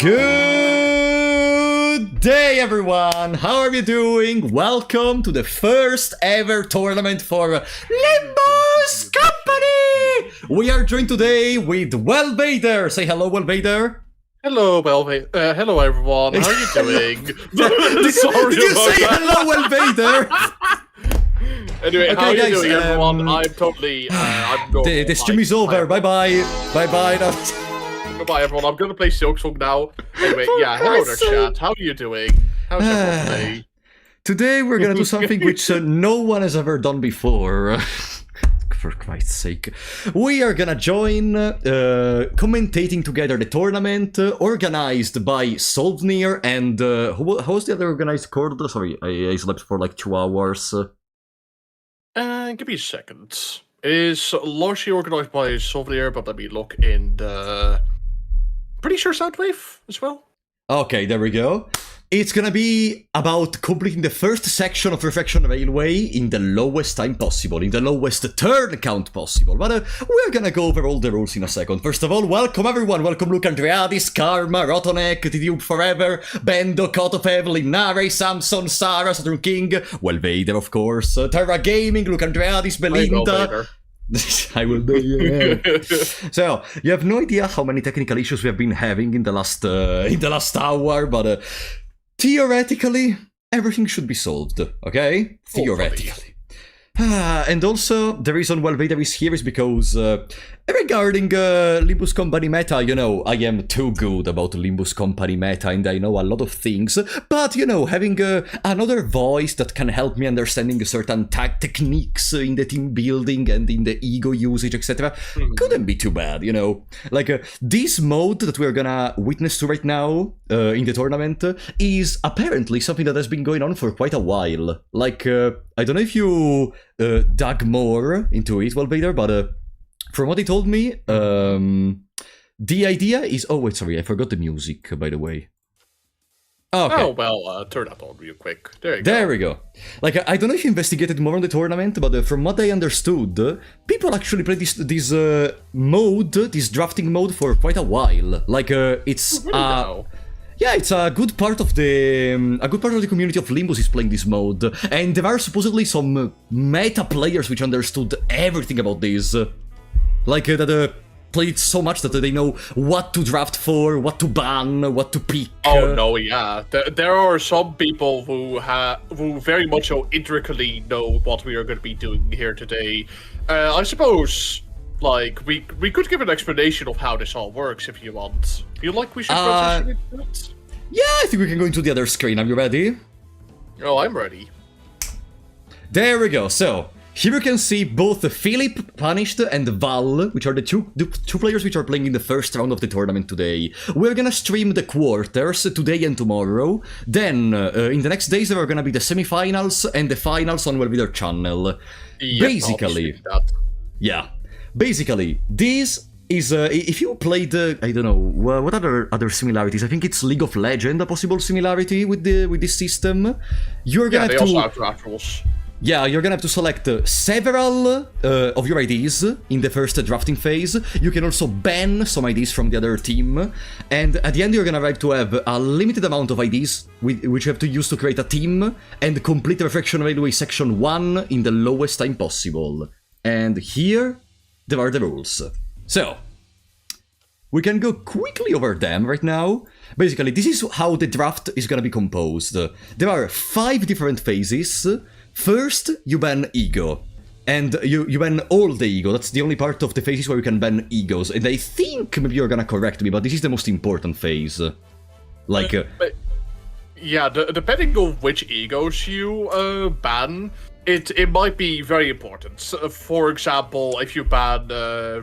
Good day, everyone! How are you doing? Welcome to the first ever tournament for Limbus Company! We are joined today with Vader. Say hello, Vader. Hello, Vader. Hello, everyone. How are you doing? Did you say hello, Vader? Anyway, okay, how are you guys, doing, everyone? I'm totally... I'm going the stream is over. Bye-bye. Bye-bye. Goodbye, everyone. I'm going to play Silksong now. Anyway, yeah, hello there, chat. How are you doing? How's everyone today? Today we're going to do something which no one has ever done before. For Christ's sake. We are gonna join commentating together the tournament organized by Solvnir and how's the other organized called? Sorry, I slept for like 2 hours. Give me a second. It is largely organized by Solvnir, but let me look in the... Pretty sure Soundwave as well. Okay, there we go. It's gonna be about completing the first section of Refraction Railway in the lowest time possible, in the lowest turn count possible. But we're gonna go over all the rules in a second. First of all, welcome everyone. Welcome Luke Andreadis, Karma, Rotonek, Titube Forever, Bendo, Kotofev, Linare, Samson, Sarah, Saturn King, Vader of course, Terra Gaming, Luke Andreadis, Belinda. I will do, yeah. So, you have no idea how many technical issues we have been having in the last hour, but theoretically, everything should be solved, okay? Theoretically. And also, the reason why Vader is here is because, regarding Limbus Company meta, you know, I am too good about Limbus Company meta and I know a lot of things, but, you know, having another voice that can help me understanding certain techniques in the team building and in the ego usage, etc., couldn't be too bad, you know? Like, this mode that we're gonna witness to right now in the tournament is apparently something that has been going on for quite a while. Like, I don't know if you dug more into it, Vader, but from what he told me, the idea is... Oh, wait, sorry, I forgot the music, by the way. Okay. Oh, well, turn that on real quick. There you go. There we go. Like, I don't know if you investigated more on the tournament, but from what I understood, people actually play this mode, this drafting mode, for quite a while. Like, it's... Yeah, it's a good part of the community of Limbus is playing this mode, and there are supposedly some meta players which understood everything about this, like that played it so much that they know what to draft for, what to ban, what to pick. Oh no, yeah. There are some people who very much so intricately know what we are going to be doing here today. I suppose, like, we could give an explanation of how this all works if you want. Feel like we should transition into it? Yeah, I think we can go into the other screen. Are you ready? Oh, I'm ready. There we go. So, here you can see both Philip, Punished, and Val, which are the two players which are playing in the first round of the tournament today. We're gonna stream the quarters today and tomorrow. Then, in the next days, there are gonna be the semifinals and the finals on their channel. Yep, Basically, yeah. Basically, this is, if you played, I don't know, what other similarities? I think it's League of Legends, a possible similarity with this system. You're gonna have to... also have draft rules. Yeah, you're gonna have to select several of your IDs in the first drafting phase. You can also ban some IDs from the other team. And at the end, you're gonna have to have a limited amount of IDs, which you have to use to create a team, and complete Refraction Railway Section 1 in the lowest time possible. And here, there are the rules. So, we can go quickly over them right now. Basically, this is how the draft is gonna be composed. There are 5 different phases. First, you ban ego. And you ban all the ego. That's the only part of the phases where you can ban egos. And I think maybe you're gonna correct me, but this is the most important phase. Like... yeah, depending on which egos you ban, it might be very important. For example, if you ban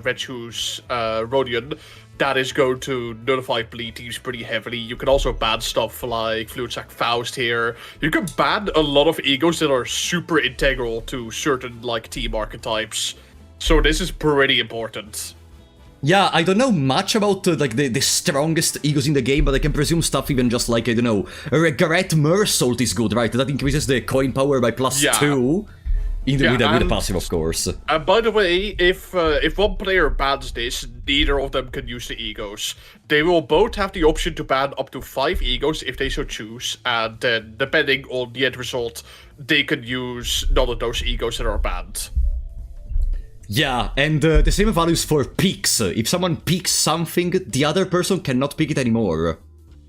Red Shoes Rodion, that is going to notify bleed teams pretty heavily. You can also ban stuff like Fluid Sack Faust here. You can ban a lot of egos that are super integral to certain like team archetypes. So this is pretty important. Yeah, I don't know much about like the strongest egos in the game, but I can presume stuff even just like, I don't know, Regret Mersault is good, right? That increases the coin power by +2. With the passive, of course. And by the way, if one player bans this, neither of them can use the egos. They will both have the option to ban up to 5 egos if they so choose, and then, depending on the end result, they can use none of those egos that are banned. Yeah, and the same values for picks. If someone picks something, the other person cannot pick it anymore.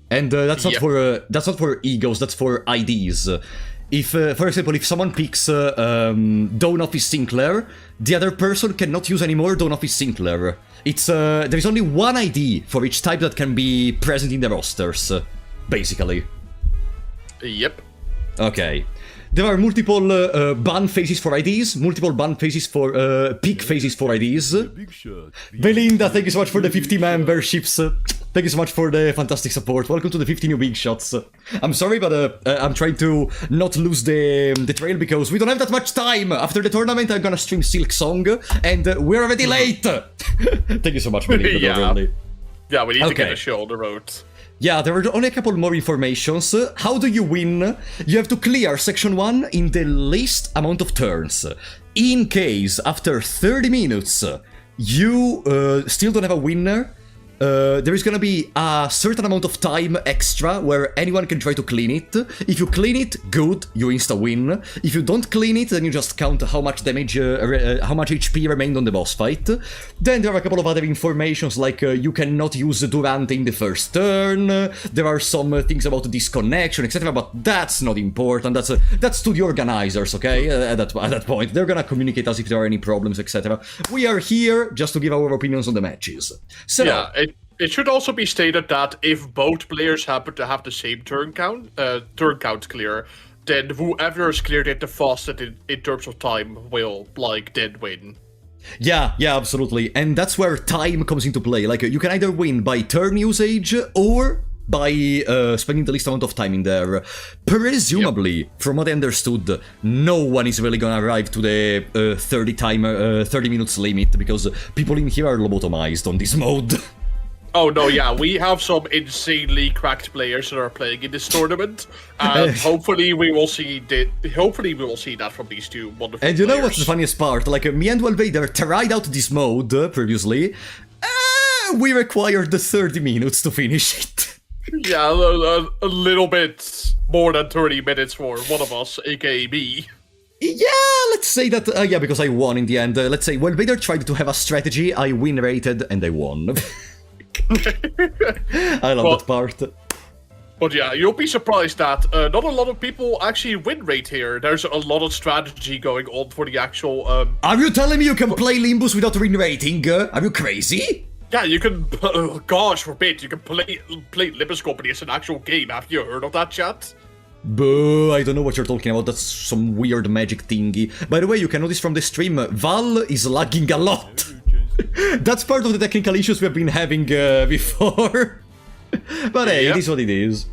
And that's not for egos, that's for IDs. If, for example, if someone picks Dawn of Sinclair, the other person cannot use anymore Dawn of Sinclair. It's there is only one ID for each type that can be present in the rosters, basically. Yep. Okay. There are multiple ban phases for IDs, multiple ban phases for pick phases for IDs. Belinda, thank you so much for the 50 memberships. Thank you so much for the fantastic support. Welcome to the 50 new big shots. I'm sorry, but I'm trying to not lose the trail because we don't have that much time. After the tournament, I'm gonna stream Silk Song, and we're already late. Thank you so much, Belinda. Yeah, we need to get a show on the road. Yeah, there are only a couple more informations. How do you win? You have to clear Section 1 in the least amount of turns. In case, after 30 minutes, you still don't have a winner, there is gonna be a certain amount of time extra where anyone can try to clean it. If you clean it, good, you insta-win. If you don't clean it, then you just count how much damage, how much HP remained on the boss fight. Then there are a couple of other informations, like you cannot use Durante in the first turn. There are some things about disconnection, etc., but that's not important. That's to the organizers, okay? At that point, they're gonna communicate us if there are any problems, etc. We are here just to give our opinions on the matches. So. Yeah, it should also be stated that if both players happen to have the same turn count clear, then whoever has cleared it the fastest in terms of time will, like, then win. Yeah, absolutely. And that's where time comes into play. Like, you can either win by turn usage or by spending the least amount of time in there. Presumably, from what I understood, no one is really gonna arrive to the 30 minutes limit, because people in here are lobotomized on this mode. Oh no, yeah, we have some insanely cracked players that are playing in this tournament, and hopefully we will see that from these two wonderful And you players. know what's the funniest part? Like, me and Welvader tried out this mode previously. We required the 30 minutes to finish it. Yeah, a little bit more than 30 minutes for one of us, aka me. Yeah, let's say that, yeah, because I won in the end. Let's say, well, Vader tried to have a strategy, I win rated, and I won. I love that part. But yeah, you'll be surprised that not a lot of people actually win rate here. There's a lot of strategy going on for the actual... Are you telling me you can play Limbus without win rating? Are you crazy? Yeah, you can... gosh forbid, you can play Limbus Company as an actual game. Have you heard of that, chat? Boo, I don't know what you're talking about, that's some weird magic thingy. By the way, you can notice from the stream, Val is lagging a lot. That's part of the technical issues we've been having before. But hey, it is what it is.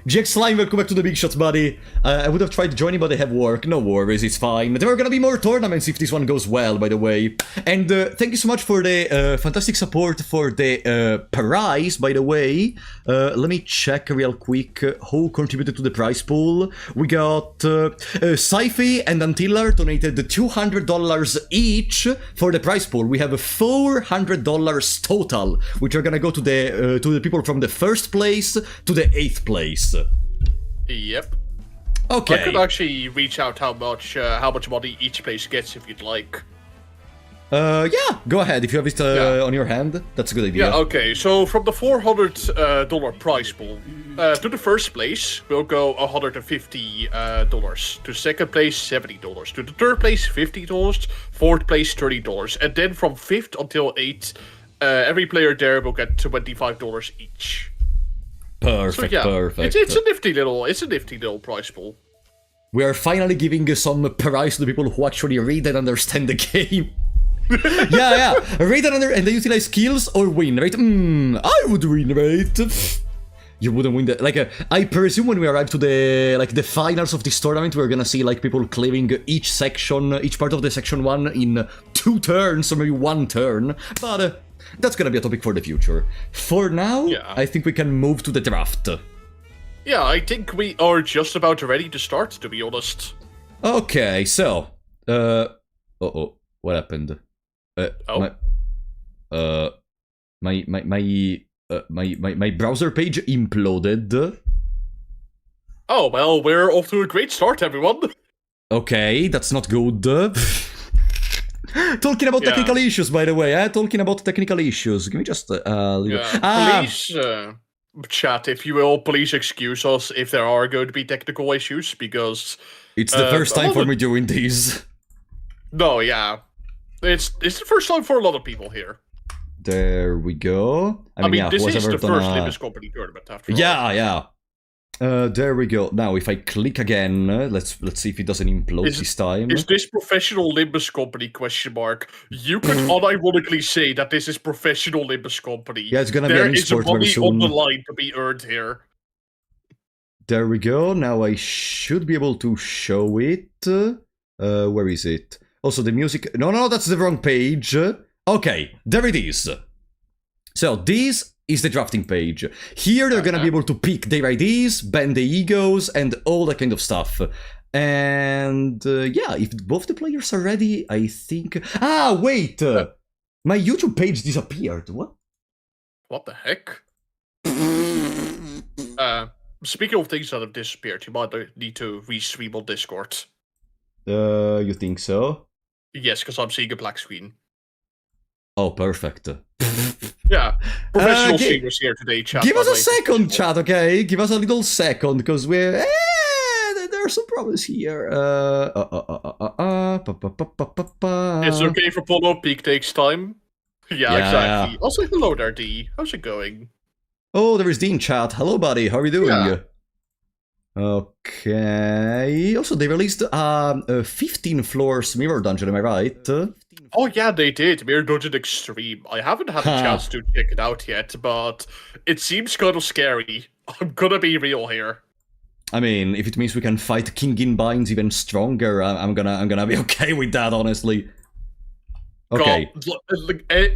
GX Slime, welcome back to the big shots, buddy. I would have tried joining, but I have work. No worries, it's fine. There are gonna be more tournaments if this one goes well, by the way. And thank you so much for the fantastic support for the prize, by the way. Let me check real quick who contributed to the prize pool. We got Sci-Fi and Antillar donated $200 each for the prize pool. We have $400 total, which are gonna go to the people from the first place to the 8th place. Yep. Okay. I could actually reach out how much money each place gets if you'd like. Yeah, go ahead if you have it on your hand. That's a good idea. Yeah, okay. So from the $400 prize pool, to the first place will go $150. To second place, $70. To the third place, $50. Fourth place, $30. And then from 5th until 8th, every player there will get $25 each. Perfect, so, yeah, perfect. It's a nifty little prize pool. We are finally giving some prize to the people who actually read and understand the game. yeah. Read and they utilize skills or win, right? I would win, right? You wouldn't win the... I presume when we arrive to the finals of this tournament, we're gonna see, people clearing each part of the section 1 in 2 turns, or maybe 1 turn. But... that's gonna be a topic for the future. For now, I think we can move to the draft. Yeah, I think we are just about ready to start, to be honest. Okay, so... uh-oh, what happened? My browser page imploded. Oh, well, we're off to a great start, everyone. Okay, that's not good. Talking about technical issues, by the way, talking about technical issues. Give me just please, chat, if you will, please excuse us if there are going to be technical issues, because... it's the first time for me doing these. No, yeah. It's the first time for a lot of people here. There we go. I mean this is the first Limbus Company tournament, after all. Yeah. There we go. Now, if I click again, let's see if it doesn't implode this time. Is this professional Limbus Company, question mark? You could unironically say that this is professional Limbus Company. Yeah, it's gonna be an esport very soon. There is money on the line to be earned here. There we go. Now I should be able to show it. Where is it? Also, the music... No, that's the wrong page. Okay, there it is. So, this is the drafting page. Here they're gonna be able to pick their IDs, ban the egos, and all that kind of stuff. And yeah, if both the players are ready, I think... Ah, wait! My YouTube page disappeared. What? What the heck? Speaking of things that have disappeared, you might need to restream on Discord. You think so? Yes, because I'm seeing a black screen. Oh, perfect. Yeah, professional streamers here today, chat. Give us a second, chat, okay? Give us a little second, because we're... there are some problems here. It's okay for Polo, peak takes time. Yeah, exactly. Also, hello there, D. How's it going? Oh, there is D in chat. Hello, buddy. How are you doing? Yeah. Okay. Also, they released a 15 floors mirror dungeon, am I right? Oh yeah, they did. Mirror Dungeon Extreme. I haven't had a chance to check it out yet, but it seems kind of scary. I'm gonna be real here. I mean, if it means we can fight King in Binds even stronger, I'm gonna be okay with that, honestly. Okay. God,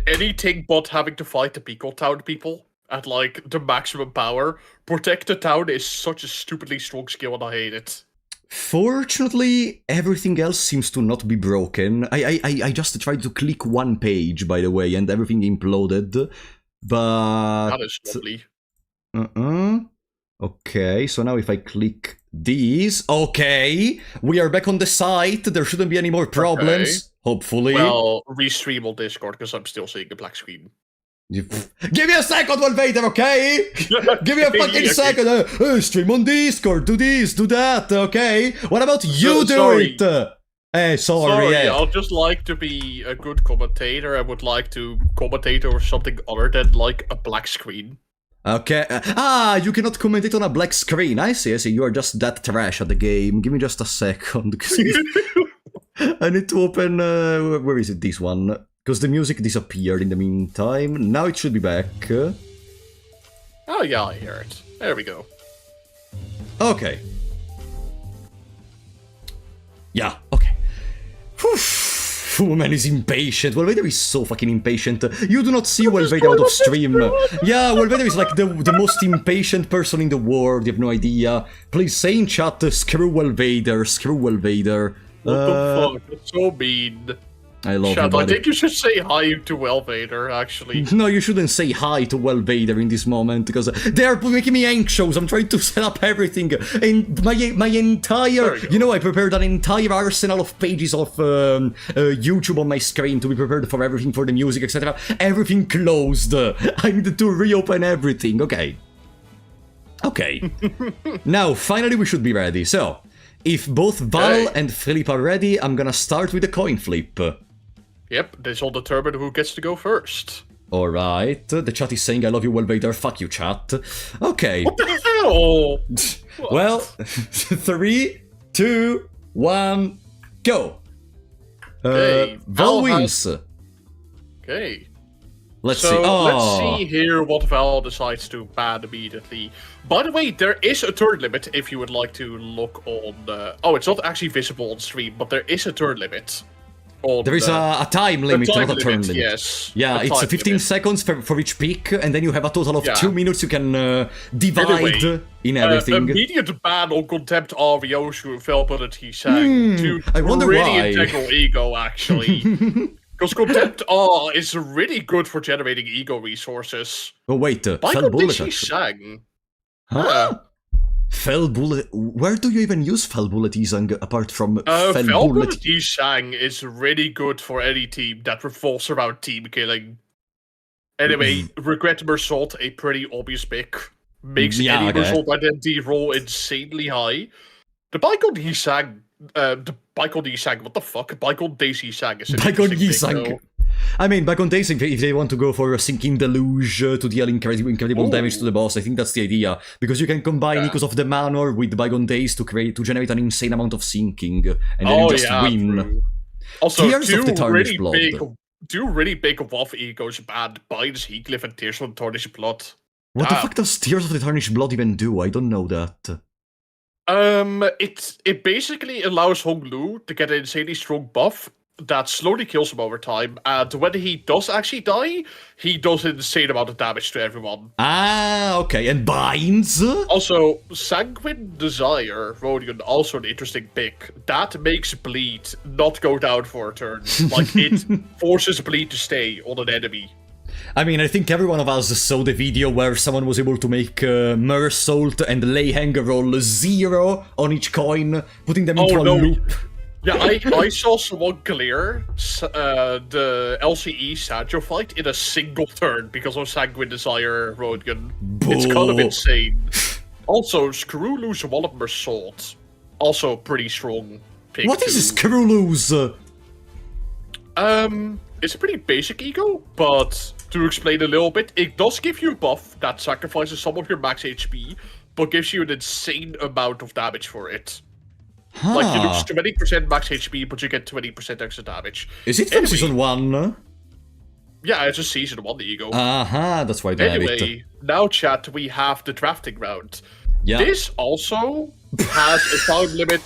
anything but having to fight the Pico Town people at the maximum power. Protect the town is such a stupidly strong skill, and I hate it. Fortunately, everything else seems to not be broken. I just tried to click one page, by the way, and everything imploded. But... that is lovely. Okay, so now if I click these. Okay, we are back on the site. There shouldn't be any more problems, hopefully. Well, restream on Discord, because I'm still seeing the black screen. Give me a second, Vader, okay? Give me a fucking second. Stream on Discord, do this, do that, okay? What about you do it? Sorry, yeah. I'd just like to be a good commentator. I would like to commentate over something other than, like, a black screen. Okay. You cannot commentate on a black screen. I see. You are just that trash at the game. Give me just a second. I need to open... where is it, this one? Because the music disappeared in the meantime. Now it should be back. Oh yeah, I hear it. There we go. Okay. Yeah, okay. Man is impatient. Vader is so fucking impatient. You do not see Vader out of stream. Yeah, Vader is like the most impatient person in the world. You have no idea. Please say in chat, screw Vader, screw Vader. What the fuck? That's so mean. I love Chat, you, buddy. I think you should say hi to Vader, actually. No, you shouldn't say hi to Vader in this moment, because they are making me anxious. I'm trying to set up everything. And my entire... You know, I prepared an entire arsenal of pages of YouTube on my screen to be prepared for everything, for the music, etc. Everything closed. I needed to reopen everything. Okay. Okay. Now, finally, we should be ready. So, if both Val and Philip are ready, I'm gonna start with a coin flip. Yep, this will determine who gets to go first. Alright, the chat is saying I love you, Vader. Fuck you, chat. Okay. What the hell? Well, 3, 2, 1, go. Okay, Val wins. Okay. Let's see. Let's see here what Val decides to ban immediately. By the way, there is a turn limit if you would like to look on the... Oh, it's not actually visible on stream, but there is a turn limit. There is a time limit, not a turn limit. Yes. Yeah, it's 15 seconds for each pick, and then you have a total of 2 minutes you can divide in everything. Immediate ban on Contempt RVO availability sang to I wonder really why. integral ego, actually. Because Contempt R is really good for generating ego resources. Oh wait, By Fell Bullet Contempt sang. Huh? Fell Bullet... Where do you even use Fell Bullet Isang apart from Fell Fell Bullet? Bullet Isang is really good for any team that revolves around team killing. Anyway, Regret Mersault, a pretty obvious pick. Makes any Mersault identity roll insanely high. The Bicon Yisang... Bicon Yisang, what the fuck? Bicon Daisy Sang is an Bicon interesting pick, Yisang. though. I mean, back on days, if they want to go for a Sinking Deluge to deal incredible damage to the boss, I think that's the idea. Because you can combine Echoes of the Manor with Bygone Days to generate an insane amount of sinking, and then you just win. True. Also, Tears of the Tarnished Blood. Two really big WoW egos banned Binds, Heathcliff, and Tears of the Tarnished Blood. What the fuck does Tears of the Tarnished Blood even do? I don't know that. It basically allows Hong Lu to get an insanely strong buff that slowly kills him over time, and when he does actually die, he does an insane amount of damage to everyone. Ah, okay, and binds? Also, Sanguine Desire, Rodion, also an interesting pick. That makes Bleed not go down for a turn. Like, it forces Bleed to stay on an enemy. I mean, I think every one of us saw the video where someone was able to make Mersault and Leyhanger roll 0 on each coin, putting them into a loop. Yeah, I saw someone clear the LCE Sancho fight in a single turn because of Sanguine Desire Rodion. It's kind of insane. Also, Screw Loose Wallop Mersault. Also pretty strong pick. What is Screw Loose? It's a pretty basic ego, but to explain a little bit, it does give you a buff that sacrifices some of your max HP, but gives you an insane amount of damage for it. Huh. Like, you lose 20% max HP, but you get 20% extra damage. Is it from Season 1? Yeah, it's a Season 1 ego. That's why they have it. Anyway, now chat, we have the drafting round. Yeah. This also has a time limit.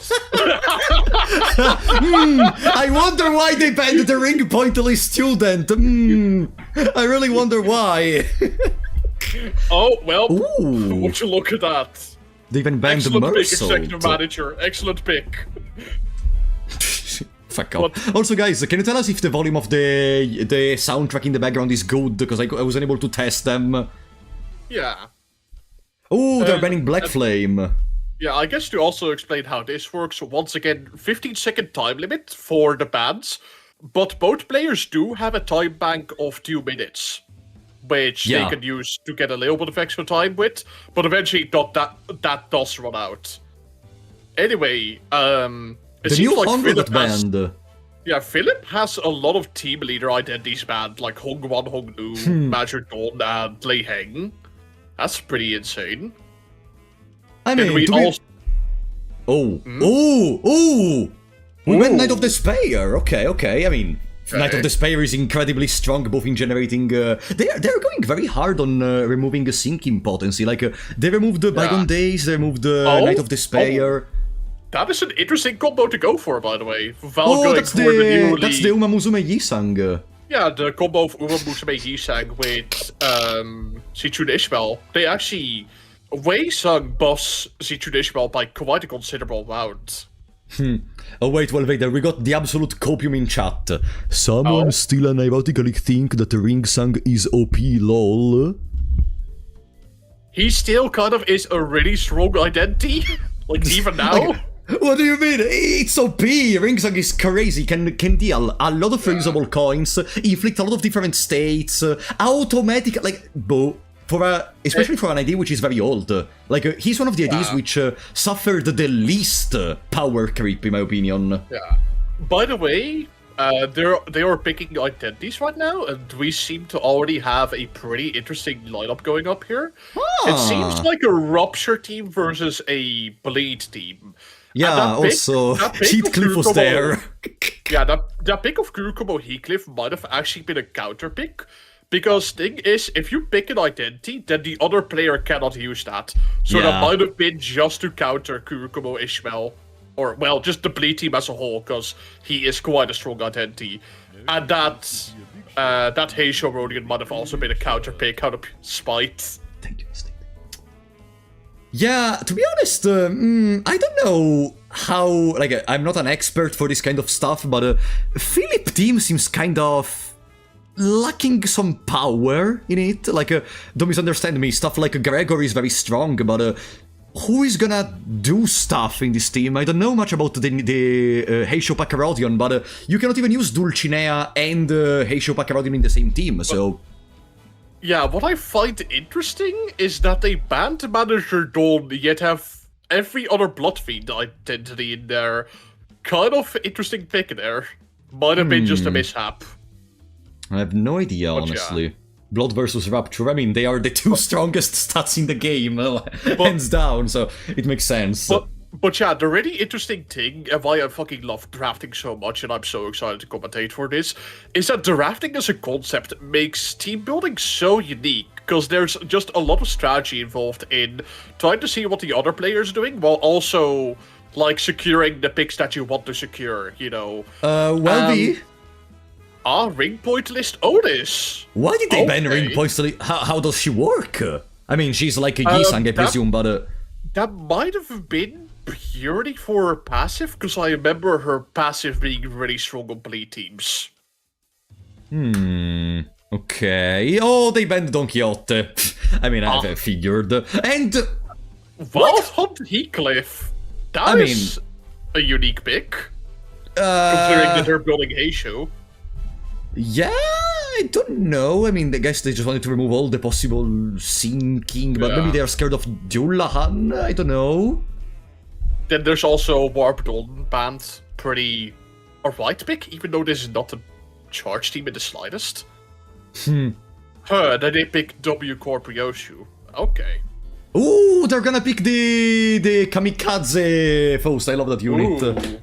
I wonder why they banned the ring pointless student. I really wonder why. Oh, well, Ooh. would you look at that? They even banned the Excellent pick, Mersault. executive manager. Excellent pick. Fuck off. Also, guys, can you tell us if the volume of the soundtrack in the background is good? Because I was unable to test them. Yeah. Oh, they're banning Black Flame. Yeah, I guess to also explain how this works, once again, 15-second time limit for the bans, but both players do have a time bank of 2 minutes, which they can use to get a little bit of extra time with, but eventually that does run out. Anyway, it the seems new like 100 band. Yeah, Philip has a lot of team leader identities banned, like Hong Wan, Hong Lu, Major Dawn, and Lei Heng. That's pretty insane. I mean, we went Knight of Despair. Okay. I mean, Knight of Despair is incredibly strong, both in generating. They're going very hard on removing sinking potency. Like they removed the Bygone Days, they removed the Knight of Despair. That is an interesting combo to go for, by the way. That's the Uma Musume Yisang. Yeah, the combo of Uma Musume Yisang with Zichun Ishmael. They actually Wei Sung buffs Zichun Ishmael by quite a considerable amount. Oh wait, well, Vader, we got the absolute copium in chat. Someone still unironically think that Ring Sung is OP, lol. He still kind of is a really strong identity. Like, even now. What do you mean? It's OP! Ring Sung is crazy, can deal a lot of reusable coins, inflict a lot of different states, automatic, like, especially for an ID which is very old. Like, he's one of the IDs which suffered the least power creep, in my opinion. Yeah. By the way, they are picking identities right now, and we seem to already have a pretty interesting lineup going up here. It seems like a Rupture team versus a Bleed team. Yeah, also, Heathcliff was there. Yeah, that pick of Kurokomo Heathcliff might have actually been a counter pick. Because thing is, if you pick an identity, then the other player cannot use that. So that might have been just to counter Kurokomo Ishmael. Or, well, just the Bleed team as a whole, because he is quite a strong identity. And that Heisho Rodian might have also been a counter pick out of spite. Thank you, Steve. Yeah, to be honest, I don't know how, like, I'm not an expert for this kind of stuff, but Philip team seems kind of lacking some power in it. Like, don't misunderstand me, stuff like Gregor is very strong, but who is gonna do stuff in this team? I don't know much about the Heisho Pacarodion, but you cannot even use Dulcinea and Heisho Pacarodion in the same team, so... Yeah, what I find interesting is that they banned Manager Dawn, yet have every other Bloodfiend identity in there. Kind of interesting pick there. Might have been just a mishap. I have no idea, honestly. Yeah. Blood versus Rapture, I mean, they are the two strongest stats in the game, hands down, so it makes sense. But yeah, the really interesting thing, and why I fucking love drafting so much, and I'm so excited to commentate for this, is that drafting as a concept makes team building so unique, because there's just a lot of strategy involved in trying to see what the other player's are doing, while also, like, securing the picks that you want to secure, you know. Ring point list Otis. Why did they ban ring points? How does she work? I mean, she's like a Yisang, I presume, but... That might have been purely for her passive, because I remember her passive being really strong on Bleed teams. Okay. Oh, they banned Don Quixote. I mean, I figured. And... Wild Hunt Heathcliff. That is a unique pick. Considering that they're building Heisho. Yeah, I don't know. I mean, I guess they just wanted to remove all the possible sinking, but maybe they're scared of Dullahan. I don't know. Then there's also Warp Dawn band. Pretty alright pick, even though this is not a charge team in the slightest. Then they pick W Corp Ryoshu. Okay. Ooh, they're gonna pick the Kamikaze Faust. I love that unit. Ooh.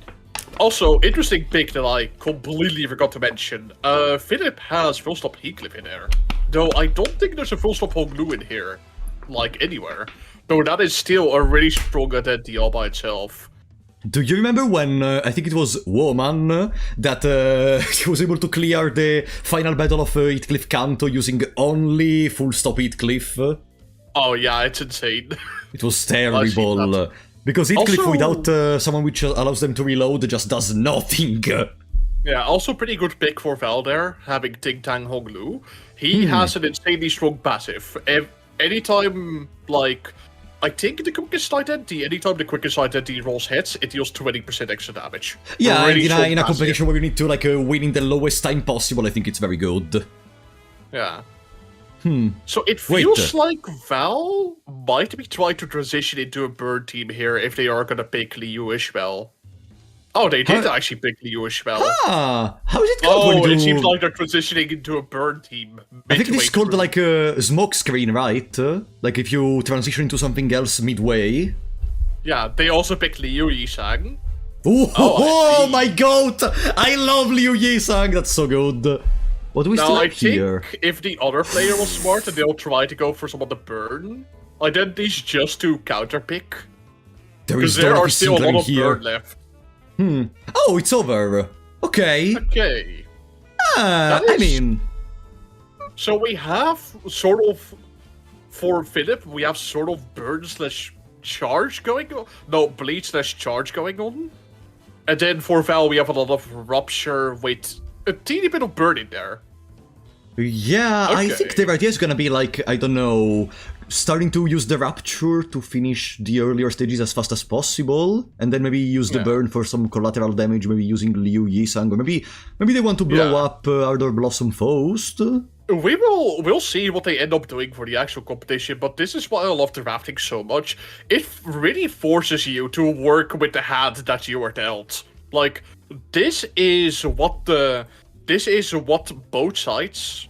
Also, interesting pick that I completely forgot to mention. Philip has Full Stop Heathcliff in there. Though I don't think there's a Full Stop Hong Lu in here. Like, anywhere. Though that is still a really strong identity all by itself. Do you remember when, I think it was Woman, that he was able to clear the final battle of Heathcliff Kanto using only Full Stop Heathcliff? Oh yeah, it's insane. It was terrible. Because Heathcliff without someone which allows them to reload just does nothing. Yeah, also pretty good pick for Val there, having Ting Tang Hong Lu. He has an insanely strong passive. Anytime, like, I think the quickest identity, anytime the quickest identity rolls hits, it deals 20% extra damage. Yeah, Really in so a massive. competition where you need to like win in the lowest time possible, I think it's very good. Yeah. So it feels like Val might be trying to transition into a bird team here if they are gonna pick Liu as well. Oh, they did actually pick Liu as well. Ah, how is it called when you it do... seems like they're transitioning into a bird team. I think it's called through. like a smoke screen, right? Like if you transition into something else midway. Yeah, they also picked Liu Yisang. Oh my god! I love Liu Yisang, that's so good. What do we still Now, I have here? think if the other player was smart, they'll try to go for some of the burn identities just to counterpick. Because there are still a lot of burn left. Oh, it's over. Okay. Okay. I mean... So we have sort of, for Philip, we have sort of burn slash charge going on. No, bleed slash charge going on. And then for Val, we have a lot of rupture with a teeny bit of burn in there. Yeah, I think Okay. their idea is gonna be like, I don't know, starting to use the Rapture to finish the earlier stages as fast as possible, and then maybe use the burn for some collateral damage, maybe using Liu Yisang, or maybe they want to blow up Ardor Blossom Faust. We'll see what they end up doing for the actual competition, but this is why I love the rafting so much. It really forces you to work with the hand that you are dealt. Like, this is what both sides,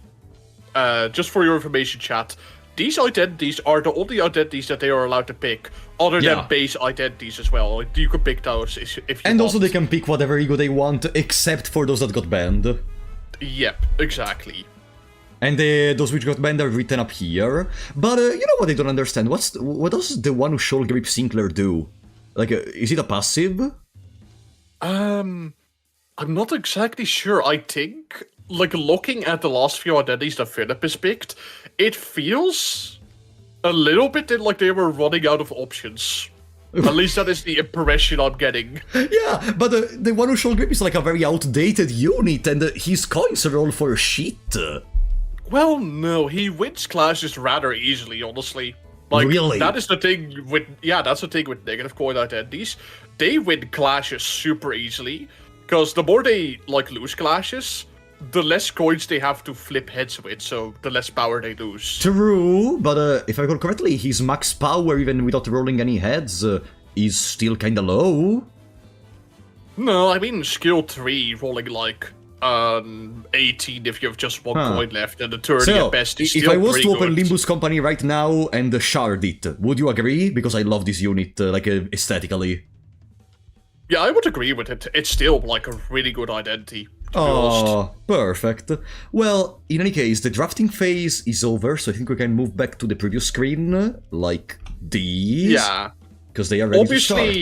just for your information chat, these identities are the only identities that they are allowed to pick, other than base identities as well. Like, you can pick those if you want. And also they can pick whatever ego they want, except for those that got banned. Yep, exactly. And those which got banned are written up here. But you know what I don't understand? What does the one who shoulder grip Sinclair do? Like, is it a passive? I'm not exactly sure. I think, like, looking at the last few identities that Philip has picked, it feels a little bit like they were running out of options. At least that is the impression I'm getting. Yeah, but the one who shoulder grip is like a very outdated unit, and his coins are all for shit. Well, no, he wins clashes rather easily, honestly. Like, Really? that is the thing with, that's the thing with negative coin identities. They win clashes super easily, because the more they, like, lose clashes, the less coins they have to flip heads with, so the less power they lose. True, but if I recall correctly, his max power, even without rolling any heads, is still kinda low. No, I mean skill 3 rolling like 18 if you have just one coin left, and the 30 at best is if still I was pretty to open good. Limbus Company right now and shard it, would you agree? Because I love this unit, like, aesthetically. Yeah, I would agree with it. It's still like a really good identity. To be honest. Oh, perfect. Well, in any case, the drafting phase is over, so I think we can move back to the previous screen, like these. Yeah. Because they are ready to start.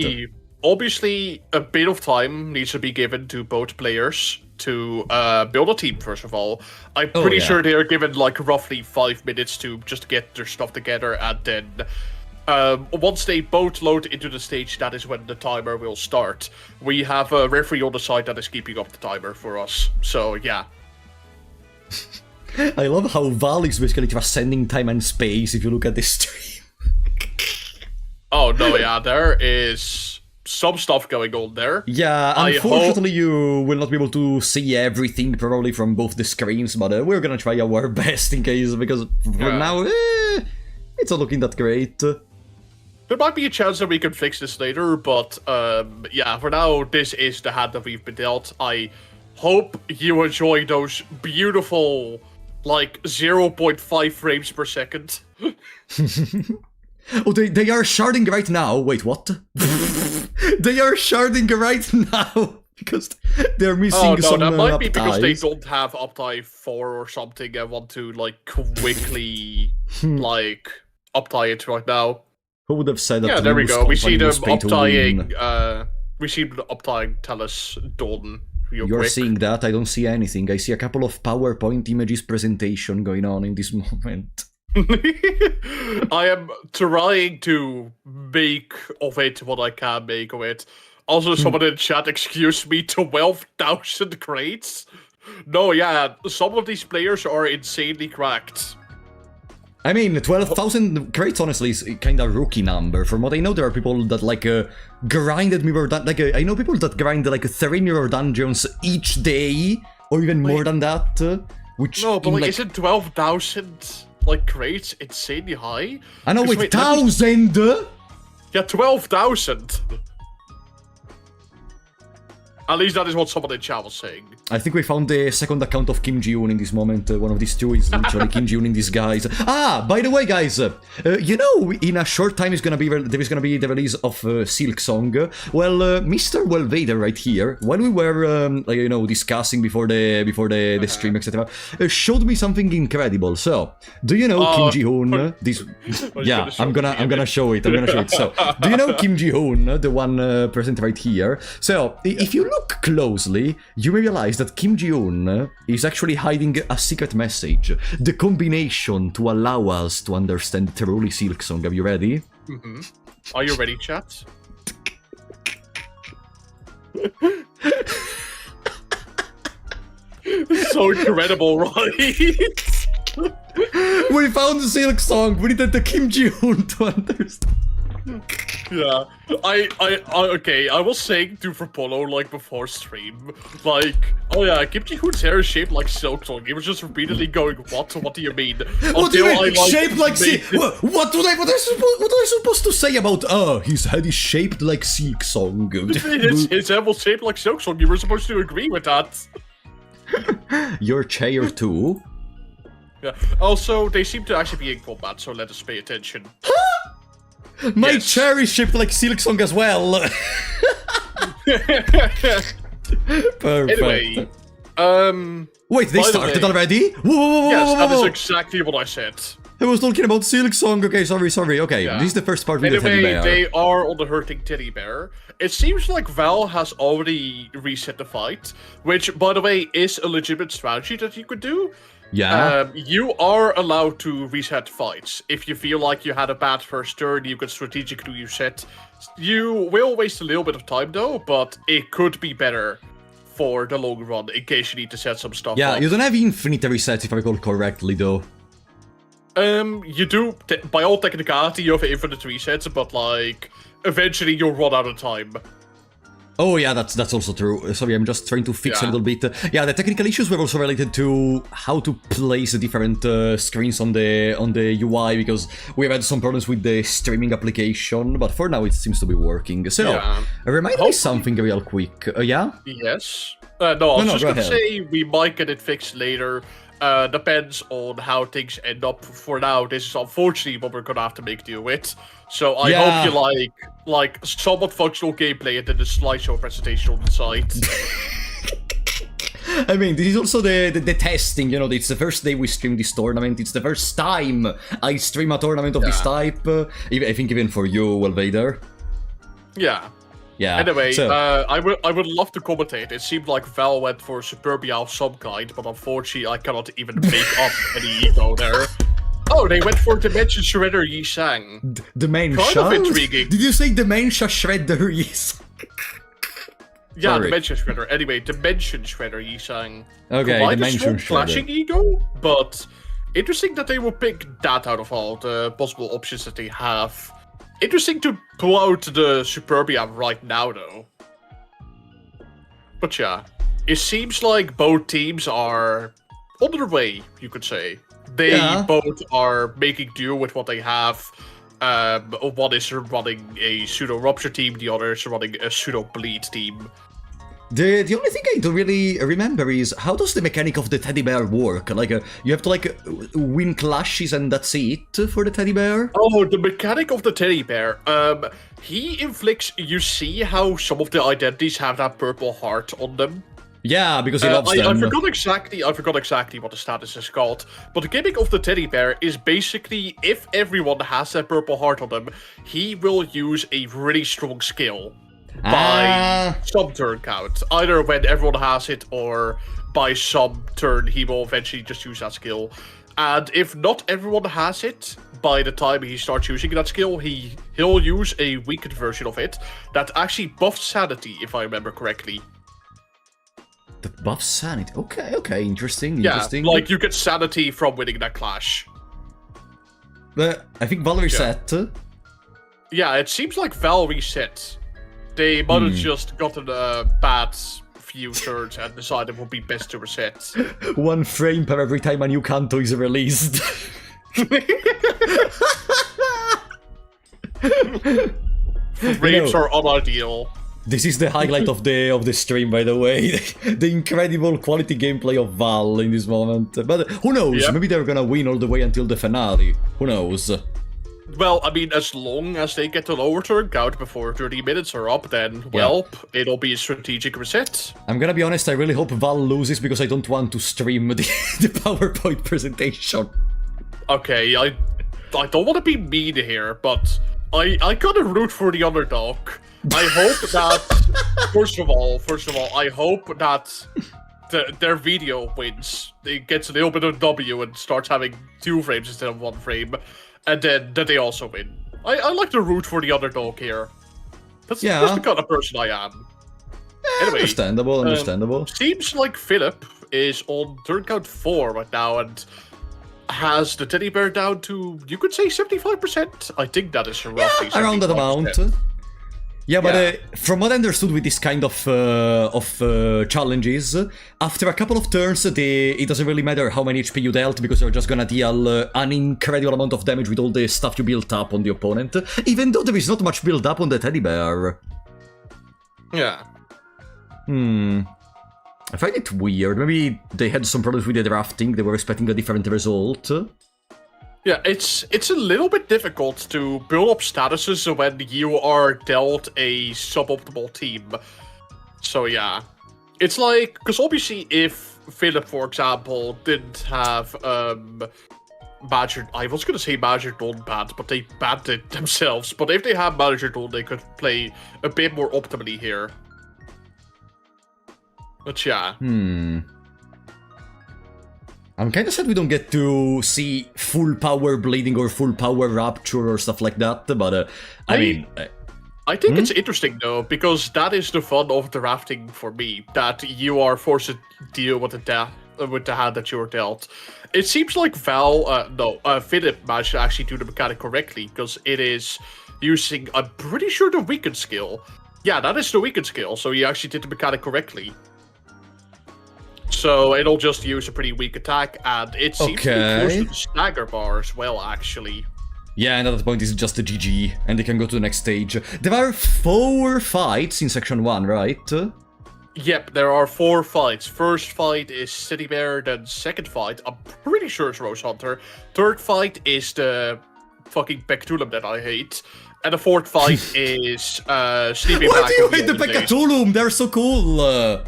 Obviously, a bit of time needs to be given to both players to build a team, first of all. I'm pretty sure they are given like roughly 5 minutes to just get their stuff together, and then once they both load into the stage, that is when the timer will start. We have a referee on the side that is keeping up the timer for us, so yeah. I love how Val is basically transcending time and space if you look at this stream. Oh no, yeah, there is some stuff going on there. Yeah, unfortunately you will not be able to see everything probably from both the screens, but we're gonna try our best in case, because for now, it's not looking that great. There might be a chance that we can fix this later, but yeah, for now, this is the hand that we've been dealt. I hope you enjoy those beautiful, like, 0.5 frames per second. Oh, they are sharding right now. Wait, what? They are sharding right now because they're missing some that might be because they upties. don't have uptie 4 or something and want to, like, quickly, like, uptie it right now. Who would have said that? Yeah, there we Limbus go. We see Company them was paid to win? uptying, we see them uptying Talus Dalton real You're quick. seeing that? I don't see anything. I see a couple of PowerPoint images presentation going on in this moment. I am trying to make of it what I can make of it. Also, someone in chat excuse me, 12,000 crates? No, yeah, some of these players are insanely cracked. I mean, 12,000 crates honestly is kind of rookie number. From what I know, there are people that like grinded mirror I know people that grind like 3 mirror dungeons each day, or even more than that. Which No, but like, isn't 12,000 like crates insanely high? I know, wait, wait, 1,000. Yeah, 12,000. At least that is what someone in chat was saying. I think we found the second account of Kim Ji-hoon in this moment. One of these two is literally Kim Ji-hoon in disguise. Ah, by the way, guys, you know, in a short time there is gonna be the release of Silk Song. Well, Mr. Welvader right here, when we were you know, discussing before the stream, etc., showed me something incredible. So, do you know Kim Ji-hoon? This, yeah, I'm gonna show it. So, do you know Kim Ji-hoon, the one present right here? So, if you look closely, you may realize that Kim Ji-hoon is actually hiding a secret message. The combination to allow us to understand truly Silk Song. Are you ready? Mm-hmm. Are you ready, chat? So incredible, right? We found the Silk Song. We needed the Kim Ji-hoon to understand. Yeah, okay, I was saying to Frapolo, like, before stream, like, oh yeah, Kim Ji-hoon's hair is shaped like Silk Song. He was just repeatedly going, what do you mean? What do you mean, shaped like Silk? What am I supposed to say about, his head is shaped like Silk Song? His head was shaped like Silk Song, you were supposed to agree with that. Your chair too? Yeah, also, they seem to actually be in combat, so let us pay attention. My chair is shaped like Silk Song as well. Perfect. Anyway, wait, they started already? Whoa, yes, that is exactly what I said. I was talking about Silk Song. Okay, sorry. Okay, yeah. This is the first part with the teddy bear. They are on the hurting teddy bear. It seems like Val has already reset the fight, which, by the way, is a legitimate strategy that you could do. Yeah. You are allowed to reset fights. If you feel like you had a bad first turn, you can strategically reset. You will waste a little bit of time though, but it could be better for the long run in case you need to set some stuff up. Yeah, you don't have infinite resets if I recall correctly though. You do, by all technicality, you have infinite resets, but like, eventually you'll run out of time. Oh yeah, that's also true. Sorry, I'm just trying to fix a little bit. Yeah, the technical issues were also related to how to place the different screens on the UI, because we have had some problems with the streaming application, but for now it seems to be working. So, remind me something real quick. Yeah? Yes. No, I was just gonna say we might get it fixed later. Depends on how things end up. For now, this is unfortunately what we're gonna have to make do with. So I hope you like somewhat functional gameplay and then the slideshow presentation on the site. I mean, this is also the testing, you know, it's the first day we stream this tournament, it's the first time I stream a tournament of this type, I think even for you, Welvader. Yeah. Yeah. Anyway, so, I would love to commentate. It seemed like Val went for Superbia of some kind, but unfortunately I cannot even make up any ego there. Oh, they went for Dimension Shredder Yi Sang. Dementia? Kind of intriguing. Did you say Dementia Shredder Yi Sang? Yeah, sorry. Dimension Shredder. Anyway, Dimension Shredder Yi Sang. Okay, quite Dimension a strong clashing ego, but interesting that they will pick that out of all the possible options that they have. Interesting to pull out the Superbia right now, though. But yeah, it seems like both teams are on their way, you could say. They both are making do with what they have. One is running a pseudo-rupture team, the other is running a pseudo-bleed team. The only thing I don't really remember is, how does the mechanic of the teddy bear work? Like, you have to, like, win clashes and that's it for the teddy bear? Oh, the mechanic of the teddy bear. He inflicts... You see how some of the identities have that purple heart on them? Yeah, because he loves them. I forgot exactly what the status is called, but the gimmick of the teddy bear is basically, if everyone has that purple heart on them, he will use a really strong skill by some turn count. Either when everyone has it, or by some turn he will eventually just use that skill. And if not everyone has it, by the time he starts using that skill, he'll use a weakened version of it that actually buffs sanity, if I remember correctly. The buff sanity. Okay, interesting. Yeah, like you get sanity from winning that clash. I think Val reset. Yeah, it seems like Val reset. They might have just gotten a bad few turns and decided it would be best to reset. 1 frame per every time a new Kanto is released. Frames are unideal. This is the highlight of the stream, by the way. The incredible quality gameplay of Val in this moment. But who knows? Yep. Maybe they're gonna win all the way until the finale. Who knows? Well, I mean, as long as they get the lower turn count before 30 minutes are up, then, well, it'll be a strategic reset. I'm gonna be honest, I really hope Val loses because I don't want to stream the PowerPoint presentation. Okay, I don't want to be mean here, but I gotta root for the underdog. I hope that, first of all, I hope that their video wins. It gets a little bit of W and starts having 2 frames instead of 1 frame. And then they also win. I like to root for the underdog here. That's the kind of person I am. Anyway, understandable. Seems like Philip is on turn count 4 right now and has the teddy bear down to, you could say, 75%. I think that is roughly around that amount. Yeah, but from what I understood with this kind of challenges, after a couple of turns, it doesn't really matter how many HP you dealt, because you're just gonna deal an incredible amount of damage with all the stuff you built up on the opponent, even though there is not much build up on the teddy bear. Yeah. I find it weird. Maybe they had some problems with the drafting, they were expecting a different result. Yeah, it's a little bit difficult to build up statuses when you are dealt a suboptimal team. So yeah, it's like, because obviously if Philip, for example, didn't have Manager, I was gonna say Manager Dawn banned, but they banned it themselves. But if they had Manager Dawn, they could play a bit more optimally here. But yeah. I'm kinda sad we don't get to see full power bleeding or full power rapture or stuff like that, but I mean... I think it's interesting though, because that is the fun of drafting for me, that you are forced to deal with the hand that you're dealt. It seems like Philip managed to actually do the mechanic correctly, because it is using, I'm pretty sure, the weakened skill. Yeah, that is the weakened skill, so you actually did the mechanic correctly. So it'll just use a pretty weak attack, and it seems to be close to the stagger bar as well, actually. Yeah, and at that point it's just a GG, and they can go to the next stage. There are 4 fights in Section 1, right? Yep, there are 4 fights. First fight is City Bear, then second fight, I'm pretty sure it's Rose Hunter. Third fight is the fucking Pectulum that I hate. And the fourth fight is Sleeping Bag. Why do you hate the Pectulum? They're so cool!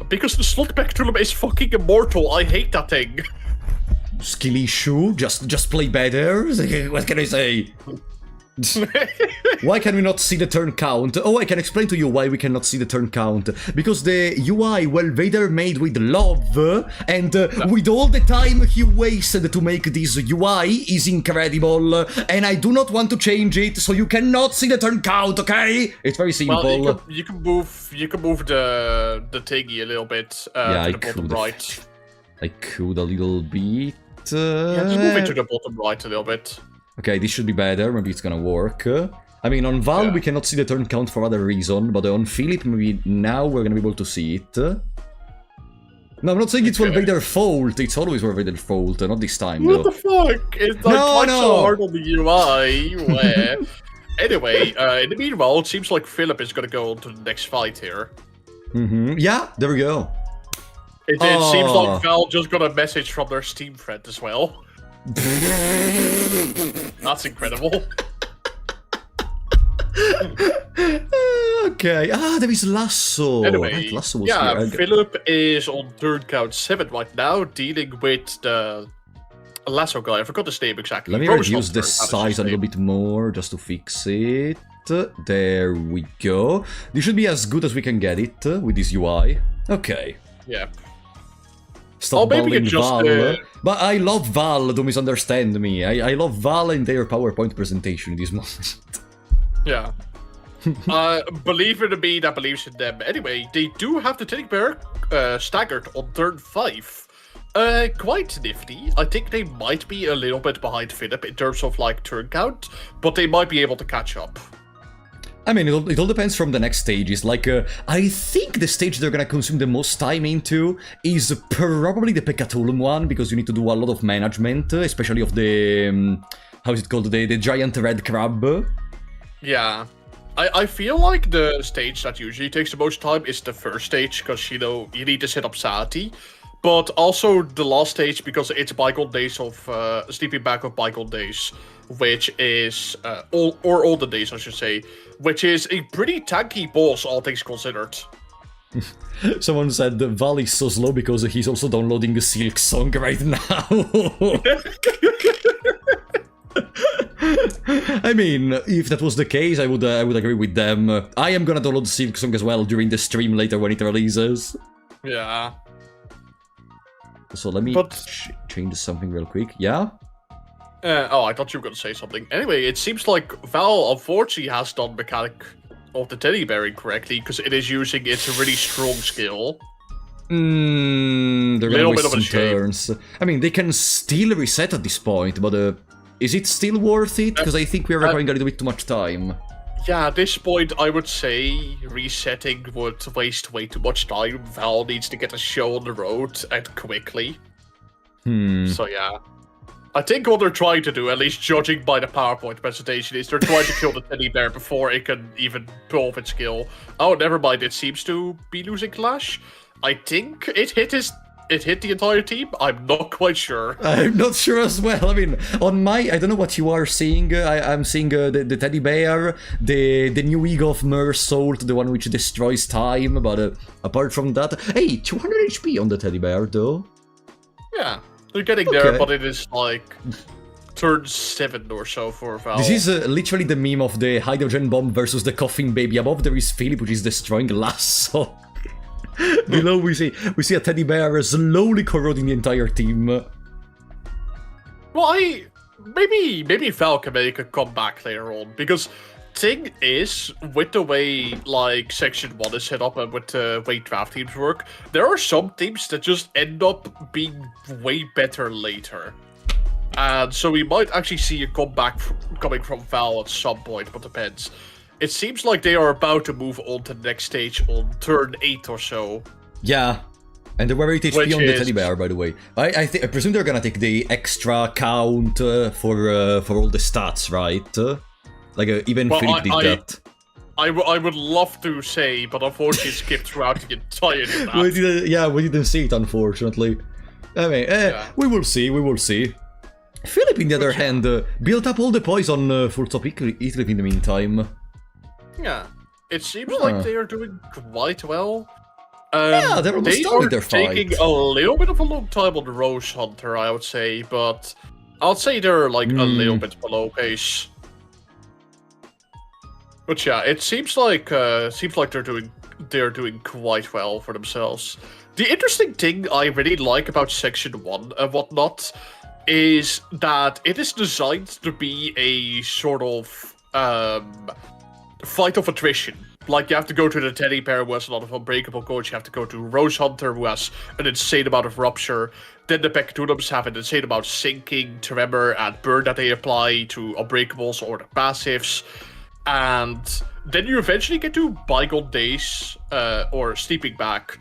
Because the slot Pectulum is fucking immortal. I hate that thing. Skill issue? Just play better? What can I say? Why can we not see the turn count? Oh, I can explain to you why we cannot see the turn count. Because the UI, well, Vader made with love, and with all the time he wasted to make this UI is incredible, and I do not want to change it, so you cannot see the turn count, okay? It's very simple. Well, you can move the thingy a little bit to the bottom right. I could a little bit. Yeah, just move it to the bottom right a little bit. Okay, this should be better, maybe it's gonna work. I mean, on Val we cannot see the turn count for other reason, but on Philip maybe now we're gonna be able to see it. No, I'm not saying it's Vader's fault, it's always Vader's fault, not this time though. What the fuck? It's like so hard on the UI. Anyway, in the meanwhile, it seems like Philip is gonna go on to the next fight here. Yeah, there we go. It seems like Val just got a message from their Steam friend as well. That's incredible. Okay. There is Lasso. Anyway, Lasso was here. Philip is on turn count 7 right now, dealing with the Lasso guy. I forgot his name exactly. Let me reduce the size a little bit more just to fix it. There we go. This should be as good as we can get it with this UI. Okay. Yeah. Stop balling Val. But I love Val, don't misunderstand me. I love Val and their PowerPoint presentation in this moment. Yeah. Believe it or me that believes in them. Anyway, they do have the Teddy Bear staggered on turn 5. Quite nifty. I think they might be a little bit behind Philip in terms of like turn count, but they might be able to catch up. I mean, it all depends from the next stages. Like, I think the stage they're gonna consume the most time into is probably the Pecatulum one, because you need to do a lot of management, especially of the... how is it called? The giant red crab. Yeah. I feel like the stage that usually takes the most time is the first stage, because, you know, you need to set up sanity. But also the last stage, because it's Bygone Days of... Sleeping Bag of Bygone Days, which is... all the days, I should say. Which is a pretty tanky boss, all things considered. Someone said the Val is so slow because he's also downloading a Silk Song right now. I mean, if that was the case, I would agree with them. I am gonna download Silk Song as well during the stream later when it releases. Yeah. So let me change something real quick. Yeah? Oh, I thought you were going to say something. Anyway, it seems like Val unfortunately has done mechanic of the teddy bear incorrectly, because it is using its really strong skill. They're gonna Little waste bit of a some shame. turns. I mean, they can still reset at this point, but is it still worth it? Because I think we're requiring a little bit too much time. Yeah, at this point, I would say resetting would waste way too much time. Val needs to get a show on the road, and quickly. So yeah. I think what they're trying to do, at least judging by the PowerPoint presentation, is they're trying to kill the teddy bear before it can even pull off its skill. Oh, never mind, it seems to be losing Clash. I think it hit the entire team? I'm not quite sure. I'm not sure as well. I mean, on my... I don't know what you are seeing. I'm seeing the teddy bear, the new ego of Mer's Salt, the one which destroys time, but apart from that... Hey, 200 HP on the teddy bear, though. Yeah. They're getting there, but it is like turn 7 or so for Val. This is literally the meme of the hydrogen bomb versus the coffin baby. Above there is Philip, which is destroying Lasso. Below we see a teddy bear slowly corroding the entire team. Well, maybe Val can make a comeback later on, because thing is, with the way like Section 1 is set up and with the way draft teams work, there are some teams that just end up being way better later. And so we might actually see a comeback coming from Val at some point, but depends. It seems like they are about to move on to the next stage on turn 8 or so. Yeah. And they were 8 HP Which on the is- teddy bear, by the way. I presume they're gonna take the extra count for all the stats, right? Like, even Well, Philip did that. I would love to say, but unfortunately it skipped throughout the entire draft. We didn't see it, unfortunately. I mean, we will see. Philip, on the other hand, built up all the poise on full top Italy in the meantime. Yeah, it seems like they are doing quite well. Yeah, they're almost done with their fight. Taking a little bit of a long time on the Rose Hunter, I would say, but I'll say they're like a little bit below pace. But yeah, it seems like they're doing quite well for themselves. The interesting thing I really like about Section 1 and whatnot is that it is designed to be a sort of fight of attrition. Like, you have to go to the teddy bear who has a lot of unbreakable codes, you have to go to Rose Hunter who has an insane amount of rupture, then the Pecatulums have an insane amount of sinking, tremor, and burn that they apply to unbreakables or the passives. And then you eventually get to Bygone Days, or Sleeping Bag,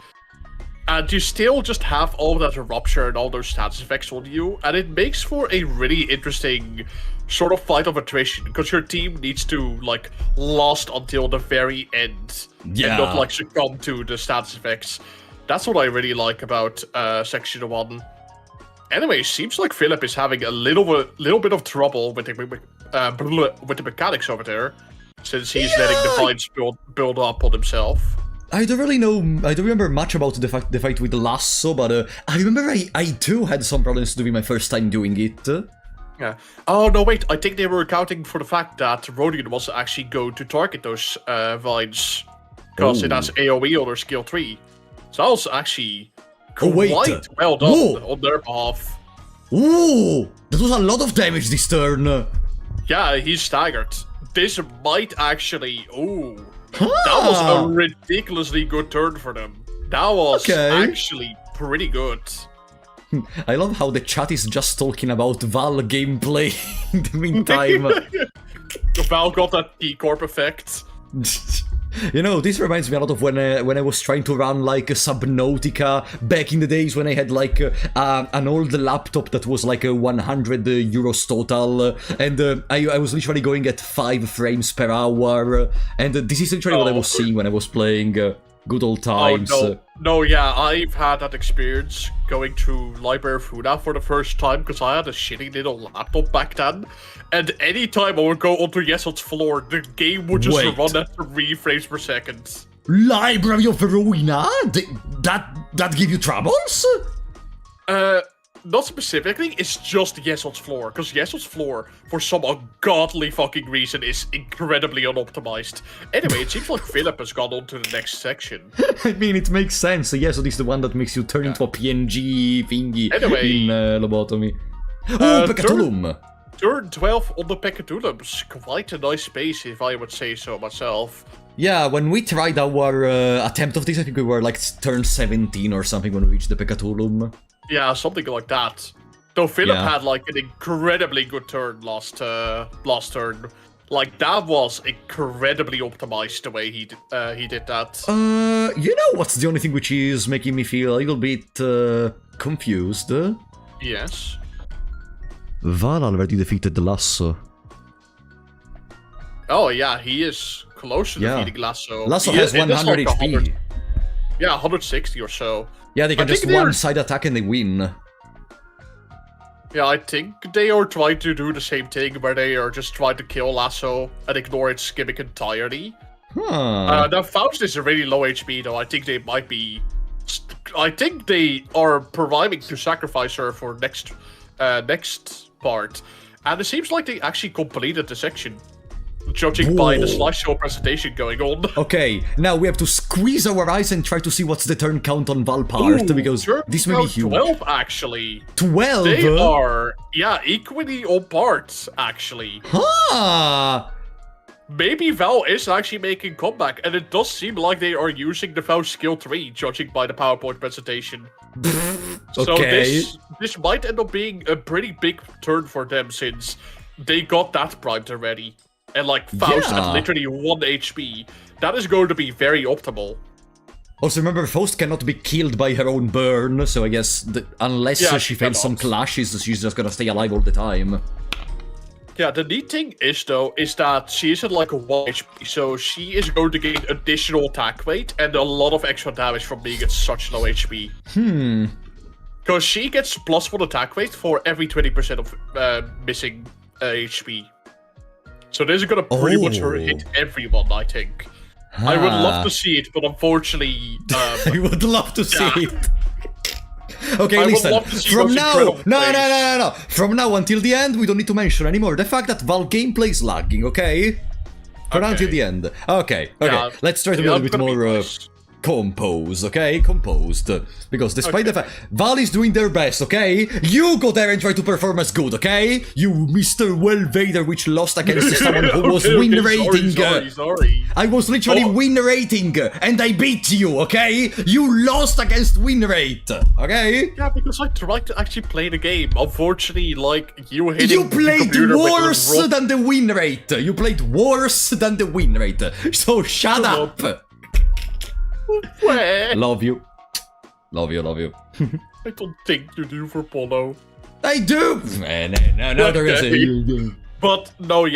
and you still just have all that rupture and all those status effects on you, and it makes for a really interesting sort of fight of attrition, because your team needs to, like, last until the very end, and not, like, succumb to the status effects. That's what I really like about Section 1. Anyway, seems like Philip is having a little bit of trouble with the mechanics over there, since he's letting the fights build up on himself. I don't really know. I don't remember much about the fight with the Lasso, but I remember I too had some problems doing my first time doing it. Yeah. Oh no, wait. I think they were accounting for the fact that Rodion was actually going to target those vines because it has AOE on their skill 3. So that was actually quite well done on their behalf. Ooh, that was a lot of damage this turn. Yeah, he's staggered. This might actually... Ooh. That was a ridiculously good turn for them. That was actually pretty good. I love how the chat is just talking about Val gameplay in the meantime. Val got that T-Corp effect. You know, this reminds me a lot of when I was trying to run like a Subnautica back in the days when I had like an old laptop that was like 100 euros total, and I was literally going at 5 frames per hour, and this is literally what I was seeing when I was playing good old times. Oh, no, yeah, I've had that experience going through Library of Funa for the first time because I had a shitty little laptop back then. And anytime I would go onto Yessel's floor, the game would just run at 3 frames per second. Library of Ruina? That give you troubles? Not specifically, it's just Yessel's floor. Because Yessel's floor, for some ungodly fucking reason, is incredibly unoptimized. Anyway, it seems like Philip has gone on to the next section. I mean, it makes sense. Yesel is the one that makes you turn into a PNG thingy Anyway, in lobotomy. Oh, Pecatulum! Turn 12 on the Pecatulums. Quite a nice space, if I would say so myself. Yeah, when we tried our attempt of this, I think we were like turn 17 or something when we reached the Pecatulum. Yeah, something like that. Though Philip had like an incredibly good turn last turn. Like that was incredibly optimized the way he did that. You know what's the only thing which is making me feel a little bit confused? Yes. Val already defeated the Lasso. Oh yeah, he is close to defeating Lasso. Lasso has 100 HP. Yeah, 160 or so. Yeah, they can just one-side attack and they win. Yeah, I think they are trying to do the same thing where they are just trying to kill Lasso and ignore its gimmick entirely. Now Faust is a really low HP though. I think they might be... I think they are providing to sacrifice her for next part. And it seems like they actually completed the section. Judging by the slideshow presentation going on. Okay, now we have to squeeze our eyes and try to see what's the turn count on Val part, because this may be huge. 12, actually. 12? They are, equally on parts, actually. Huh! Maybe Val is actually making comeback, and it does seem like they are using the Val skill 3, judging by the PowerPoint presentation. So this might end up being a pretty big turn for them, since they got that primed already. And like Faust at literally 1 HP. That is going to be very optimal. Also remember, Faust cannot be killed by her own burn, so I guess unless she fails some clashes, she's just gonna stay alive all the time. Yeah, the neat thing is though, is that she is at like a 1 HP, so she is going to gain additional attack weight and a lot of extra damage from being at such low HP. Because she gets +1 attack weight for every 20% of missing HP. So this is gonna pretty much hit everyone, I think. I would love to see it, but unfortunately... I would love to see it. Okay, listen, from now... No. From now until the end, we don't need to mention anymore the fact that Val gameplay is lagging, okay? From now until the end. Okay. Let's try to be a little bit more... composed, okay? Composed. Because despite the fact... Val is doing their best, okay? You go there and try to perform as good, okay? You Mr. Well-Vader, which lost against someone who was win rating. Sorry. I was literally win rating, and I beat you, okay? You lost against win rate, okay? Yeah, because I tried to actually play the game. Unfortunately, like, you hitting the computer worse than the win rate. You played worse than the win rate. So shut up. Love you. Love you. I don't think you do for Polo. I do! No, there is But, no,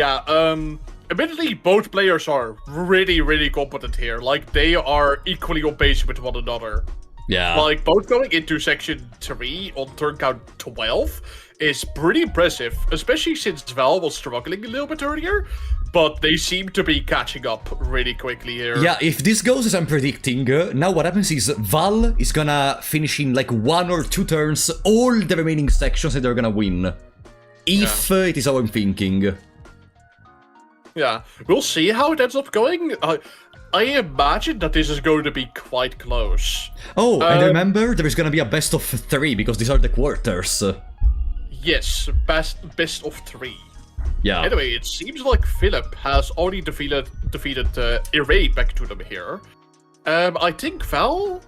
admittedly, both players are really, really competent here. Like, they are equally on pace with one another. Yeah. Like, both going into Section 3 on turn count 12 is pretty impressive, especially since Val was struggling a little bit earlier. But they seem to be catching up really quickly here. Yeah, if this goes as I'm predicting, now what happens is Val is gonna finish in like 1 or 2 turns all the remaining sections and they're gonna win. If it is how I'm thinking. Yeah, we'll see how it ends up going. I imagine that this is going to be quite close. Oh, and remember, there is gonna be a best of 3 because these are the quarters. Yes, best of 3. Yeah. Anyway, it seems like Philip has already defeated Irate back to them here. I think Val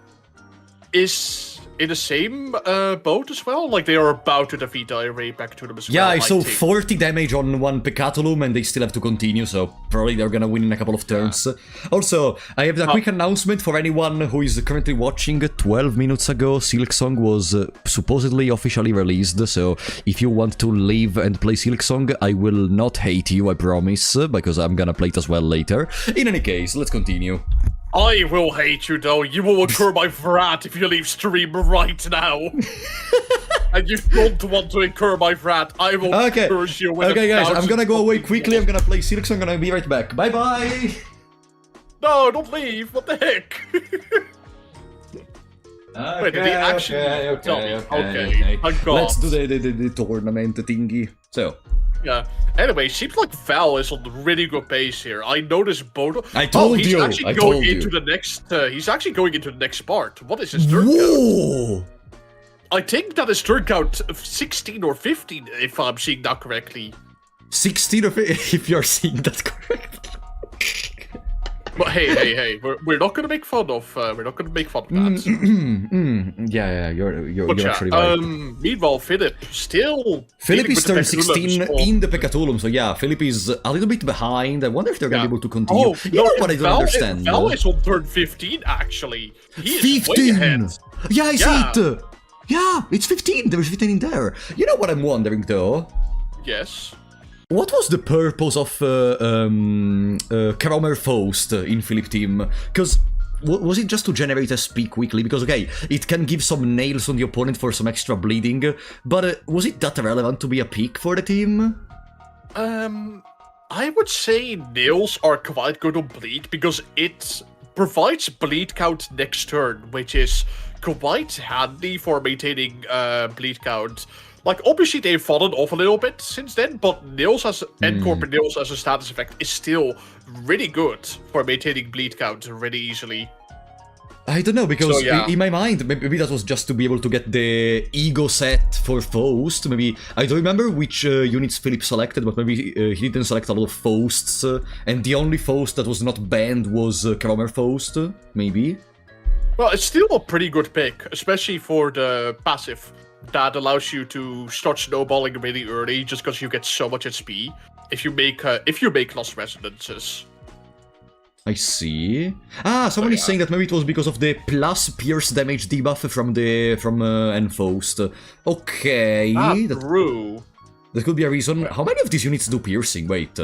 is in the same boat as well? Like, they are about to defeat the array back to them as Yeah, well, I saw think. 40 damage on one Pecatulum, and they still have to continue, so probably they're gonna win in a couple of turns. Also, I have a quick announcement for anyone who is currently watching. 12 minutes ago, Silksong was supposedly officially released, so if you want to leave and play Silksong, I will not hate you, I promise, because I'm gonna play it as well later. In any case, let's continue. I will hate you, though. You will incur my wrath if you leave stream right now. And you don't want to incur my wrath. I will curse you with Okay, guys, I'm gonna go away quickly. I'm gonna play Silks. I'm gonna be right back. Bye-bye! No, don't leave. What the heck? Wait, did he actually tell me? Okay. Thank God. Let's do the tournament thingy. So. Yeah. Anyway, seems like Val is on really good pace here. I noticed both. I told he's you. Actually going into the next. He's actually going into the next part. What is his turn count? I think that is turn count 16 or 15, if I'm seeing that correctly. 16 or 15, if you're seeing that correctly. But hey, we're not gonna make fun of that. Yeah, you're actually right. Meanwhile, Philip is turn 16 in the Pecatulum, so yeah, Philip is a little bit behind. I wonder if they're gonna be able to continue. You know what I don't understand? Val is on turn 15, actually. He is 15! Way ahead. Yeah, I see it! Yeah, it's 15, there's 15 in there. You know what I'm wondering, though? Yes. What was the purpose of Kromer Faust in Philip team? Because was it just to generate SP quickly? Because, okay, it can give some nails on the opponent for some extra bleeding, but was it that relevant to be a pick for the team? I would say nails are quite good on bleed, because it provides bleed count next turn, which is quite handy for maintaining bleed count. Like, obviously they've fallen off a little bit since then, but Nails and Corporate Nails as a status effect is still really good for maintaining bleed count really easily. I don't know, because in my mind, maybe that was just to be able to get the ego set for Faust. Maybe, I don't remember which units Philip selected, but maybe he didn't select a lot of Fausts, and the only Faust that was not banned was Kromer Faust, maybe? Well, it's still a pretty good pick, especially for the passive. That allows you to start snowballing really early, just because you get so much SP if you make lost resonances. I see. Someone is saying that maybe it was because of the plus pierce damage debuff from Enfaust. Okay. True. That could be a reason. How many of these units do piercing? Wait.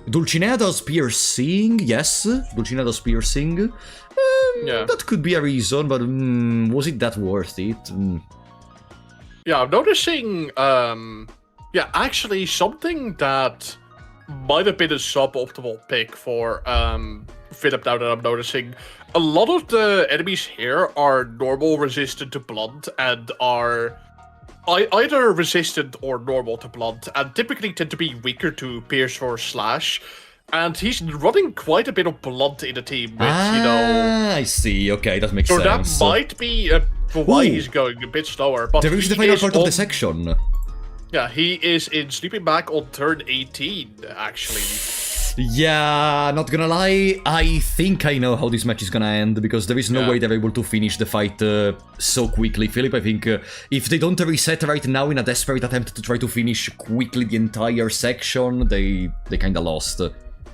Dulcinea does piercing. Yes, Dulcinea does piercing. That could be a reason, but was it that worth it? Yeah, I'm noticing, actually something that might have been a suboptimal pick for Philip now that I'm noticing. A lot of the enemies here are normal resistant to blunt and are either resistant or normal to blunt, and typically tend to be weaker to pierce or slash. And he's running quite a bit of blunt in the team, which, I see. Okay, that makes sense. So that might be why he's going a bit slower. But there is the final part of the section. Yeah, he is in sleeping bag on turn 18, actually. Yeah, not gonna lie, I think I know how this match is gonna end, because there is no way they're able to finish the fight so quickly. Philip, I think if they don't reset right now in a desperate attempt to try to finish quickly the entire section, they kinda lost.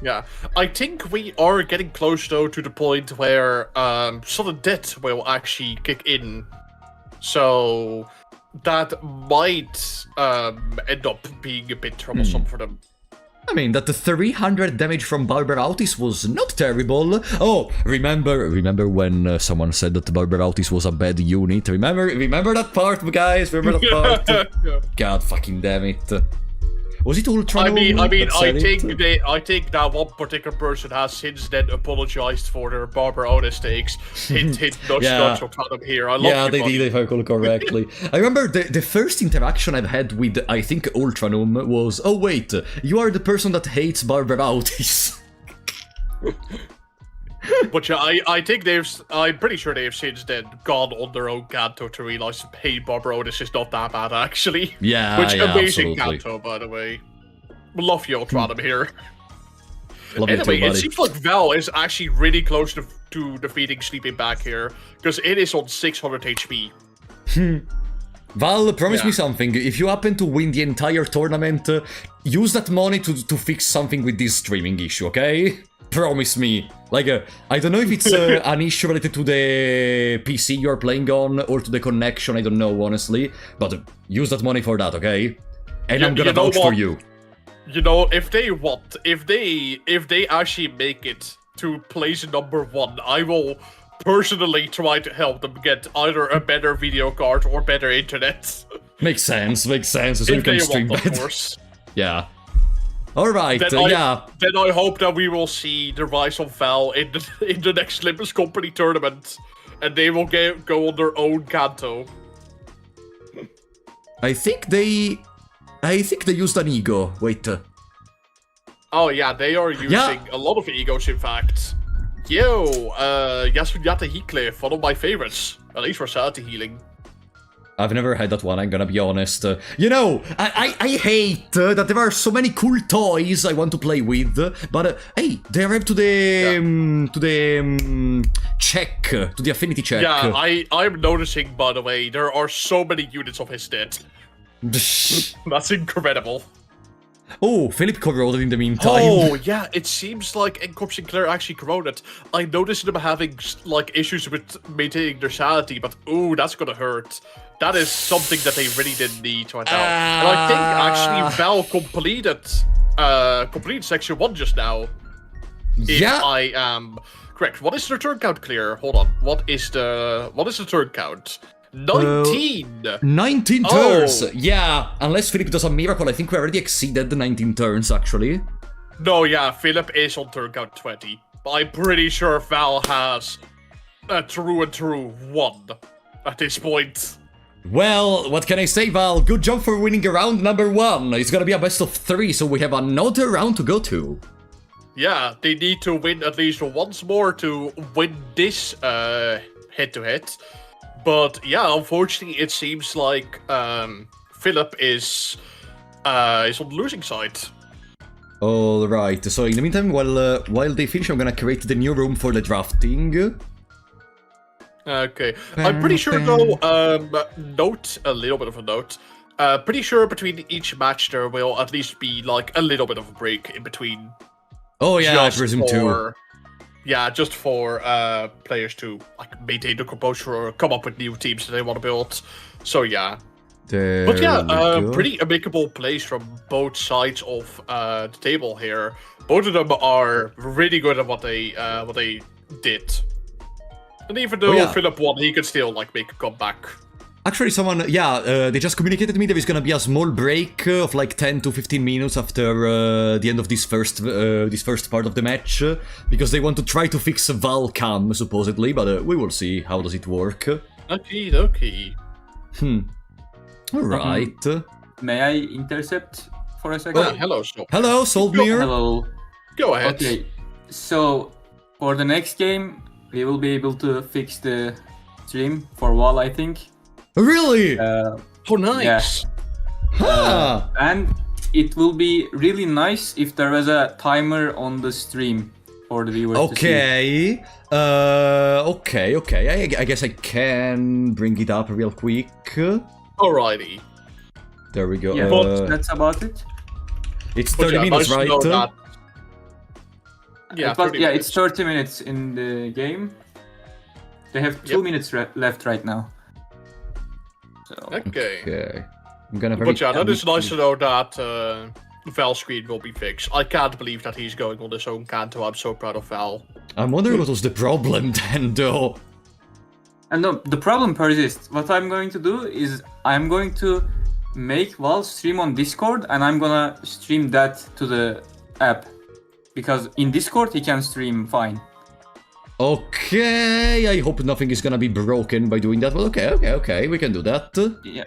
Yeah, I think we are getting close, though, to the point where sudden death will actually kick in. So that might end up being a bit troublesome for them. I mean, that the 300 damage from Barbarautis was not terrible. Oh, remember when someone said that Barbarautis was a bad unit? Remember that part, guys? Remember that part? God fucking damn it. Was it Ultra? I think that one particular person has since then apologized for their Barbara mistakes. Hint, nudge, Ultranum here. I love you, they buddy. did, if I recall correctly. I remember the first interaction I've had with, I think, Ultranum was, oh wait, you are the person that hates Barbarautis. But yeah, I'm pretty sure they've since then gone on their own Kanto to realize that hey, Barbarotis is not that bad actually. Yeah, Which amazing absolutely. Kanto, by the way. Love you, Ultranum here. Love anyway, you too, it seems like Val is actually really close to to defeating Sleeping Bag here, because it is on 600 HP. Val, promise Yeah. me something. If you happen to win the entire tournament, use that money to fix something with this streaming issue, okay? Promise me. Like, I don't know if it's an issue related to the PC you're playing on or to the connection, I don't know, honestly. But use that money for that, okay? And I'm gonna vouch for you. You know, if they actually make it to place number 1, I will personally try to help them get either a better video card or better internet. Makes sense, so If you they can stream want, of better. course. Yeah. Alright, yeah. Then I hope that we will see the rise of Val in the next Limbus Company tournament, and they will go on their own Kanto. I think they used an ego. Wait. Oh yeah, they are using a lot of egos, in fact. Yo, Yasunyata Heatcliff, one of my favorites, at least for sanity healing. I've never had that one, I'm gonna be honest. You know, I hate that there are so many cool toys I want to play with, but hey, they arrived to the check, to the affinity check. Yeah, I'm noticing, by the way, there are so many units of his dead. That's incredible. Oh, Philip corroded in the meantime. Oh, yeah, it seems like Encorp Sinclair actually corroded. I noticed them having, like, issues with maintaining their sanity, but ooh, that's gonna hurt. That is something that they really didn't need right now. And I think, actually, Val completed Section 1 just now. Yeah. If I am correct. What is the turn count, Clear? Hold on. What is the turn count? 19! 19 turns! Yeah, unless Philip does a miracle, I think we already exceeded the 19 turns, actually. No, yeah, Philip is on turn count 20. But I'm pretty sure Val has a true 1 at this point. Well, what can I say, Val? Good job for winning round number 1. It's gonna be a best of 3, so we have another round to go to. Yeah, they need to win at least once more to win this head-to-head. But yeah, unfortunately, it seems like Philip is on the losing side. Alright, so in the meantime, while they finish, I'm gonna create the new room for the drafting. Okay, I'm pretty sure though, note, a little bit of a note. Pretty sure between each match there will at least be like a little bit of a break in between. Oh yeah, I presume too. Yeah, just for players to like maintain the composure or come up with new teams that they want to build. So yeah. But yeah, pretty amicable plays from both sides of the table here. Both of them are really good at what they did. And even though Philip won, he could still like make a comeback. Actually, they just communicated to me there is gonna be a small break of like 10 to 15 minutes after the end of this first part of the match, because they want to try to fix Val cam, supposedly, but we will see how does it work. Okay. Alright. May I intercept for a second? Hello, Stop. Hello, Soldmere. Hello. Go ahead. Okay, so for the next game, we will be able to fix the stream for Wall, I think. Really? Oh, nice. Huh. And it will be really nice if there was a timer on the stream for the viewers to see. Okay. I guess I can bring it up real quick. Alrighty. There we go. Yeah, but that's about it. It's 30 minutes, right? Yeah, It's 30 minutes in the game. They have 2 minutes left right now. So. Okay. I'm gonna But yeah, that is nice to know that Val's screen will be fixed. I can't believe that he's going on his own Kanto. I'm so proud of Val. I'm wondering what was the problem then, though. And no, the problem persists. What I'm going to do is I'm going to make Val stream on Discord, and I'm gonna stream that to the app. Because in Discord he can stream fine. Okay, I hope nothing is gonna be broken by doing that, but okay, we can do that. Yeah.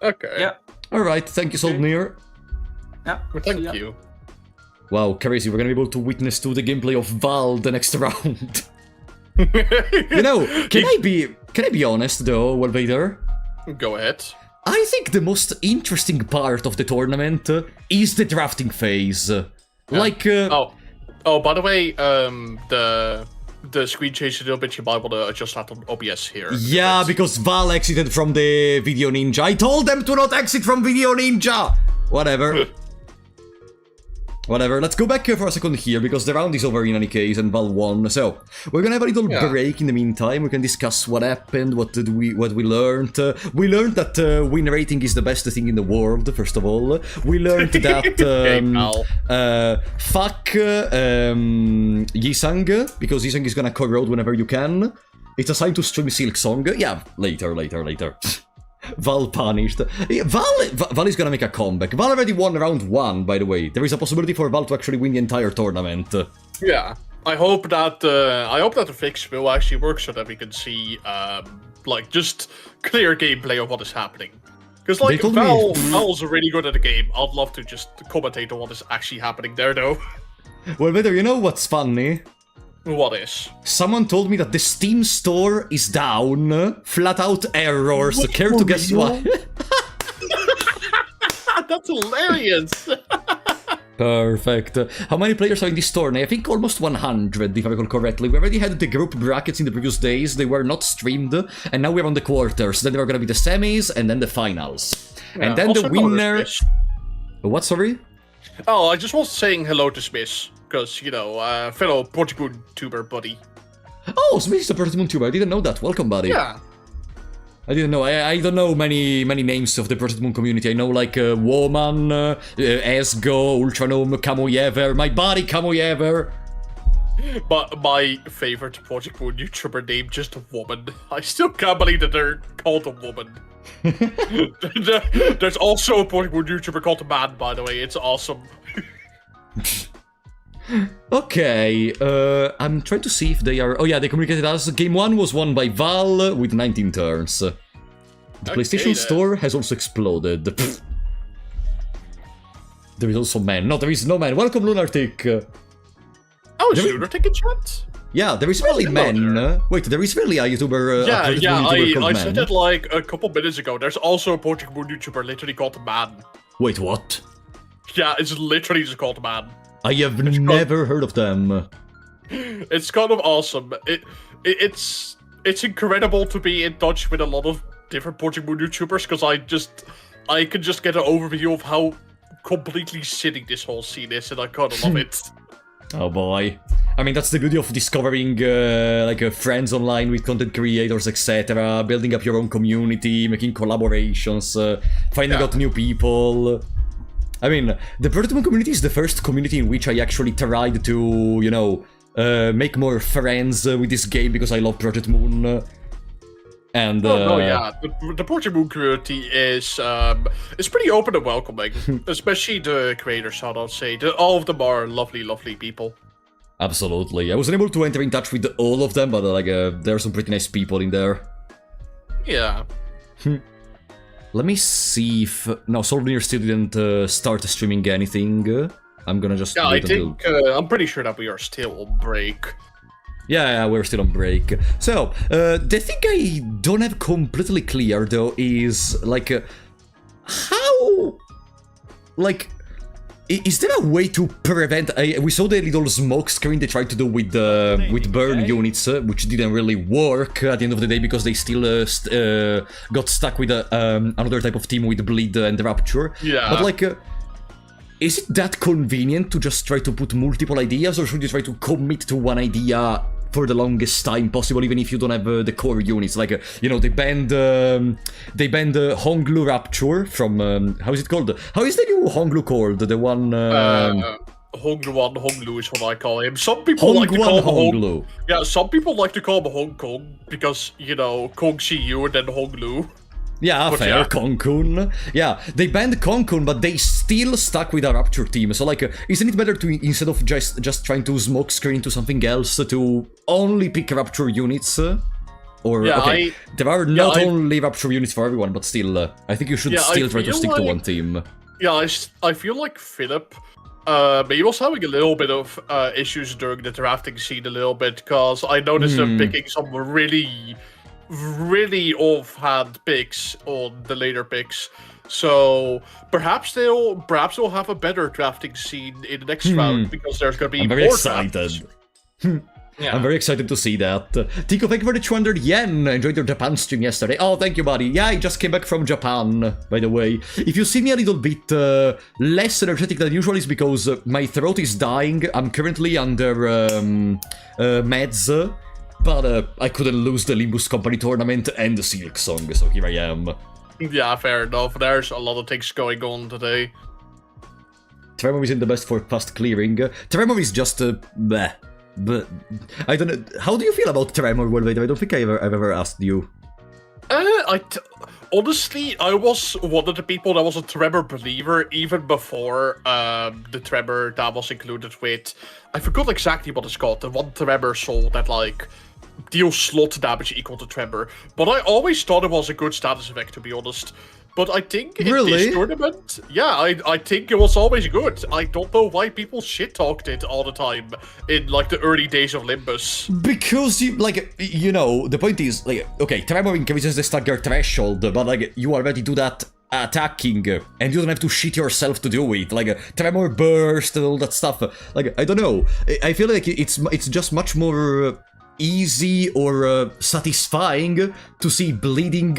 Okay. Yeah. Alright, thank you, Soldmere. Yeah. Well, thank you. Wow, crazy, we're gonna be able to witness to the gameplay of Val the next round. You know, can I be honest though, Welvader? Go ahead. I think the most interesting part of the tournament is the drafting phase. Like, Oh, by the way, the the screen changed a little bit, you might want to adjust that on OBS here. Yeah, because Val exited from the Video Ninja. I told them to not exit from Video Ninja! Whatever. Whatever, let's go back for a second here, because the round is over in any case, and Val won. So, we're gonna have a little break in the meantime. We can discuss what happened, what we learned. We learned that win rating is the best thing in the world, first of all. We learned that, fuck Yisang, because Yisang is gonna corrode whenever you can. It's assigned to stream Silk Song. Yeah, later. Val punished. Val is gonna make a comeback. Val already won round 1, by the way. There is a possibility for Val to actually win the entire tournament. Yeah, I hope that the fix will actually work so that we can see like just clear gameplay of what is happening. Because like Val's really good at the game. I'd love to just commentate on what is actually happening there, though. Well, Vader, you know what's funny? What is? Someone told me that the Steam store is down. Flat out errors. What, Care to guess why? That's hilarious. Perfect. How many players are in this tournament? I think almost 100, if I recall correctly. We already had the group brackets in the previous days. They were not streamed. And now we're on the quarters. Then there are going to be the semis and then the finals. Yeah, and then the winner... What, sorry? Oh, I just was saying hello to Smith. Because, you know, fellow Portugal tuber buddy. Oh, Smith is a Portugal tuber. I didn't know that. Welcome, buddy. Yeah. I didn't know. I don't know many names of the Project Moon community. I know like Woman, Esgo, Ultranome, Kamoyever, my buddy Kamoyever. But my favorite Project Moon YouTuber name, just a woman. I still can't believe that they're called a woman. There's also a Project Moon YouTuber called a man, by the way. It's awesome. Okay, I'm trying to see if they are... Oh yeah, they communicated us. Game 1 was won by Val with 19 turns. The PlayStation Store has also exploded. There is also man. No, there is no man. Welcome, Lunartic. Oh, is Lunartic in chat? Yeah, there is really man. Wait, there is really a YouTuber... I said it like a couple minutes ago. There's also a Project Moon YouTuber literally called Man. Wait, what? Yeah, it's literally just called Man. I have never heard of them. It's kind of awesome. It's incredible to be in touch with a lot of different Project Moon YouTubers, because I can just get an overview of how completely silly this whole scene is, and I kind of love it. Oh boy. I mean, that's the beauty of discovering friends online with content creators, etc. Building up your own community, making collaborations, finding out new people. I mean, the Project Moon community is the first community in which I actually tried to, you know, make more friends with this game, because I love Project Moon. And the Project Moon community is pretty open and welcoming, especially the creators. I'd say all of them are lovely, lovely people. Absolutely, I wasn't able to enter in touch with all of them, but there are some pretty nice people in there. Yeah. Let me see if... No, Solvenir still didn't start streaming anything. I'm gonna just... Yeah, I think... I'm pretty sure that we are still on break. Yeah, we're still on break. So, the thing I don't have completely clear, though, is, like... how... Like... Is there a way to prevent... we saw the little smoke screen they tried to do with burn units, which didn't really work at the end of the day, because they still got stuck with another type of team with Bleed and Rapture. Yeah. But, like... is it that convenient to just try to put multiple ideas, or should you try to commit to one idea for the longest time possible, even if you don't have the core units? Like, you know, they banned Honglu Rapture from, how is it called? How is the new Honglu called? The one... Honglu is what I call him. Some people like to call him Honglu. Yeah, some people like to call him Hong Kong, because, you know, Kong Shiyu and then Honglu. Yeah, fair, yeah. Konkun. Yeah, they banned Konkun, but they still stuck with a Rapture team. So, like, isn't it better to, instead of just trying to smoke screen to something else, to only pick Rapture units? Or, yeah, okay, there are not only Rapture units for everyone, but still, I think you should still try to stick to one team. Yeah, I feel like Philip, he was having a little bit of issues during the drafting scene a little bit, because I noticed them picking some really offhand picks on the later picks, so perhaps they'll have a better drafting scene in the next round, because there's gonna be I'm very excited. Yeah. I'm very excited to see that. Tico, thank you for the 200 yen. I enjoyed your Japan stream yesterday. Oh, thank you, buddy. Yeah, I just came back from Japan, by the way. If you see me a little bit less energetic than usual, it's because my throat is dying. I'm currently under meds, but I couldn't lose the Limbus Company tournament and the Silk Song, so here I am. Yeah, fair enough. There's a lot of things going on today. Tremor isn't the best for past clearing. Tremor is just bleh. But I don't know. How do you feel about Tremor? Well, I don't think I've ever asked you. Honestly, I was one of the people that was a Tremor believer even before the Tremor that was included with. I forgot exactly what it's called. The one Tremor soul that like deals slot damage equal to Tremor. But I always thought it was a good status effect, to be honest. But I think in this tournament, yeah, I think it was always good. I don't know why people shit-talked it all the time in, like, the early days of Limbus. Because, the point is, like, okay, Tremor increases the stagger threshold, but, like, you already do that attacking, and you don't have to shit yourself to do it. Like, Tremor burst and all that stuff. Like, I don't know. I feel like it's just much more easy or satisfying to see bleeding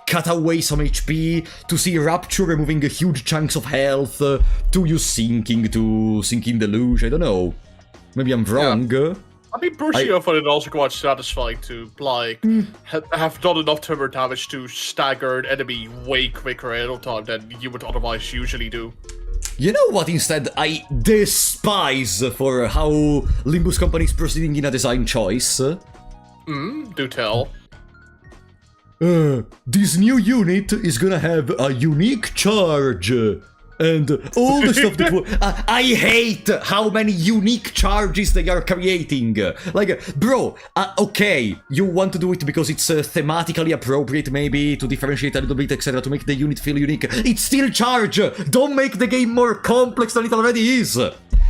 cut away some HP, to see Rapture removing huge chunks of health, to use Sinking the Luge, I don't know. Maybe I'm wrong. Yeah. I mean, personally, I find it also quite satisfying to, like, have done enough Tremor damage to stagger an enemy way quicker at a time than you would otherwise usually do. You know what instead I despise for how Limbus Company is proceeding in a design choice? Do tell. This new unit is gonna have a unique charge, and all the stuff that I hate how many unique charges they are creating. Like, bro, okay, you want to do it because it's thematically appropriate, maybe, to differentiate a little bit, etc., to make the unit feel unique. It's still charge! Don't make the game more complex than it already is!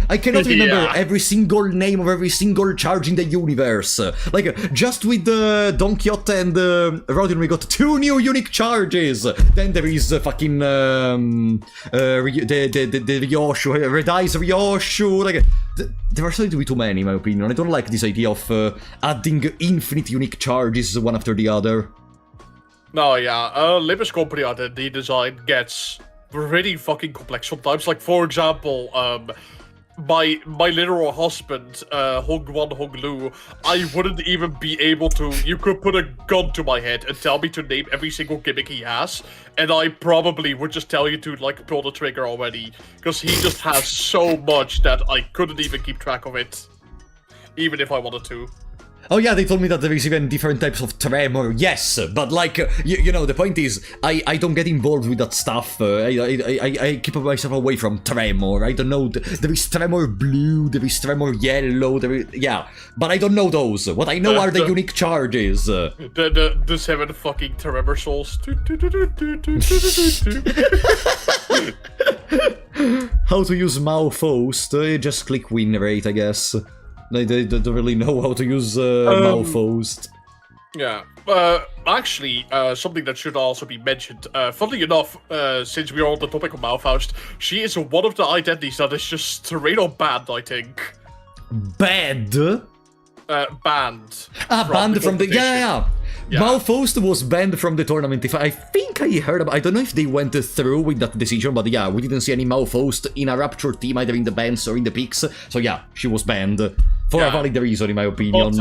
I cannot remember every single name of every single charge in the universe. Like, just with Don Quixote and Rodin, we got 2 new unique charges. Then there is fucking the Ryoshu, Red Eyes Ryoshu. Like, there are starting to be too many, in my opinion. I don't like this idea of adding infinite unique charges one after the other. No, yeah, Limbus Company identity design gets pretty fucking complex sometimes. Like, for example, my literal husband, Hong-Wan Hong-Lu, I wouldn't even be able to. You could put a gun to my head and tell me to name every single gimmick he has, and I probably would just tell you to, like, pull the trigger already, because he just has so much that I couldn't even keep track of it, even if I wanted to. Oh yeah, they told me that there is even different types of Tremor. Yes, but like, you know, the point is, I don't get involved with that stuff. I keep myself away from Tremor. I don't know, there is Tremor Blue, there is Tremor Yellow, yeah, but I don't know those. What I know are the unique charges. The 7 fucking Tremor souls. How to use Malfaust? Just click win rate, I guess. They don't really know how to use Malfaust. Yeah. Actually, something that should also be mentioned. Funnily enough, since we're on the topic of Malfaust, she is one of the identities that is just straight up banned, I think. Banned? Banned. Banned from the... Yeah. Yeah. Malfaust was banned from the tournament. If I think I heard about... I don't know if they went through with that decision, but yeah, we didn't see any Malfaust in a Rapture team, either in the bans or in the picks. So yeah, she was banned. For a valid reason, in my opinion.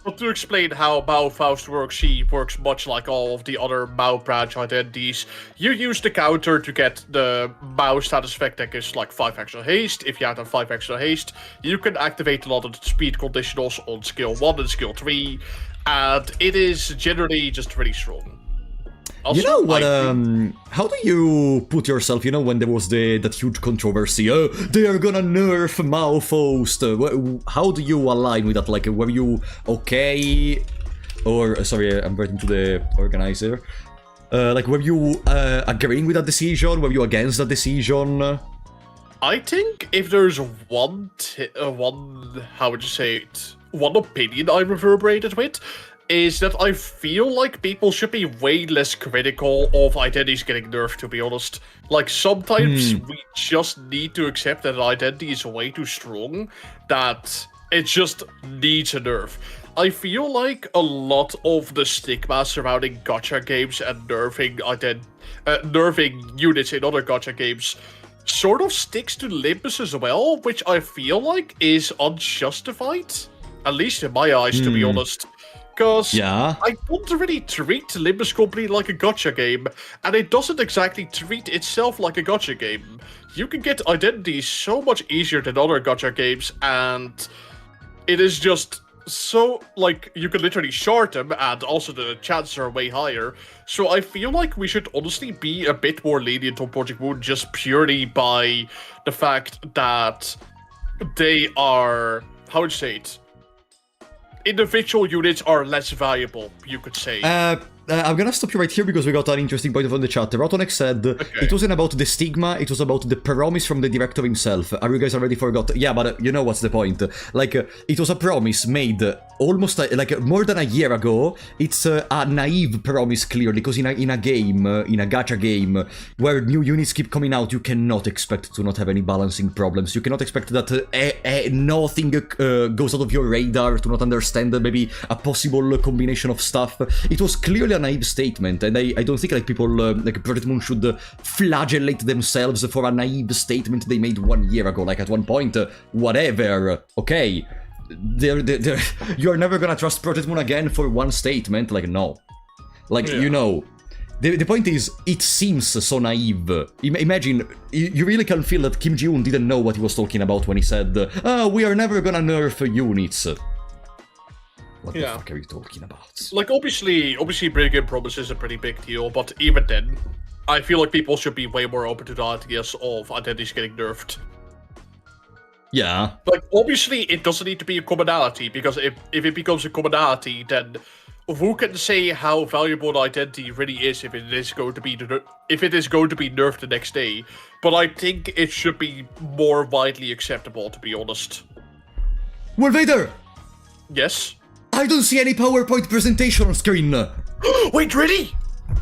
But to explain how Malfaust works, she works much like all of the other Mao branch identities. You use the counter to get the Mao status effect that is like 5 extra haste. If you have that 5 extra haste, you can activate a lot of the speed conditionals on skill 1 and skill 3. And it is generally just really strong. Also, you know what, how do you put yourself, you know, when there was that huge controversy, they are gonna nerf Malfaust, how do you align with that? Like, were you okay, or, sorry, I'm writing to the organizer, like, were you agreeing with that decision, were you against that decision? I think if there's one, how would you say it, one opinion I reverberated with, is that I feel like people should be way less critical of identities getting nerfed, to be honest. Like, sometimes we just need to accept that an identity is way too strong, that It just needs a nerf. I feel like a lot of the stigma surrounding gacha games and nerfing units in other gacha games sort of sticks to Limbus as well, which I feel like is unjustified. At least in my eyes, to be honest. Because I don't really treat Limbus Company like a gacha game, and it doesn't exactly treat itself like a gacha game. You can get Identities so much easier than other gacha games, and it is just so, like, you can literally short them, and also the chances are way higher. So I feel like we should honestly be a bit more lenient on Project Moon, just purely by the fact that they are, how would you say it? Individual units are less valuable, you could say. I'm gonna stop you right here because we got an interesting point from the chat. Rotonex said it wasn't about the stigma, it was about the promise from the director himself. Are you guys already forgot? Yeah, but you know what's the point? Like, it was a promise made almost like more than a year ago. It's a naive promise, clearly, because in a game, in a gacha game, where new units keep coming out, you cannot expect to not have any balancing problems. You cannot expect that nothing goes out of your radar, to not understand maybe a possible combination of stuff. It was clearly a naive statement, and I don't think like people like Project Moon should flagellate themselves for a naive statement they made 1 year ago. Like at one point, whatever, okay, you're never gonna trust Project Moon again for one statement. Like no, like you know. The point is, it seems so naive. Imagine, you really can feel that Kim Ji-woon didn't know what he was talking about when he said, "Oh, we are never gonna nerf units." What the fuck are you talking about? Like, obviously bringing in promise is a pretty big deal, but even then, I feel like people should be way more open to the ideas of Identities getting nerfed. Yeah. Like, obviously, it doesn't need to be a commonality, because if it becomes a commonality, then who can say how valuable an identity really is if it is going to be nerfed the next day? But I think it should be more widely acceptable, to be honest. Well, Vader! Yes? I don't see any PowerPoint presentation on screen. Wait, really?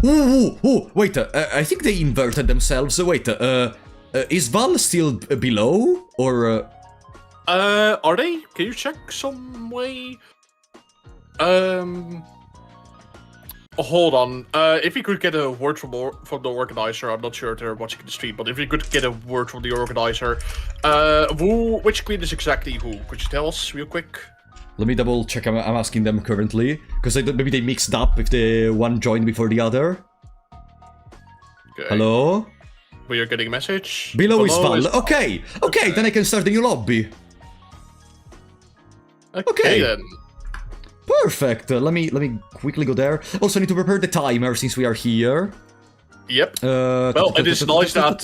Ooh, wait, I think they inverted themselves. Wait, is Val still below? Or, are they? Can you check some way? Hold on. If we could get a word from the organizer, I'm not sure if they're watching the stream, but if we could get a word from the organizer, which queen is exactly who? Could you tell us real quick? Let me double check. I'm asking them currently, because maybe they mixed up if the one joined before the other. Okay. Hello? We are getting a message. Below is Val. Okay, then I can start the new lobby. Okay then. Perfect. Let me quickly go there. Also, I need to prepare the timer since we are here. Yep. Well, it is nice that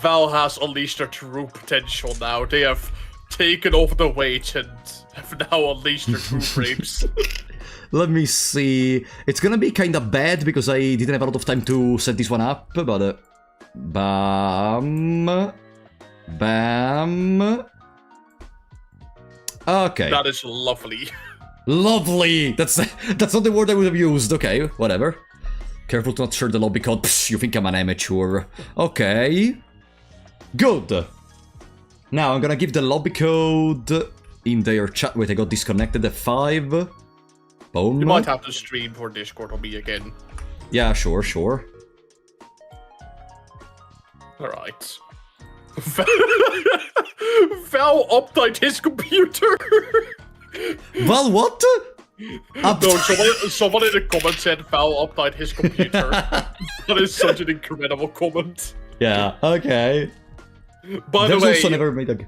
Val has unleashed their true potential now. They have taken off the weight and have now unleashed their true frames. Let me see. It's gonna be kinda bad because I didn't have a lot of time to set this one up, but bam. Okay. That is lovely. Lovely! That's not the word I would have used. Okay, whatever. Careful to not share the lobby code. Psh, you think I'm an amateur. Okay. Good. Now I'm gonna give the lobby code in their chat. Wait, I got disconnected at 5. Boom. You might have to stream for Discord on me again. Yeah, sure. Alright. Val updated his computer. Val, what? No, someone in the comments said Val updated his computer. That is such an incredible comment. Yeah, okay. By There's the way, also never made a...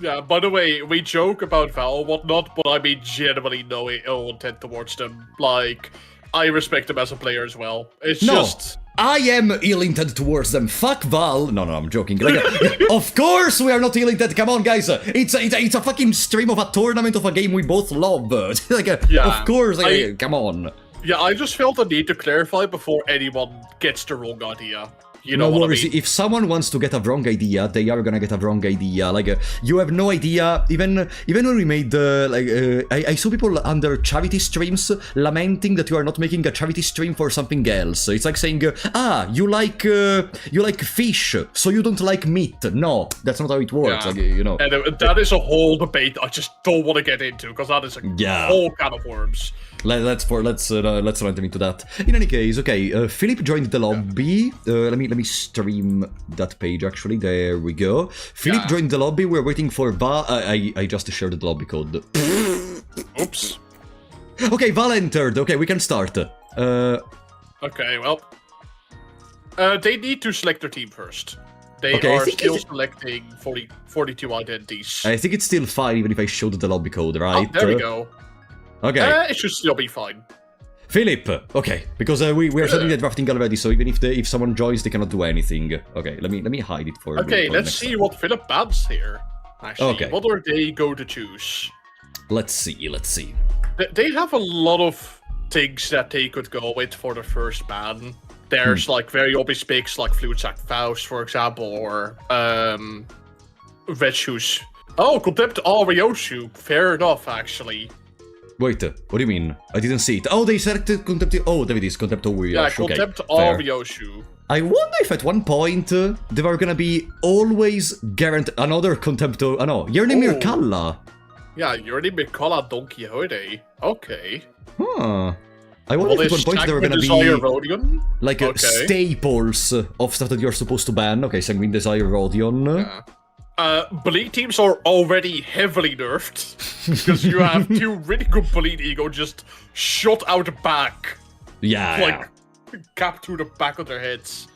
Yeah, by the way, we joke about Val and whatnot, but I mean genuinely no ill intent towards them. Like, I respect them as a player as well. It's just... I am ill-intent towards them. Fuck Val. No, I'm joking. Like, of course we are not ill-intent. Come on, guys. It's a fucking stream of a tournament of a game we both love. Like, of course. Come on. Yeah, I just felt the need to clarify before anyone gets the wrong idea. You know no what worries. I mean? If someone wants to get a wrong idea, they are gonna get a wrong idea. Like you have no idea. Even when we made I saw people under charity streams lamenting that you are not making a charity stream for something else. It's like saying, you like fish, so you don't like meat. No, that's not how it works. Yeah. Like, you know. And that is a whole debate I just don't want to get into, because that is a whole can of worms. Let's not enter into that. In any case, okay. Philip joined the lobby. Let me stream that page. Actually, there we go. Philip joined the lobby. We're waiting for Val. I just shared the lobby code. Oops. Okay, Val entered. Okay, we can start. Okay, well, they need to select their team first. They Okay, I are think still it- selecting 42 identities. I think it's still fine, even if I showed the lobby code, right? Oh, there we go. Okay. It should still be fine. Philip, okay, because we are starting the drafting already, so even if someone joins, they cannot do anything. Okay, let me hide it for. Okay, for let's next see time. what Philip bans here. Actually, Okay. what are they going to choose? Let's see. They have a lot of things that they could go with for the first ban. There's like very obvious picks like Fluid Sack Faust, for example, or Red Shoes. Oh, Contempt Arioshu. Fair enough, actually. Wait, what do you mean? I didn't see it. Oh, they selected Contempt. Oh, there it is, Contempt Warrior. Yeah, Okay, Contempt fair. Arioshu. I wonder if at one point there are gonna be always guaranteed another Contempt. No, Yernimir Oh. Kalla. Yeah, you're the Mikala Don Quixote. Okay. Huh. I wonder if at one point there are gonna Desire be Rodion? like Okay. staples of stuff that you're supposed to ban. Okay, Sanguine Desire Rodion. Bleed teams are already heavily nerfed because you have two really good Bleed Ego just shot out the back, Yeah. like cap to the back of their heads.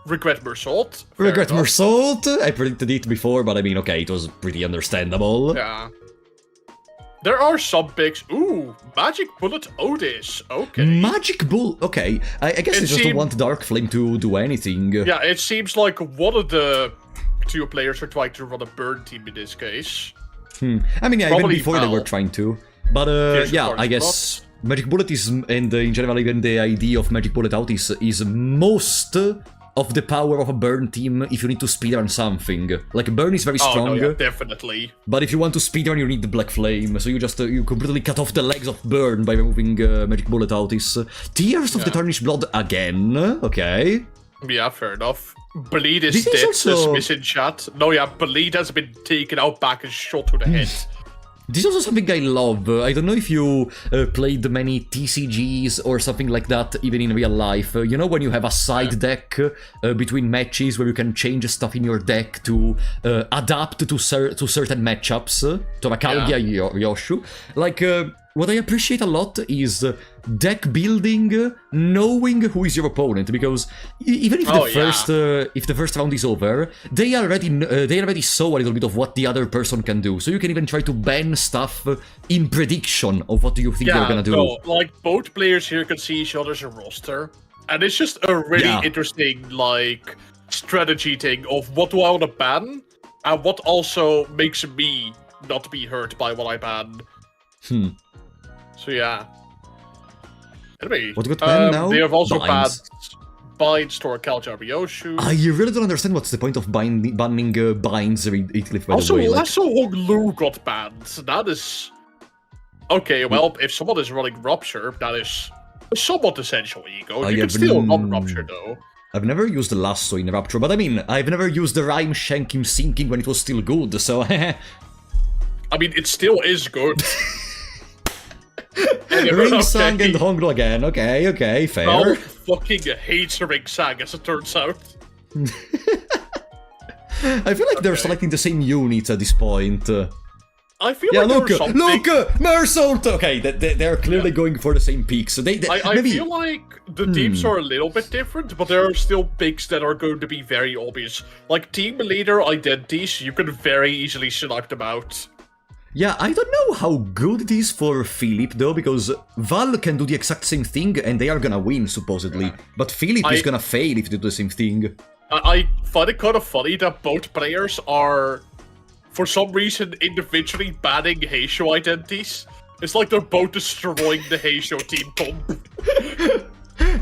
Regret Mersault. Regret Mersault. I predicted it before, but I mean, okay, it was pretty understandable. Yeah. There are some picks. Ooh, Magic Bullet Otis. Okay. Magic Bull. Okay, I guess It they just don't seemed- want Dark Flame to do anything. Yeah, it seems like one of the two players are trying to run a burn team in this case. I mean, yeah, even Probably before they Val. were trying to. But Here's yeah, your I guess Magic Bullet is, and in general, even the idea of Magic Bullet out is most of the power of a burn team if you need to speedrun something. Like, burn is very Oh, strong, no, yeah, definitely. but if you want to speedrun, you need the Black Flame. So you just you completely cut off the legs of burn by removing Magic Bullet out. Tears of the Tarnished Blood again. Okay. Yeah, fair enough. Bleed is This is dead, also- says Miss in chat. No, yeah, Bleed has been taken out back and shot to the head. This is also something I love. I don't know if you played many TCGs or something like that, even in real life. You know when you have a side deck between matches where you can change stuff in your deck to adapt to certain matchups, to Rakalgia Yoshu. Like, what I appreciate a lot is deck building, knowing who is your opponent, because even if if the first round is over, they already saw a little bit of what the other person can do, so you can even try to ban stuff in prediction of what do you think they're gonna do. No, like both players here can see each other's roster, and it's just a really interesting like strategy thing of what do I want to ban, and what also makes me not be hurt by what I ban. So yeah. Anyway, What got banned now? they have also Binds. banned Binds to Kalja Ryoshu. I really don't understand what's the point of banning binds Heathcliff, by Also, the way. Like, Lasso Hog Lu got banned. That is... Okay, well, if someone is running Rupture, that is somewhat essential ego. You can still run Rupture, though. I've never used the lasso in Rapture, but I mean, I've never used the Rhyme Shank him sinking when it was still good, so... I mean, it still is good. Anyway, Ring Sang and Honglo again, okay, fair. Val fucking hates Ring Sang, as it turns out. I feel like they're selecting the same units at this point. I feel Yeah, like look, there was something... Mersault! Okay, they're clearly going for the same peaks. So I maybe... feel like the teams are a little bit different, but there are still picks that are going to be very obvious. Like team leader identities, you can very easily select them out. Yeah, I don't know how good it is for Philip, though, because Val can do the exact same thing, and they are gonna win, supposedly. Yeah. But Philip is gonna fail if they do the same thing. I find it kind of funny that both players are, for some reason, individually banning Heisho identities. It's like they're both destroying the Heisho team comp.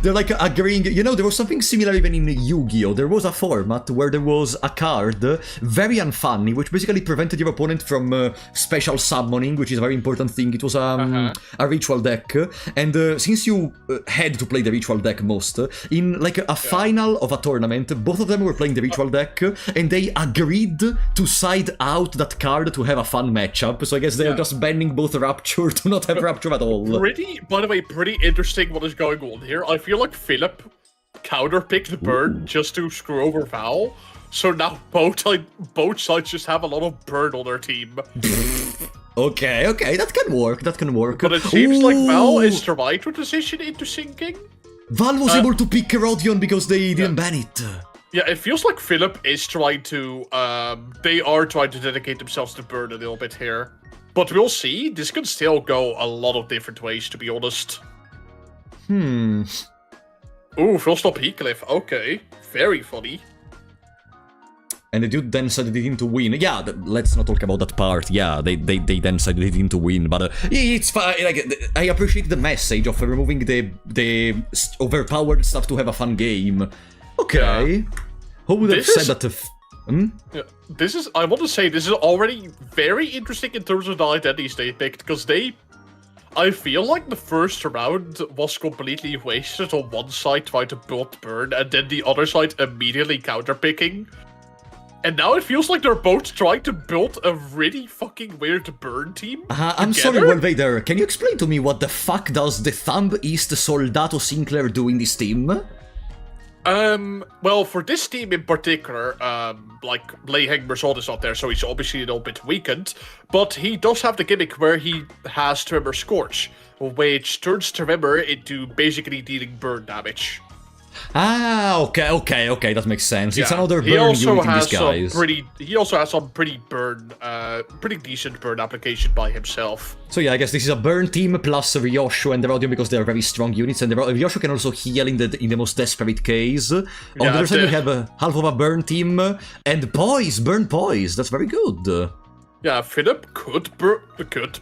They're like agreeing. You know, there was something similar even in Yu-Gi-Oh! There was a format where there was a card, very unfunny, which basically prevented your opponent from special summoning, which is a very important thing. It was a ritual deck, and since you had to play the ritual deck most, in like a final of a tournament, both of them were playing the ritual deck, and they agreed to side out that card to have a fun matchup. So I guess they're just banning both Rapture to not have Rapture at all. By the way, pretty interesting what is going on here. I feel like Philip counterpicked Burn just to screw over Val. So now both sides just have a lot of Burn on their team. Okay, that can work, But it seems like Val is the right decision into sinking. Val was able to pick Rodion because they didn't ban it. Yeah, it feels like Philip is trying to, they are trying to dedicate themselves to Burn a little bit here. But we'll see, this can still go a lot of different ways, to be honest. Ooh, full stop Heathcliff, okay. Very funny. And the dude then said they didn't win. Yeah, let's not talk about that part. Yeah, they then said they didn't win. But it's fine. Like, I appreciate the message of removing the overpowered stuff to have a fun game. Okay. Yeah. Who would have said that? Yeah, I want to say, this is already very interesting in terms of the identities they picked, because I feel like the first round was completely wasted on one side trying to build Burn, and then the other side immediately counterpicking. And now it feels like they're both trying to build a really fucking weird Burn team. I'm sorry, World Vader. Can you explain to me what the fuck does the Thumb East Soldato Sinclair do in this team? Well, for this team in particular, like, Leiheng Mersault is not there, so he's obviously a little bit weakened, but he does have the gimmick where he has Tremor Scorch, which turns Tremor into basically dealing burn damage. Ah, okay, that makes sense. Yeah. It's another burn unit in disguise. He also has some pretty decent burn application by himself. So yeah, I guess this is a burn team plus Ryosho and Rodion because they're very strong units, and Ryosho can also heal in the most desperate case. On the other side, we have half of a burn team and Poise, burn Poise. That's very good. Yeah, Philip could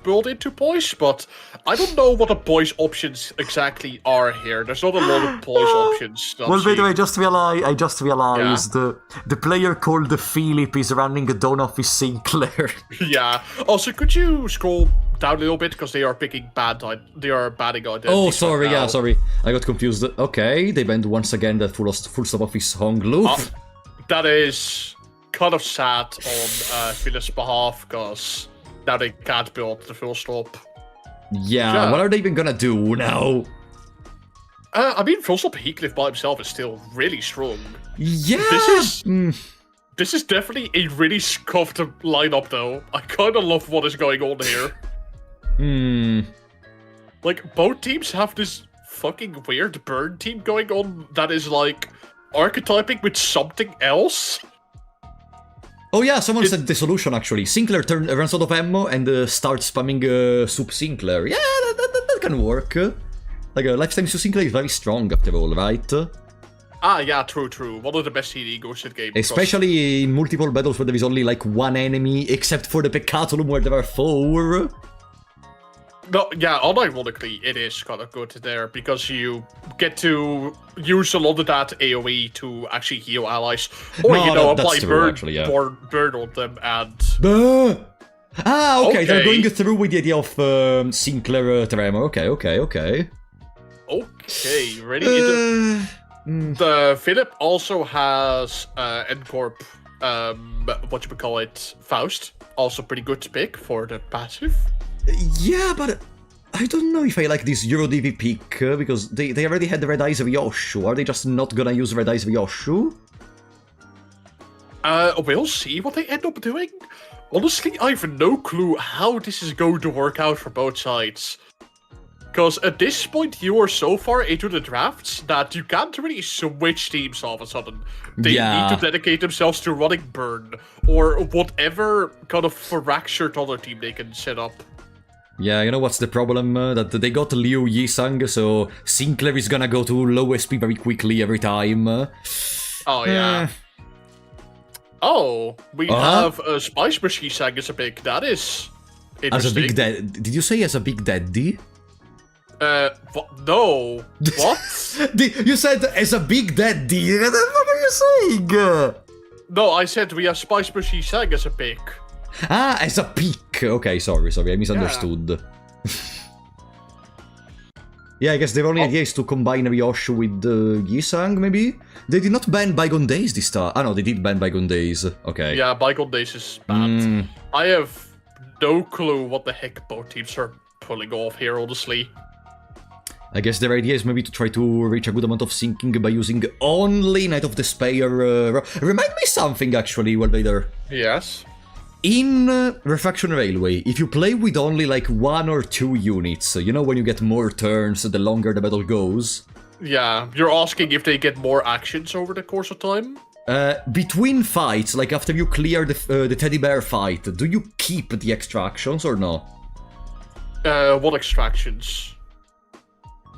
build into Poise, but I don't know what the Poise options exactly are here. There's not a lot of Poise options. Well, wait, I just realized the player called Philip is running a Dawn Office Sinclair. Yeah. Also, could you scroll down a little bit because they are picking they are banning identities. Oh, sorry, yeah, sorry. I got confused. Okay, they banned once again the full stop Office Hong Loop. That is kind of sad on Philip's behalf, because now they can't build the full stop. Yeah, what are they even gonna do now? I mean, full stop Heathcliff by himself is still really strong. Yeah! This is definitely a really scuffed lineup, though. I kind of love what is going on here. Like, both teams have this fucking weird burn team going on that is, like, archetyping with something else. Oh yeah, someone said the solution actually. Sinclair runs out of ammo and starts spamming Soup Sinclair. Yeah, that can work. Like, Lifetime Soup Sinclair is very strong after all, right? Ah, yeah, true. One of the best CD Ghost in game. Especially in multiple battles where there is only like one enemy, except for the Peccatulum where there are 4. No, yeah, unironically, it is kind of good there, because you get to use a lot of that AoE to actually heal allies. Or, apply burn on them and... okay, they're going through with the idea of Sinclair Tremor. Okay. Okay, ready? The Philip also has Ncorp, Faust. Also pretty good pick for the passive. Yeah, but I don't know if I like this EuroDV pick, because they already had the Red Eyes Ryoshu. Are they just not gonna use Red Eyes Ryoshu? We'll see what they end up doing. Honestly, I have no clue how this is going to work out for both sides. Because at this point, you are so far into the drafts that you can't really switch teams all of a sudden. They need to dedicate themselves to running Burn, or whatever kind of fractured other team they can set up. Yeah, you know what's the problem? That they got Liu Yisang, so Sinclair is gonna go to low SP very quickly every time. Oh, yeah. Oh, we have a Spice Machine Yisang as a pick. That is interesting. Did you say as a big daddy? No. What? You said as a big dead deer. What are you saying? No, I said we have Spice Bushy Sang as a pick. Ah, as a peak. Okay, sorry, I misunderstood. Yeah, I guess their only idea is to combine Ryoshu with Gisang, maybe? They did not ban Bygone Days this time. Ah, no, they did ban Bygone Days. Okay. Yeah, Bygone Days is bad. I have no clue what the heck both teams are pulling off here, honestly. I guess their idea is maybe to try to reach a good amount of syncing by using only Knight of Despair. Remind me something, actually, Wellvader. Yes? In Refraction Railway, if you play with only like 1 or 2 units, you know when you get more turns the longer the battle goes? Yeah, you're asking if they get more actions over the course of time? Between fights, like after you clear the teddy bear fight, do you keep the extra actions or no? What extractions?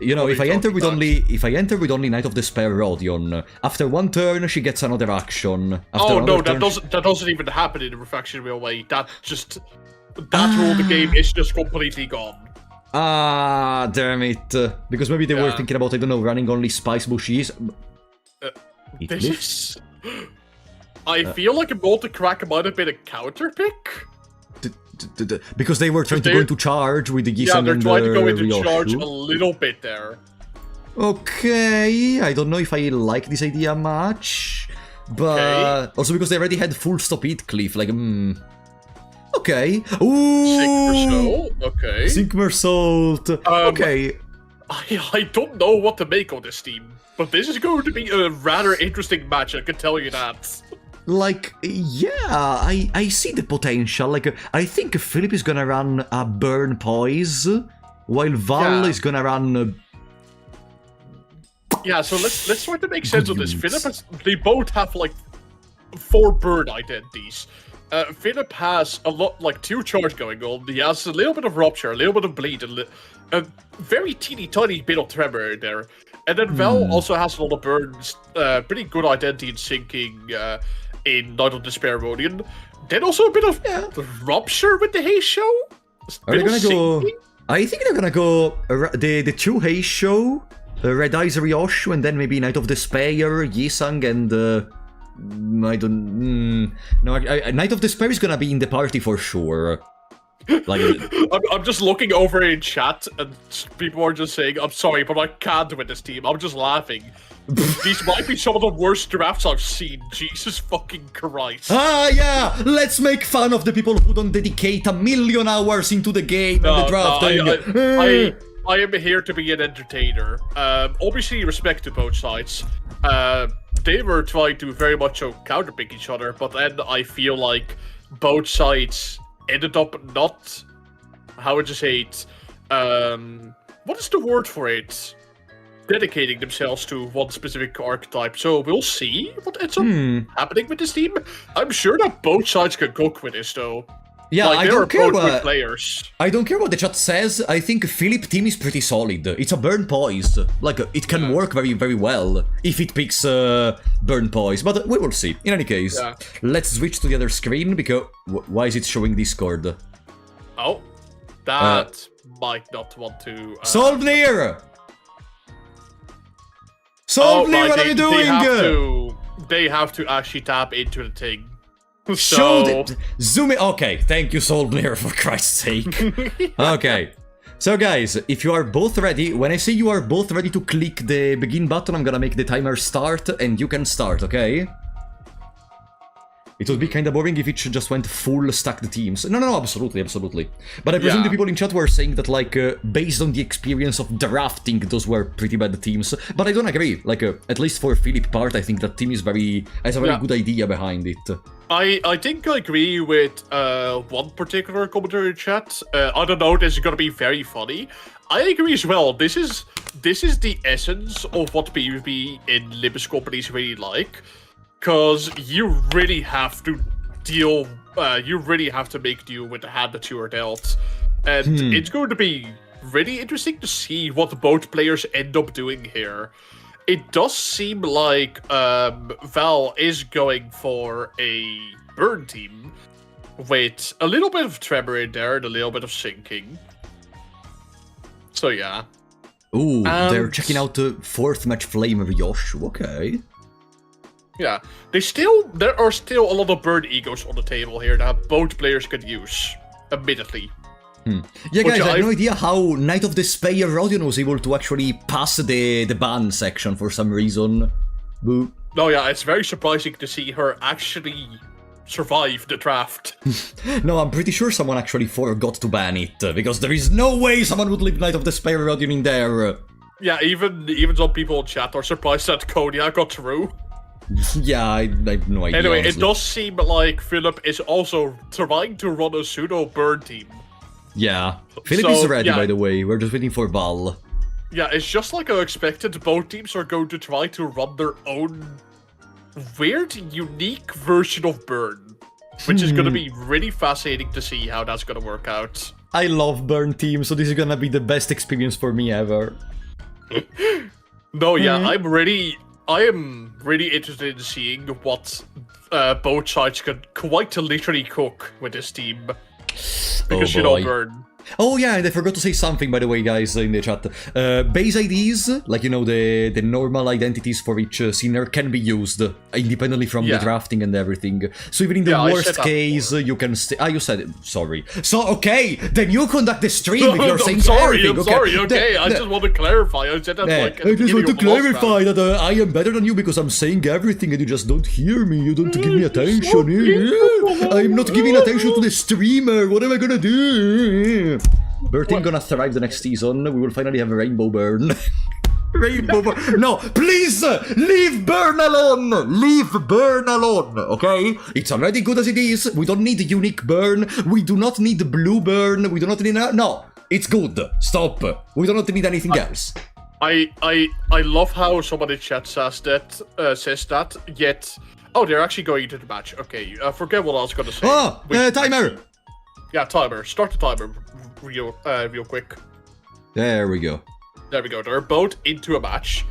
You know, What if are I you enter talking with only Knight of Despair Rodion, after 1 turn she gets another action. After Oh no, another that doesn't even happen in the Refraction Railway. That rule of the game is just completely gone. Ah, damn it. Because maybe they were Yeah. thinking about, I don't know, running only Spice Bushies. This is... I feel like a multi-crack might have been a counter pick. Because they were trying to go into charge with the Gisang Yeah, they're and trying to go into Ryoshu. charge a little bit there. Okay, I don't know if I like this idea much. But also because they already had full stop hit cliff, like, okay. Ooh! Okay. Sinkmersault. Okay. I don't know what to make of this team, but this is going to be a rather interesting match, I can tell you that. Like, yeah, I see the potential. Like, I think Philip is gonna run a Burn Poise, while Val is gonna run... Yeah, so let's try to make sense of this. They both have, like, 4 burn identities. Philip has a lot, like 2 charge going on. He has a little bit of Rupture, a little bit of Bleed, a very teeny tiny bit of Tremor in there. And then Val also has a lot of burns, pretty good identity in sinking in Knight of Despair Rodion. Then also a bit of Rupture with the Haze Show. Are they gonna go... I think they're gonna go the 2 Haze Show, Red Eyes Ryoshu, and then maybe Knight of Despair, Yisang, and... I don't... no, Knight of Despair is gonna be in the party for sure. Like, I'm just looking over in chat, and people are just saying, I'm sorry, but I can't with this team. I'm just laughing. These might be some of the worst drafts I've seen. Jesus fucking Christ. Ah, yeah! Let's make fun of the people who don't dedicate 1,000,000 hours into the game and the drafting. I am here to be an entertainer. Obviously, respect to both sides. They were trying to very much so counterpick each other, but then I feel like both sides ended up not... How would you say it? What is the word for it? Dedicating themselves to one specific archetype. So we'll see what ends up happening with this team. I'm sure that both sides can cook with this, though. Yeah, like, I don't care both what good players. I don't care what the chat says. I think Philip team is pretty solid. It's a Burn Poise. Like, it can work very, very well if it picks Burn Poise. But we will see. In any case, let's switch to the other screen because why is it showing Discord? Oh, that might not want to. Solvnir! Solvnir, what are you doing? They have to actually tap into the thing. Show it. Zoom it. Okay, thank you, Solblair, for Christ's sake. Okay. So guys, if you are both ready, when I say you are both ready to click the begin button, I'm gonna make the timer start and you can start, okay? It would be kinda boring if it just went full stacked teams. No, absolutely, absolutely. But I presume the people in chat were saying that, like, based on the experience of drafting, those were pretty bad teams. But I don't agree. Like, at least for Philip part, I think that team is has a very good idea behind it. I think I agree with one particular commenter in chat. I don't know, this is gonna be very funny. I agree as well. This is the essence of what PvP in Limbus Companies really like. Because you really have to deal, you really have to make do with the hand that you are dealt. And it's going to be really interesting to see what both players end up doing here. It does seem like Val is going for a burn team with a little bit of tremor in there and a little bit of sinking. So yeah. Ooh, they're And- checking out the 4th match flame of Yoshu. Okay. Yeah, there are still a lot of burn egos on the table here that both players could use, admittedly. Yeah, guys, Which I have I- no idea how Knight of Despair Rodion was able to actually pass the ban section for some reason. Boo. No, yeah, it's very surprising to see her actually survive the draft. No, I'm pretty sure someone actually forgot to ban it, because there is no way someone would leave Knight of Despair Rodion in there. Yeah, even some people in chat are surprised that Kodia got through. Yeah, I have no idea. Anyway, honestly. it does seem like Philip is also trying to run a pseudo burn team. Yeah. Philip So, is ready, yeah. by the way. We're just waiting for Val. Yeah, it's just like I expected. Both teams are going to try to run their own weird, unique version of burn, which is going to be really fascinating to see how that's going to work out. I love Burn Team, so this is gonna be the best experience for me ever. No, yeah, I am really interested in seeing what both sides could quite literally cook with this team. Because, you know, boy. burn. Oh yeah, and I forgot to say something, by the way, guys, in the chat. Base IDs, like, you know, the normal identities for each scener can be used independently from the Yeah. drafting and everything. So even in the Yeah, I worst said that case, you can stay... Ah, you said it. Sorry. So, okay, then you conduct the stream if you're I'm saying sorry, everything. I'm sorry, okay, I just want to clarify. I said that like at the I just want to beginning of the last clarify that I am better than you because I'm saying everything and you just don't hear me. You don't give me attention. I'm not giving attention to the streamer. What am I gonna do? Bertin gonna thrive the next season. We will finally have a Rainbow Burn. Rainbow Burn. No, please leave Burn alone. Leave Burn alone. Okay, it's already good as it is. We don't need a unique Burn. We do not need Blue Burn. We do not need no. It's good. Stop. We do not need anything else. I love how somebody in chat says that, yet... Oh, they're actually going into the match. Okay, forget what I was gonna say. Oh, timer. Yeah, timer. Start the timer real quick. There we go. There we go. They're both into a match.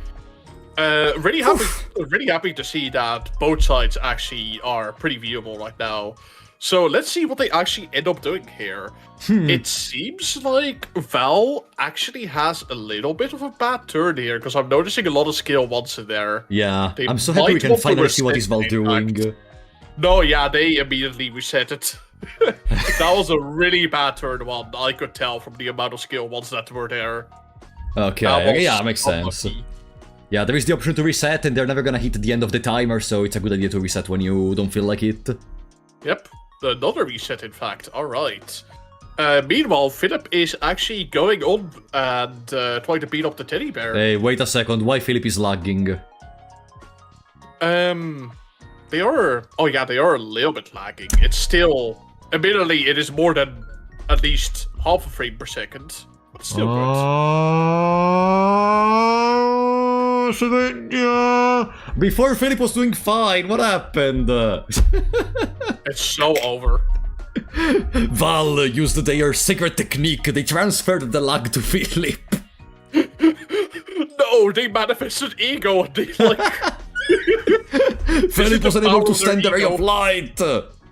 Really happy to see that both sides actually are pretty viewable right now. So let's see what they actually end up doing here. It seems like Val actually has a little bit of a bad turn here, because I'm noticing a lot of skill ones in there. Yeah, They I'm so happy we might can want to finally see what reset is Val the doing. impact. No, yeah, they immediately reset it. That was a really bad turn one, I could tell from the amount of skill ones that were there. That Okay, was yeah, makes sense. unlucky. Yeah, there is the option to reset, and they're never gonna hit the end of the timer, so it's a good idea to reset when you don't feel like it. Yep, another reset in fact, alright. Meanwhile, Philip is actually going on and trying to beat up the teddy bear. Hey, wait a second, why Philip is lagging? They are... Oh yeah, they are a little bit lagging. It's still... Admittedly, it is more than at least half a frame per second. But still good. Before Philip was doing fine, what happened? It's so over. Val used their secret technique, they transferred the lag to Philip. No, they manifested ego and they like... Philip the wasn't able power to of their stand the ray ego. of light.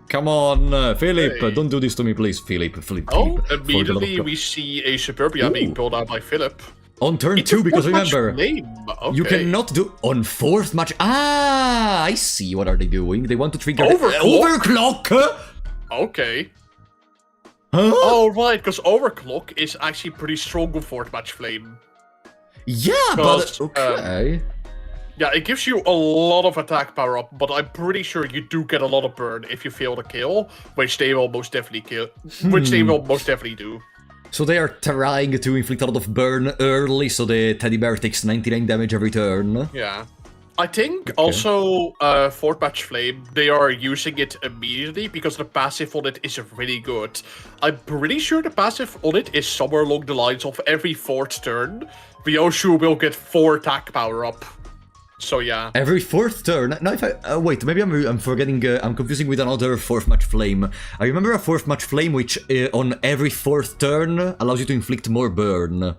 Come on, Philip, Hey. don't do this to me, please, Philip. Oh, For the love immediately of we see a Suburbia being Ooh. pulled out by Philip. On turn It's a 2, because fourth match remember, flame. you Okay. cannot do on 4th match. Ah, I see. What are they doing? They want to trigger Overclock? overclock. Okay. Huh? Oh, right, because Overclock is actually pretty strong on 4th match flame. Yeah, but Because, okay. Yeah, it gives you a lot of attack power up, but I'm pretty sure you do get a lot of burn if you fail to kill, which they will most definitely kill. Which they will most definitely do. So they are trying to inflict a lot of burn early, so the teddy bear takes 99 damage every turn. Yeah. I think also 4th match flame, they are using it immediately because the passive on it is really good. I'm pretty sure the passive on it is somewhere along the lines of every 4th turn, Ryoshu will get 4 attack power up. So yeah. Every 4th turn. No, if I wait, maybe I'm forgetting. I'm confusing with another 4th match flame. I remember a 4th match flame which on every 4th turn allows you to inflict more burn.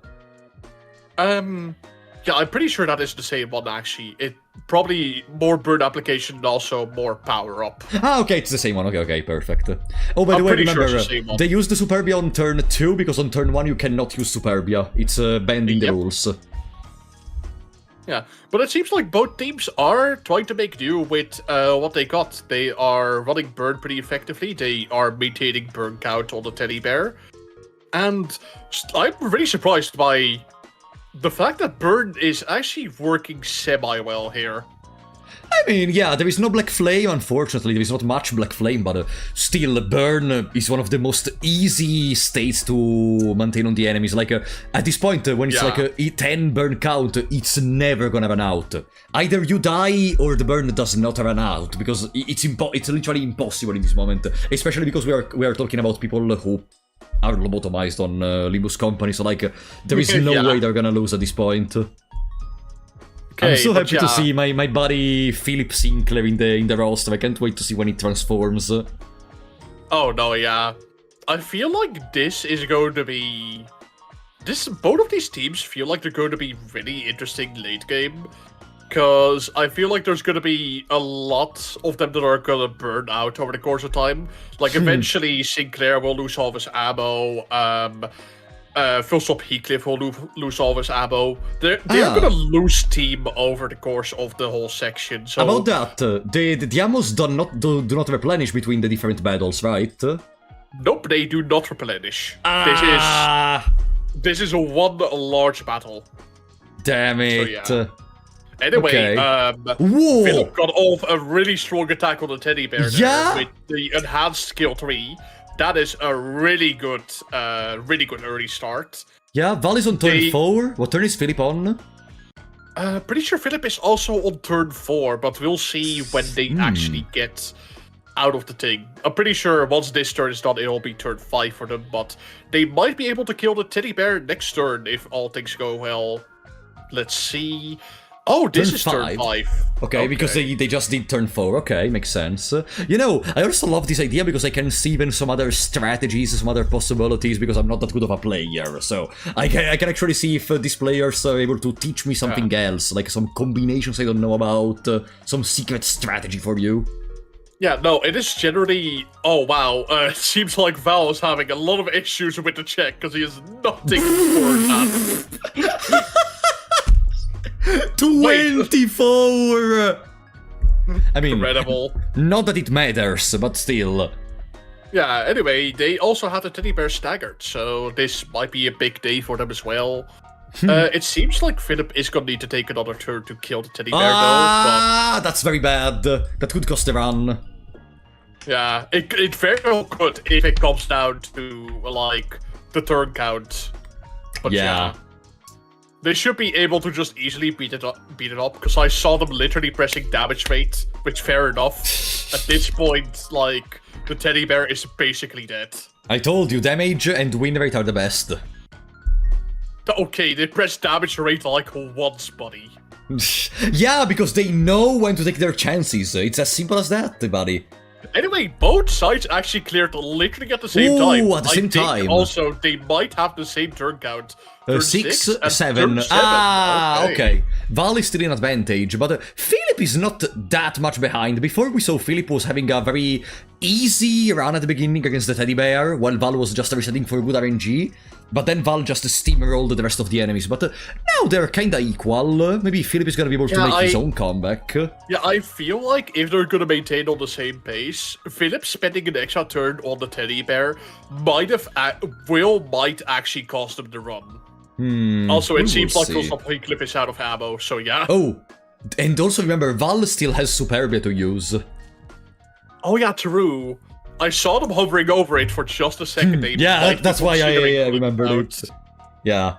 Yeah, I'm pretty sure that is the same one, actually. It probably more burn application and also more power up. Ah, okay, it's the same one. Okay, perfect. Oh, by the I'm way, pretty sure remember, it's the same one. they use the Superbia on turn 2, because on turn 1 you cannot use Superbia. It's banned in the Yep. rules. Yeah, but it seems like both teams are trying to make do with what they got. They are running burn pretty effectively. They are maintaining burn count on the teddy bear. And I'm really surprised by the fact that burn is actually working semi-well here. I mean, yeah, there is no Black Flame, unfortunately. There is not much Black Flame, but still, burn is one of the most easy states to maintain on the enemies. Like, at this point, when it's like a 10 burn count, it's never gonna run out. Either you die, or the burn does not run out, because it's literally impossible in this moment. Especially because we are talking about people who are lobotomized on Limbus Company, so like, there is no way they're gonna lose at this point. Okay, I'm so happy to see my buddy Philip Sinclair in the roster. I can't wait to see when he transforms. Oh no, yeah. I feel like this is going to be... Both of these teams feel like they're going to be really interesting late game. Because I feel like there's going to be a lot of them that are going to burn out over the course of time. Like, eventually Sinclair will lose all of his ammo. Full Stop Heathcliff will lose all of his ammo. They're going to lose team over the course of the whole section. So about that, the ammos do not replenish between the different battles, right? Nope, they do not replenish. This is a one large battle. Damn it. So, yeah. Anyway, Philip got off a really strong attack on the teddy bear there with the enhanced skill 3. That is a really good early start. Yeah, Val is on turn 4. What turn is Philip on? Pretty sure Philip is also on turn 4, but we'll see when they actually get out of the thing. I'm pretty sure once this turn is done, it'll be turn 5 for them, but they might be able to kill the teddy bear next turn if all things go well. Let's see. Oh, this is turn 5. Okay, because they just did turn 4. Okay, makes sense. You know, I also love this idea because I can see even some other strategies, some other possibilities, because I'm not that good of a player. So I can actually see if these players are able to teach me something else, like some combinations I don't know about, some secret strategy for you. Yeah, no, it is generally... Oh, wow. It seems like Val is having a lot of issues with the check, because he is nothing for that. 24! I mean, incredible. Not that it matters, but still. Yeah, anyway, they also had the teddy bear staggered, so this might be a big day for them as well. It seems like Philip is gonna need to take another turn to kill the teddy bear, though. That's very bad. That could cost a run. Yeah, it very well could if it comes down to, like, the turn count. But yeah. They should be able to just easily beat it up, because I saw them literally pressing damage rate, which fair enough. At this point, like, the teddy bear is basically dead. I told you, damage and win rate are the best. Okay, they press damage rate like once, buddy. Yeah, because they know when to take their chances. It's as simple as that, buddy. Anyway, both sides actually cleared literally at the same time. At the same time. Also, they might have the same turn count. Turn 6, 7. 7. Okay. Val is still in advantage, but Philip is not that much behind. Before we saw Philip was having a very easy run at the beginning against the teddy bear, while Val was just resetting for good RNG. But then Val just steamrolled the rest of the enemies. But now they're kinda equal. Maybe Philip is gonna be able to make his own comeback. Yeah, I feel like if they're gonna maintain on the same pace, Philip spending an extra turn on the teddy bear might actually cost them the run. Also, it seems like Full Stop Heathcliff is out of ammo, so yeah. Oh, and also remember, Val still has Superbia to use. Oh yeah, true. I saw them hovering over it for just a second. Yeah, that's why I remember it. Yeah.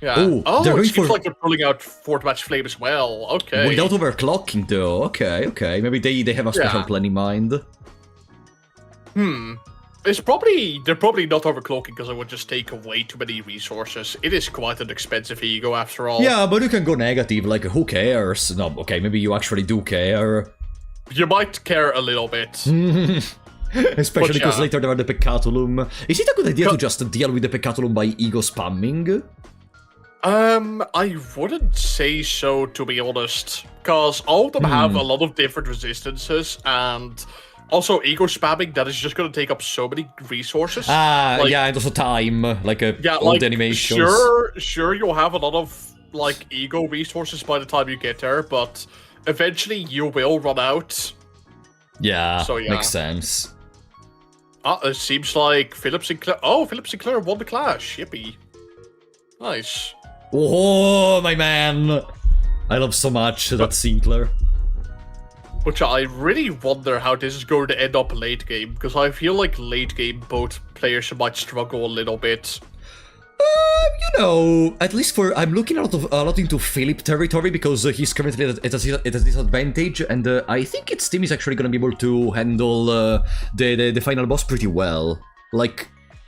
Yeah. Oh, it seems like they're pulling out Fort Match Flame as well. Okay. Without overclocking, though. Okay. Maybe they have a special plan in mind. They're probably not overclocking because it would just take away too many resources. It is quite an expensive ego after all. Yeah, but you can go negative, like, who cares? No, okay, maybe you actually do care. You might care a little bit. Especially because later there are the Peccatulum. Is it a good idea to just deal with the Peccatulum by ego spamming? I wouldn't say so, to be honest, because all of them have a lot of different resistances, and also ego spamming that is just going to take up so many resources. And also time, all the animations. Sure, you'll have a lot of ego resources by the time you get there, but eventually you will run out. Yeah, so, yeah. Makes sense. It seems like Philip Sinclair. Oh, Philip Sinclair won the clash. Yippee! Nice. Oh, my man! I love so much that Sinclair. Which I really wonder how this is going to end up late game, because I feel like late game both players might struggle a little bit. At least I'm looking a lot into Philip territory, because he's currently at a disadvantage, and I think its team is actually going to be able to handle the final boss pretty well.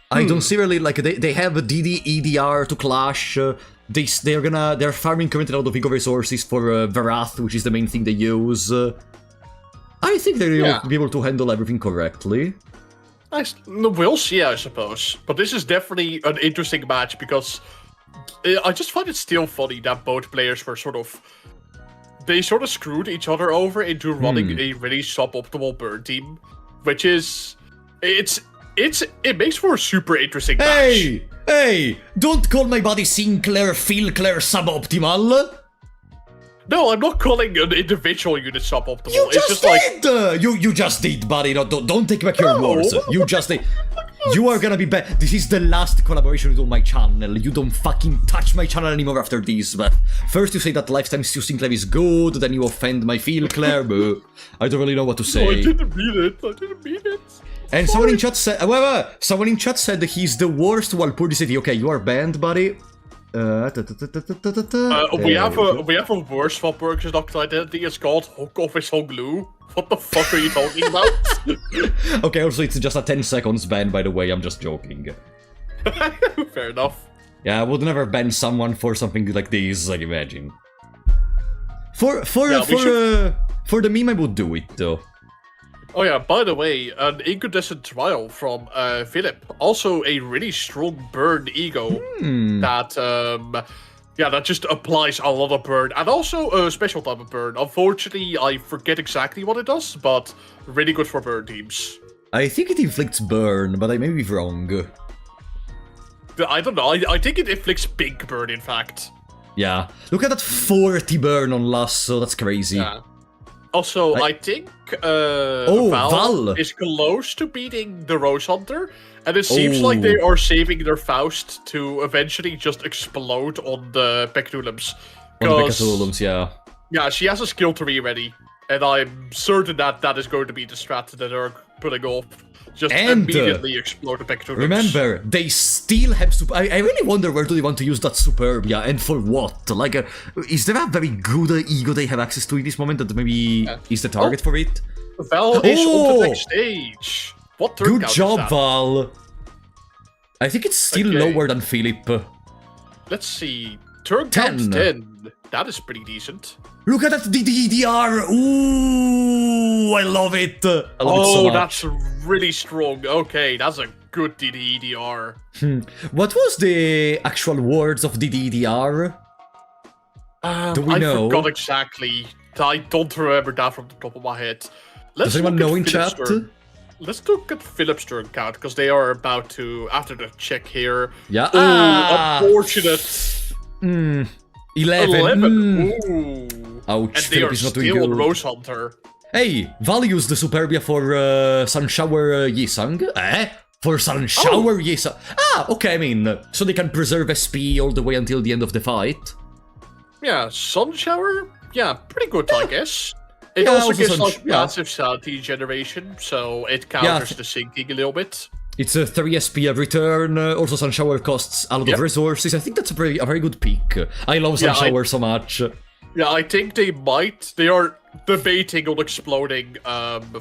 I don't see really, they have a DD EDR to clash. They're farming currently a lot of ego resources for Varath, which is the main thing they use. I think they'll be able to handle everything correctly. Nice. We'll see, I suppose. But this is definitely an interesting match, because I just find it still funny that both players were they sort of screwed each other over into running a really suboptimal burn team, which is... It makes for a super interesting match. Hey! Don't call my buddy Sinclair Philclair suboptimal! No, I'm not calling an individual unit suboptimal. You just did! You just did, buddy. No, don't take back your words. You just did. You are gonna be bad. This is the last collaboration with on my channel. You don't fucking touch my channel anymore after this. But first you say that Lifetime Stu Sinclair is good, then you offend my Philclair, but I don't really know what to say. No, I didn't mean it. And someone in chat said, someone in chat said that he's the worst while publicity. Okay, you are banned, buddy. We have a worse swap workers doctor identity. It's called Hook Office Hong Lu. What the fuck are you talking about? Okay, also it's just a 10 seconds ban, by the way. I'm just joking. Fair enough. Yeah, I would never ban someone for something like this, I imagine. For the meme, I would do it though. Oh yeah, by the way, an incandescent trial from Philip. Also a really strong burn ego that just applies a lot of burn. And also a special type of burn. Unfortunately, I forget exactly what it does, but really good for burn teams. I think it inflicts burn, but I may be wrong. I don't know, I think it inflicts big burn, in fact. Yeah, look at that 40 burn on Lasso, that's crazy. Yeah. Also, I think Val is close to beating the Rose Hunter, and it seems like they are saving their Faust to eventually just explode on the Pectulums. On the Pectulums, yeah. Yeah, she has a skill tree ready, and I'm certain that is going to be the strat that they're putting off. Just immediately explode the Pectulums. Remember, they still have... I really wonder where do they want to use that Superbia, and for what? Is there a very good ego they have access to in this moment that maybe is the target for it? Val is on the next stage. What turn Good job, Val. I think it's still lower than Philip. Let's see. Turn count 10. That is pretty decent. Look at that DDR! Ooh, I love it! I love it so much. That's really strong. Okay, that's a good DDR. What was the actual words of DDR? Do we know? I forgot exactly. I don't remember that from the top of my head. Does anyone know in chat? Let's look at Philip's turn count, because they are about to, after the check here. Yeah. Unfortunate. 11. Ooh. Ouch, and they are still on Rose Hunter. Hey, Val used the Superbia for Sun Shower Yisang? For Sun Shower Yisang? Okay, I mean, so they can preserve SP all the way until the end of the fight. Yeah, Sun Shower? Yeah, pretty good, I guess. It also gives massive sanity generation, so it counters the sinking a little bit. It's a 3 SP every turn. Also, Sun Shower costs a lot of resources. I think that's a very good pick. I love Sun Shower so much. Yeah, I think they are debating on exploding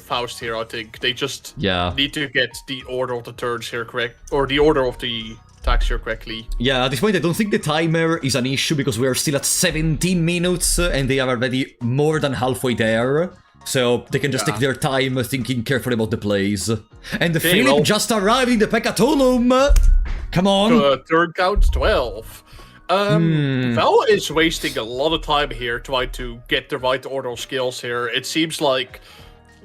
Faust here, I think. They just need to get the order of the turns here correct, or the order of the attacks here correctly. Yeah, at this point I don't think the timer is an issue, because we are still at 17 minutes, and they are already more than halfway there. So they can just take their time thinking carefully about the plays. And the Philip just arrived in the Pecatolum! Come on! Turn count 12. Val is wasting a lot of time here trying to get the right order of skills here. It seems like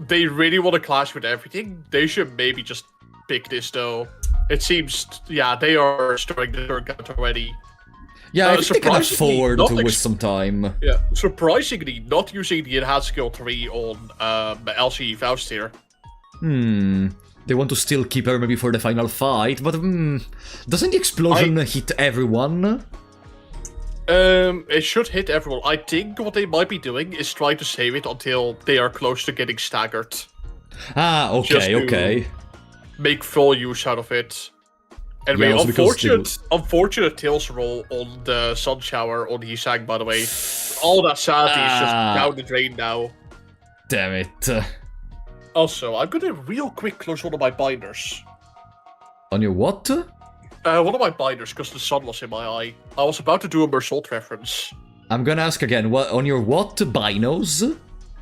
they really want to clash with everything. They should maybe just pick this though. It seems, yeah, they are starting the turn count already. Yeah, I think they can afford to waste some time. Yeah, surprisingly, not using the enhanced skill 3 on LCE Faust here. They want to still keep her maybe for the final fight, but doesn't the explosion hit everyone? It should hit everyone. I think what they might be doing is trying to save it until they are close to getting staggered. Ah, okay, okay. Make full use out of it. And yeah, unfortunate tails roll on the sun shower on Hisang, by the way. All that sanity is just down the drain now. Damn it. Also, I'm gonna real quick close one of my binders. On your what? One of my binders, because the sun was in my eye. I was about to do a Mersault reference. I'm gonna ask again, what on your what? Binos?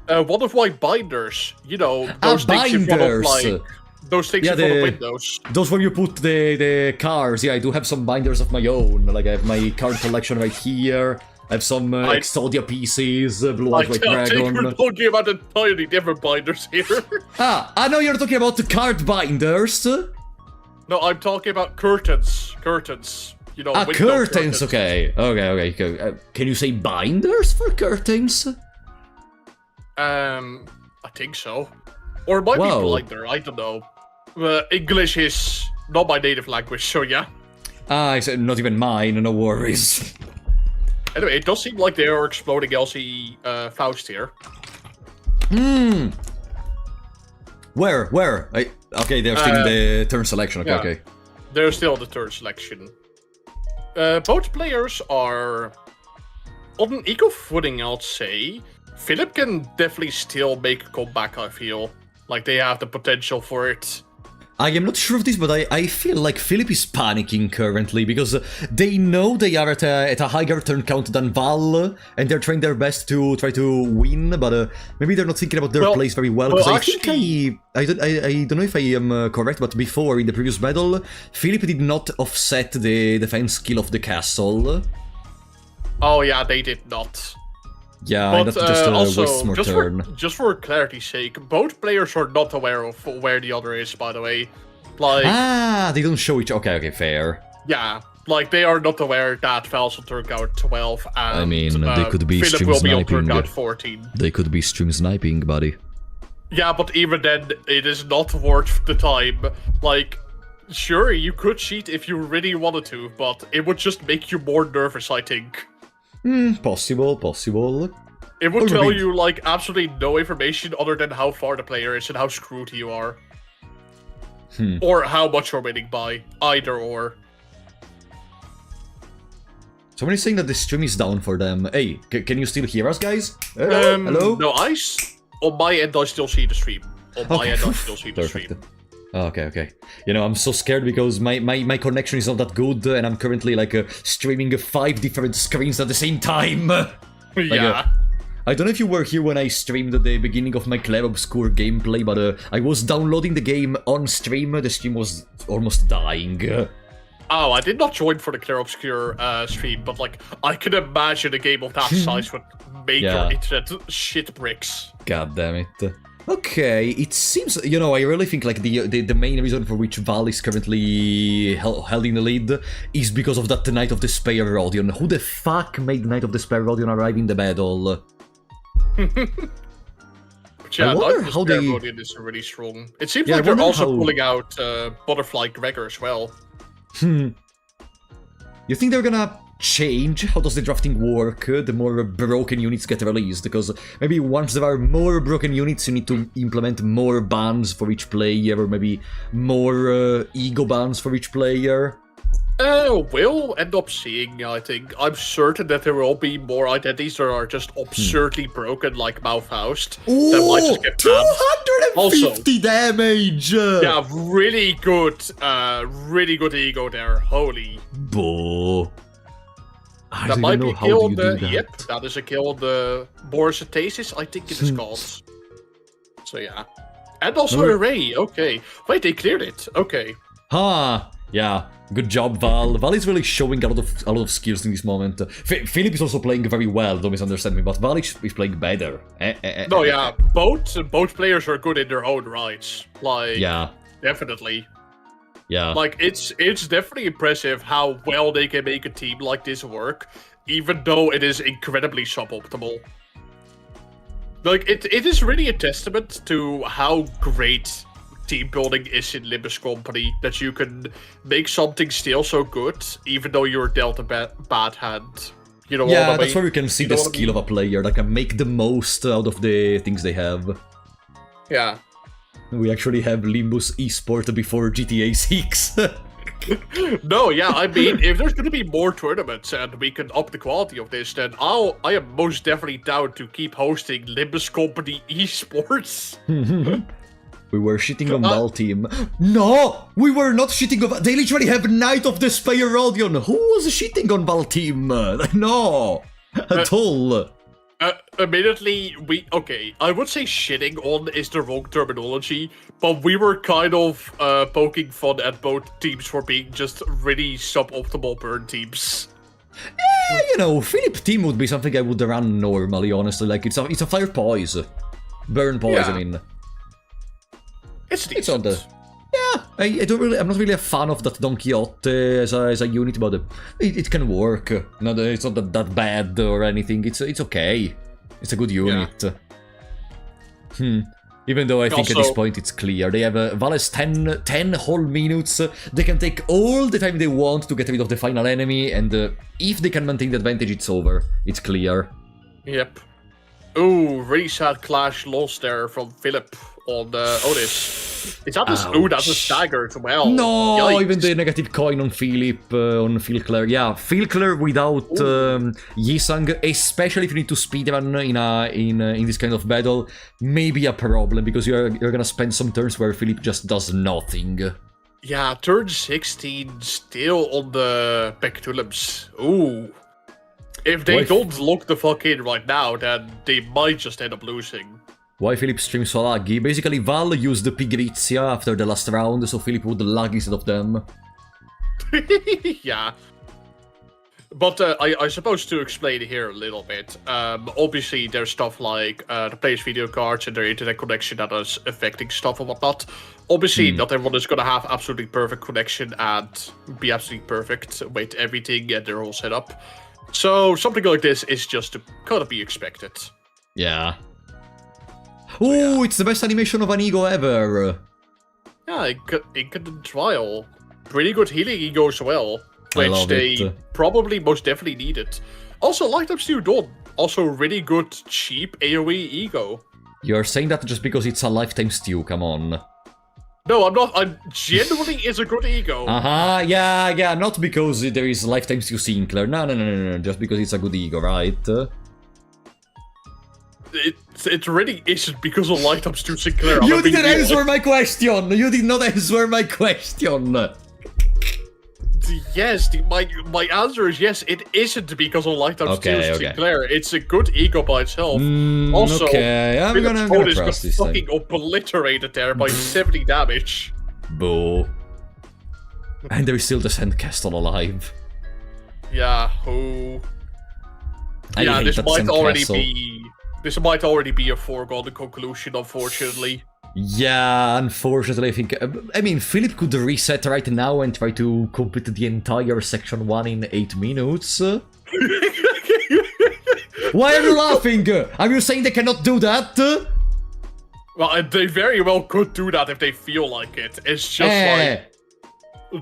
One of my binders. You know, those things in front of like... Those things in front of windows. Those where you put the cars. Yeah, I do have some binders of my own. Like, I have my card collection right here. I have some Exodia pieces, Blue Eyes White Dragon. We're talking about entirely different binders here. I know you're talking about the card binders. No, I'm talking about curtains. Curtains. You know, curtains, okay. Okay. Can you say binders for curtains? I think so. Or it might be blinder, I don't know. English is not my native language, so yeah. I said not even mine, no worries. Anyway, it does seem like they are exploding LCE Faust here. Where? Okay, they're still in the turn selection, okay. They're still in the turn selection. Both players are on an equal footing, I'd say. Philip can definitely still make a comeback, I feel. Like, they have the potential for it. I am not sure of this, but I feel like Philip is panicking currently, because they know they are at a higher turn count than Val, and they're trying their best to try to win, but maybe they're not thinking about their plays very well, because I don't know if I am correct, but before, in the previous battle, Philip did not offset the defense skill of the castle. Oh yeah, they did not. Yeah, but just waste more turn. Just for clarity's sake, both players are not aware of where the other is, by the way. Like, they don't show each... Okay, fair. Yeah, like, they are not aware that Val's on turn count 12, and I mean, they could be Philip stream will sniping. be on turn count 14. They could be stream sniping, buddy. Yeah, but even then, it is not worth the time. Like, sure, you could cheat if you really wanted to, but it would just make you more nervous, I think. Possible. It would tell you, like, absolutely no information other than how far the player is and how screwed you are. Or how much you're winning by. Either or. Somebody's saying that the stream is down for them. Hey, can you still hear us, guys? Hello? No, on my end, I still see the stream. On my end, I still see the stream. Okay. You know, I'm so scared because my connection is not that good, and I'm currently, like, streaming 5 different screens at the same time. Yeah. I don't know if you were here when I streamed at the beginning of my Clair Obscure gameplay, but I was downloading the game on stream. The stream was almost dying. Oh, I did not join for the Clair Obscure stream, but, like, I can imagine a game of that size would make your internet shit bricks. God damn it. Okay, it seems, you know, I really think, like, the main reason for which Val is currently held in the lead is because of that Knight of Despair Rodion. Who the fuck made Knight of Despair Rodion arrive in the battle? Yeah, Knight of Despair Rodion is really strong. It seems like they're also pulling out Butterfly Gregor as well. You think they're gonna change how does the drafting work the more broken units get released? Because maybe once there are more broken units, you need to implement more bans for each player, or maybe more ego bans for each player. We'll end up seeing, I think. I'm certain that there will be more identities that are just absurdly broken, like Malfaust. That might just get banned. 250 damage! Yeah, really good ego there. Holy. Boh. That might be a kill on the... Yep, that is a kill on the Borisatasis, I think it is called. So yeah. And also Array, okay. Wait, they cleared it, okay. Yeah, good job, Val. Val is really showing a lot of skills in this moment. Philip is also playing very well, don't misunderstand me, but Val is playing better. No, yeah, both players are good in their own rights. Like, Yeah, definitely. yeah. Like, it's definitely impressive how well they can make a team like this work, even though it is incredibly suboptimal. Like, it is really a testament to how great team building is in Limbus Company, that you can make something still so good, even though you're dealt a bad hand. You know what I mean? That's where you can see the skill of a player that can make the most out of the things they have. Yeah. We actually have Limbus eSport before GTA 6. No, yeah, I mean, if there's gonna be more tournaments and we can up the quality of this, then I am most definitely down to keep hosting Limbus Company eSports. We were shitting on Val team. No! We were not shitting on... They literally have Knight of the Spire Rodion. Who was shitting on Val team? No! At all. Admittedly, okay, I would say shitting on is the wrong terminology, but we were kind of poking fun at both teams for being just really suboptimal burn teams. Yeah, you know, Philip team would be something I would run normally, honestly. Like, it's a fire poise. Burn poise, Yeah. I mean. It's decent. It's on the... Yeah, I'm not really a fan of that Don Quixote as a unit, but it can work. It's not that bad or anything. It's okay. It's a good unit. Even though I think at this point it's clear. They have Val has 10 whole minutes. They can take all the time they want to get rid of the final enemy, and if they can maintain the advantage, it's over. It's clear. Yep. Ooh, really sad clash lost there from Philip on Otis. Is that a... Ooh, that's a stagger as well. No, Yikes. even the negative coin on Philip, on Filkler. Yeah, Filkler without Yisang, especially if you need to speedrun in this kind of battle, may be a problem, because you're gonna spend some turns where Philip just does nothing. Yeah, turn 16 still on the Pectulums. Ooh. If they don't lock the fuck in right now, then they might just end up losing. Why Philip streams so laggy? Basically, Val used the Pigrizia after the last round, so Philip would lag instead of them. Yeah. But I suppose to explain here a little bit, obviously there's stuff like the player's video cards and their internet connection that is affecting stuff and whatnot. Obviously, not everyone is going to have absolutely perfect connection and be absolutely perfect with everything and their whole setup. So something like this is just to kind of be expected. Yeah. Ooh, it's the best animation of an ego ever. Yeah, Incandescent Trial. Pretty good healing ego as well, which they probably most definitely needed. Also, Light Up Stew Dawn. Also, really good, cheap AoE ego. You're saying that just because it's a lifetime stew, come on. No, I'm not. I genuinely is a good ego. Yeah, not because there is lifetime stew Sinclair. No, just because it's a good ego, right? It really isn't because of Light Up Stew Sinclair. You didn't answer my question! You did not answer my question! Yes, my answer is yes, it isn't because of Light Up Stew Sinclair. It's a good ego by itself. Also, I'm gonna trust this fucking obliterated there by 70 damage. Boo. And there is still the Sandcastle alive. Yeah, this might already be a foregone conclusion, unfortunately. Yeah, unfortunately, I think... I mean, Philip could reset right now and try to complete the entire Section 1 in 8 minutes. Why are you laughing? Are you saying they cannot do that? Well, they very well could do that if they feel like it. It's just like...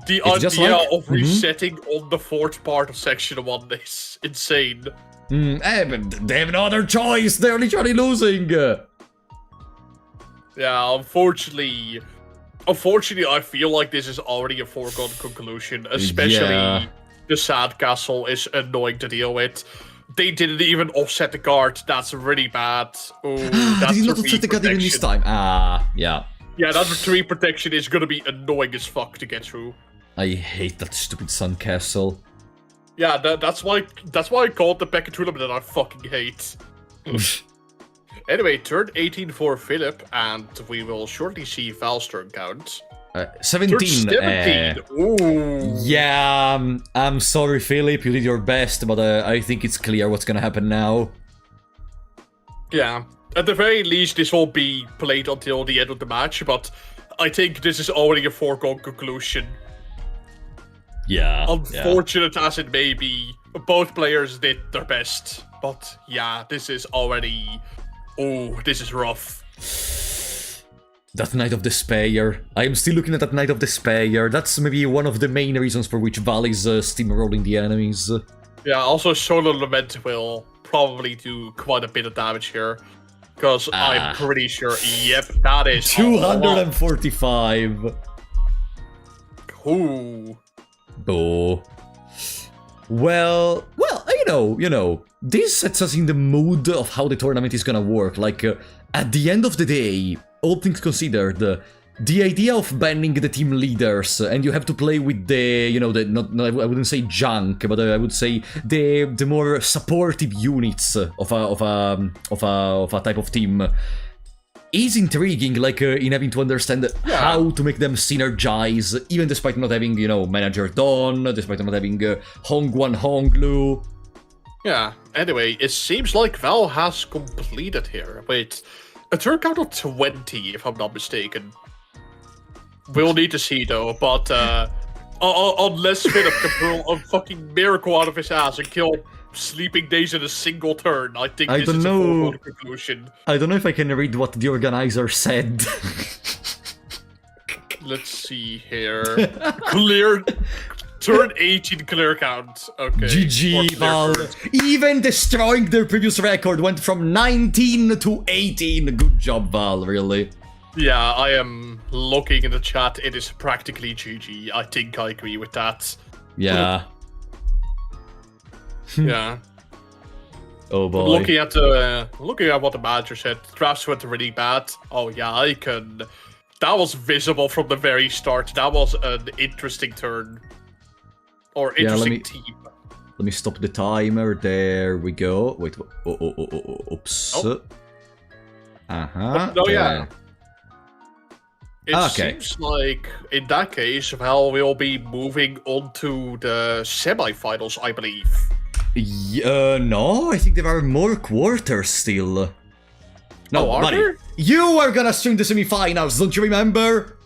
The idea of resetting on the 4th part of Section 1 is insane. But they have no other choice. They're literally losing. Yeah, unfortunately, I feel like this is already a foregone conclusion. Especially the Sandcastle is annoying to deal with. They didn't even offset the guard. That's really bad. Oh, that's did not offset the guard even this time. Yeah. Yeah, that 3 protection is gonna be annoying as fuck to get through. I hate that stupid Sandcastle. Yeah, that's why I call it the Pecatulum that I fucking hate. Anyway, turn 18 for Philip, and we will shortly see Val's turn count. 17. Turn 17. Ooh. Yeah, I'm sorry, Philip. You did your best, but I think it's clear what's gonna happen now. Yeah. At the very least, this will be played until the end of the match, but I think this is already a foregone conclusion. Yeah. Unfortunate as it may be, both players did their best. But yeah, this is already... Oh, this is rough. That Night of Despair. I am still looking at that Night of Despair. That's maybe one of the main reasons for which Val is steamrolling the enemies. Yeah, also Solar Lament will probably do quite a bit of damage here. Because I'm pretty sure, yep, that is 245. Ooh. Oh. Well, you know, this sets us in the mood of how the tournament is gonna work. Like, at the end of the day, all things considered, the idea of banning the team leaders and you have to play with the, you know, I wouldn't say junk, but I would say the more supportive units of a type of team is intriguing, like in having to understand how to make them synergize, even despite not having, you know, Manager Dawn, despite not having Hongguan Honglu. Yeah, anyway, it seems like Val has completed here. Wait, a turn count of 20, if I'm not mistaken. We'll need to see, though, but unless Philip can pull a fucking miracle out of his ass and kill Sleeping Days in a single turn, I think this is a foregone conclusion. I don't know if I can read what the organizer said. Let's see here. Clear... Turn 18 clear count. Okay. GG, Val. Even destroying their previous record went from 19 to 18. Good job, Val, really. Yeah, I am looking in the chat. It is practically GG. I think I agree with that. Yeah. Yeah. Oh boy. Looking at what the manager said, drafts went really bad. Oh yeah, I can. That was visible from the very start. That was an interesting turn. Or interesting team. Let me stop the timer. There we go. Wait. Oops. Oh. No, yeah. It seems like, in that case, Val will be moving on to the semi-finals, I believe. No, I think there are more quarters still. No, are there? You are gonna stream the semi-finals, don't you remember?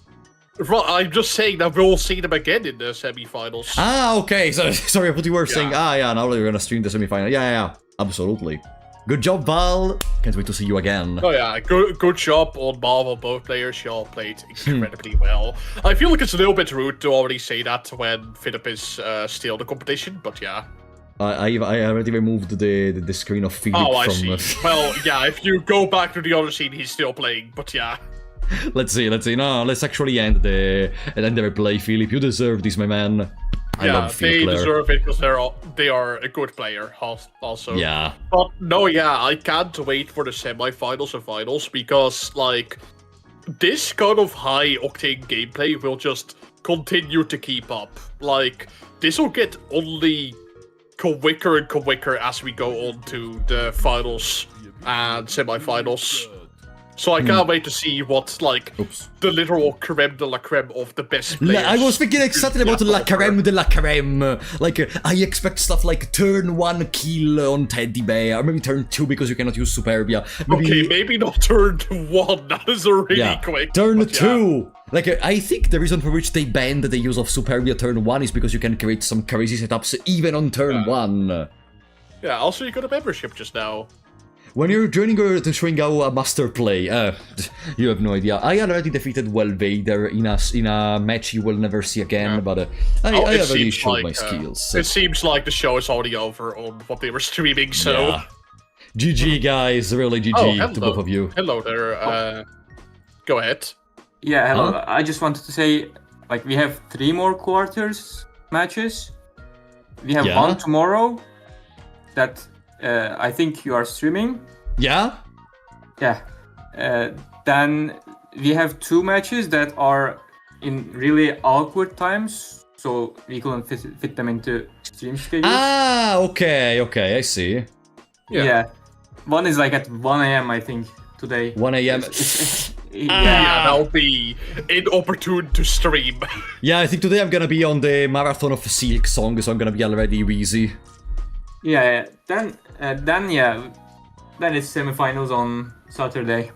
Right, I'm just saying that we'll see them again in the semi-finals. Ah, okay. So, sorry, I thought you were saying, now we're gonna stream the semi-final. Yeah, absolutely. Good job, Val. Can't wait to see you again. Oh yeah, good job on Marvel. Both players, y'all played incredibly well. I feel like it's a little bit rude to already say that when Philip is still the competition, but yeah. I already removed the screen of Philip I see. Well, yeah, if you go back to the other scene, he's still playing, but yeah. Let's see. No, let's actually end the replay, Philip. You deserve this, my man. I love they deserve it because they are a good player also. Yeah. But no, I can't wait for the semifinals and finals because like this kind of high octane gameplay will just continue to keep up. Like this will get only quicker and quicker as we go on to the finals and semifinals. So I can't wait to see what, like, the literal creme de la creme of the best players. I was thinking exactly about la creme de la creme. Like, I expect stuff like turn 1 kill on Teddy Bear, or maybe turn 2 because you cannot use Superbia. Maybe not turn 1, that is really quick. Turn 2! Like, I think the reason for which they banned the use of Superbia turn 1 is because you can create some crazy setups even on turn 1. Yeah, also you got a membership just now. When you're joining or showing out a master play, you have no idea. I already defeated Vader in a match you will never see again, but I already showed my skills. It seems like the show is already over on what they were streaming, so... Yeah. GG, guys, really GG to both of you. Hello there, go ahead. Yeah, hello. Huh? I just wanted to say, like, we have 3 more quarters matches. We have one tomorrow that... I think you are streaming. Yeah? Yeah. Then we have 2 matches that are in really awkward times, so we couldn't fit them into stream schedules. Ah, okay, I see. Yeah. One is like at 1 a.m. I think today. 1 a.m. Yeah, that'll be inopportune to stream. Yeah, I think today I'm gonna be on the marathon of Silk Song, so I'm gonna be already wheezy. Yeah. Then it's semifinals on Saturday.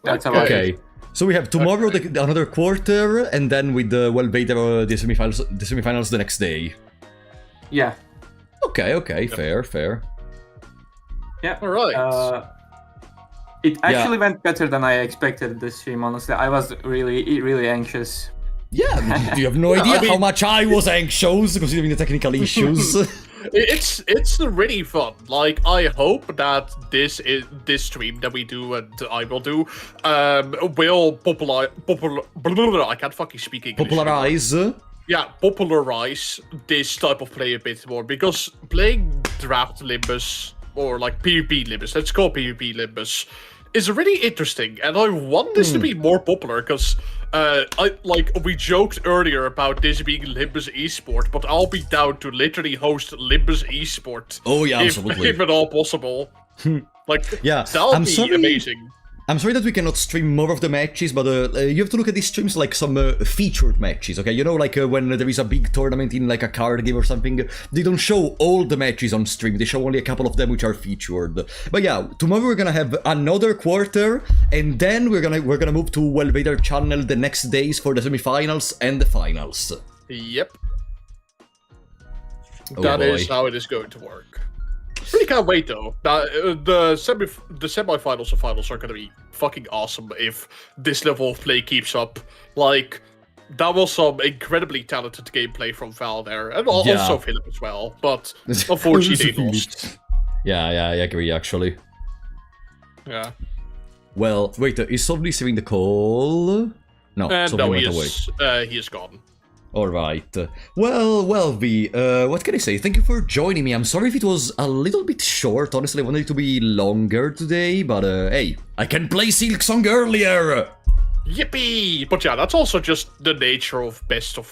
That's about it. Okay. So we have tomorrow another quarter, and then with the Vader the semifinals the next day. Yeah. Okay, fair. Yeah. All right. It actually went better than I expected this stream, honestly. I was really anxious. Yeah, you have no idea how much I was anxious considering the technical issues. It's really fun. Like, I hope that this stream that we do and I will do will I can't fucking speak English. Popularize. Yeah, popularize this type of play a bit more, because playing draft Limbus or like PvP Limbus, let's call PvP Limbus, is really interesting, and I want this to be more popular, because we joked earlier about this being Limbus esport, but I'll be down to literally host Limbus esport. Oh yeah, absolutely. If at all possible. Yeah, that'll be amazing. I'm sorry that we cannot stream more of the matches, but you have to look at these streams like some featured matches, okay? You know, like when there is a big tournament in like a card game or something, they don't show all the matches on stream, they show only a couple of them which are featured. But yeah, tomorrow we're gonna have another quarter, and then we're gonna move to Vader channel the next days for the semifinals and the finals. Yep. Oh, that boy. is how it is going to work. Really can't wait though. The semifinals and finals are gonna be fucking awesome if this level of play keeps up. Like, that was some incredibly talented gameplay from Val there, and also Philip as well. But unfortunately, they lost. Yeah, I agree actually. Yeah. Well, wait, is somebody receiving the call? No, somebody went away. He is gone. Alright. Well, V, what can I say? Thank you for joining me. I'm sorry if it was a little bit short. Honestly, I wanted it to be longer today, but hey, I can play Silk Song earlier! Yippee! But yeah, that's also just the nature of best of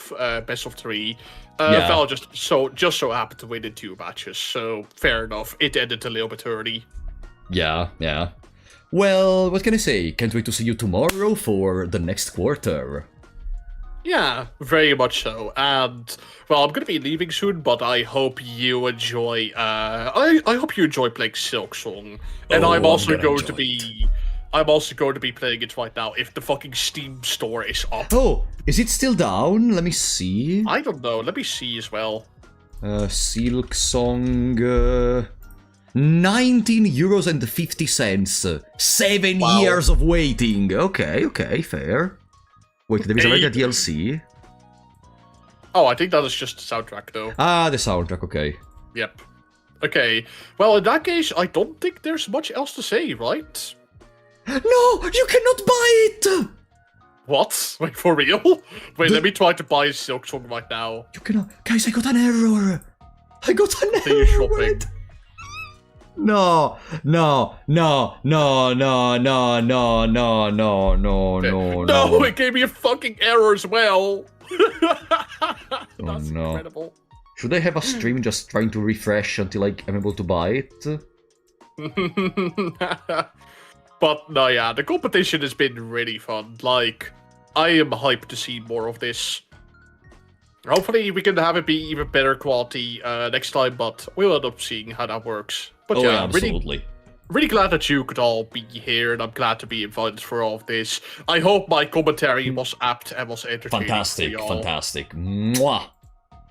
three. Yeah. Val just so happened to win in 2 matches, so fair enough. It ended a little bit early. Yeah. Well, what can I say? Can't wait to see you tomorrow for the next quarter. Yeah, very much so. And well, I'm gonna be leaving soon, but I hope you enjoy. I hope you enjoy playing Silk Song, and I'm also going to be playing it right now if the fucking Steam store is up. Oh, is it still down? Let me see. I don't know. Let me see as well. Silk Song. 19.50 €. 7 years of waiting. Okay, fair. Wait, there is already a DLC? Oh, I think that is just the soundtrack, though. Ah, the soundtrack, okay. Yep. Okay. Well, in that case, I don't think there's much else to say, right? No, you cannot buy it! What? Wait, for real? Wait, let me try to buy Silk Song right now. You cannot... Guys, I got an error! Continue shopping. Wait. No. No, it gave me a fucking error as well. That's incredible. Should I have a stream just trying to refresh until I'm able to buy it? But no, yeah, the competition has been really fun. Like, I am hyped to see more of this. Hopefully we can have it be even better quality next time, but we'll end up seeing how that works. But yeah, absolutely. Really glad that you could all be here, and I'm glad to be invited for all of this. I hope my commentary was apt and was entertaining. Fantastic. Mwah.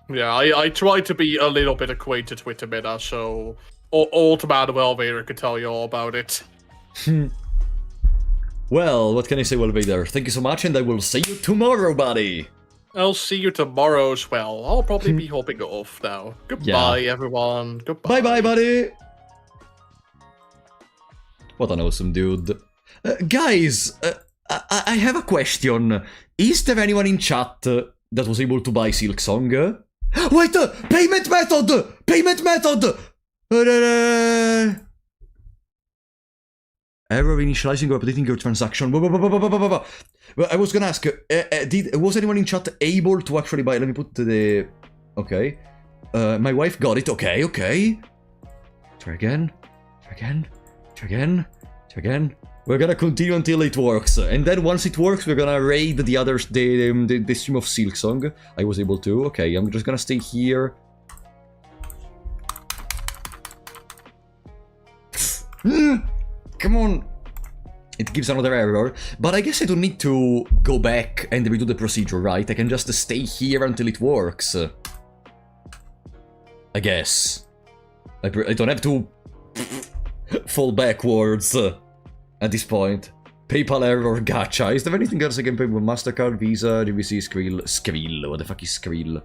Yeah, I try to be a little bit acquainted with the meta, so old Manuel Vader can tell you all about it. Well, what can I say, Vader? Thank you so much, and I will see you tomorrow, buddy. I'll see you tomorrow as well. I'll probably be hopping off now. Goodbye, everyone. Goodbye. Bye, buddy. What an awesome dude. Guys, I have a question. Is there anyone in chat that was able to buy Silk Song? Wait! Payment method! Error initializing or updating your transaction. Well, I was gonna ask, was anyone in chat able to actually buy? Let me put the... Okay. My wife got it. Okay. Try again. We're gonna continue until it works, and then once it works, we're gonna raid the others, the stream of Silksong. I was able to. Okay, I'm just gonna stay here. Come on! It gives another error, but I guess I don't need to go back and redo the procedure, right? I can just stay here until it works. I guess. I don't have to fall backwards at this point. PayPal error, gacha. Is there anything else I can pay with? MasterCard, Visa, DVC, Skrill. Skrill, what the fuck is Skrill?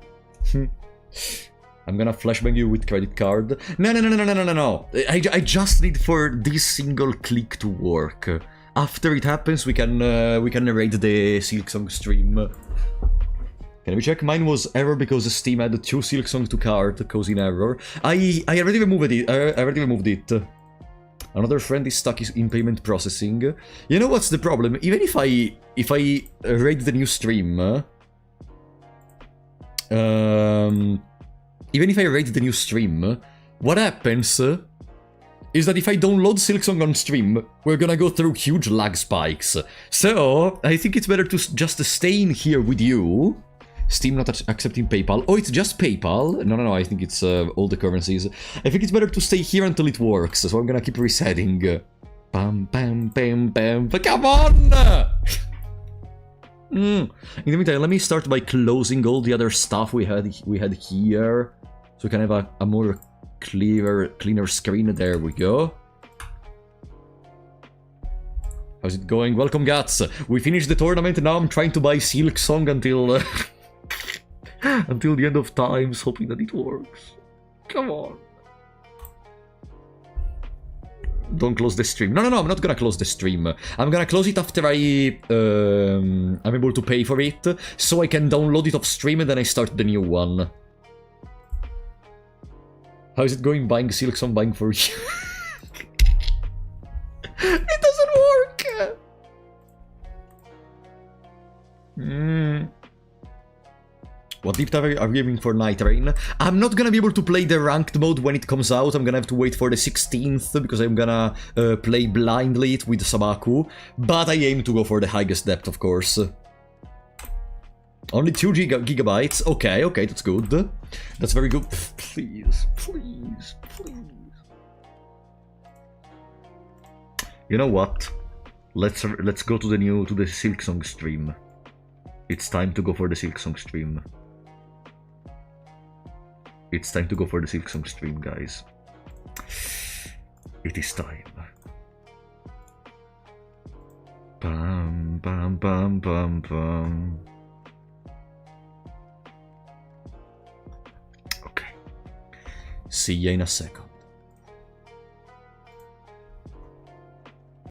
I'm gonna flashbang you with credit card. No. I just need for this single click to work. After it happens, we can raid the Silksong stream. Can we check? Mine was error because Steam added 2 Silksong to cart, causing error. I already removed it. I already removed it. Another friend is stuck in payment processing. You know what's the problem? Even if I raid the new stream, even if I raid the new stream, what happens is that if I download Silksong on stream, we're gonna go through huge lag spikes. So, I think it's better to just stay in here with you. Steam not accepting PayPal. Oh, it's just PayPal? No, I think it's all the currencies. I think it's better to stay here until it works, so I'm gonna keep resetting. Bam, bam, bam, bam. But come on! In the meantime, let me start by closing all the other stuff we had here, so we can have a more cleaner screen. There we go. How's it going? Welcome, Guts. We finished the tournament, and now I'm trying to buy Silksong until until the end of times, hoping that it works. Come on. Don't close the stream. No, I'm not gonna close the stream. I'm gonna close it after I'm able to pay for it, so I can download it off stream and then I start the new one. How's it going buying Silksong, buying for you? It doesn't work! What deep dive are we aiming for Night Rain? I'm not gonna be able to play the ranked mode when it comes out. I'm gonna have to wait for the 16th because I'm gonna play blindly it with Sabaku. But I aim to go for the highest depth, of course. Only 2 gigabytes. Okay, that's good. That's very good. Please. You know what? Let's go to the Silksong stream. It's time to go for the Silksong stream. It's time to go for the Silksong stream, guys. It is time. Bam, bam, bam, bam, bam. Okay. See ya in a second.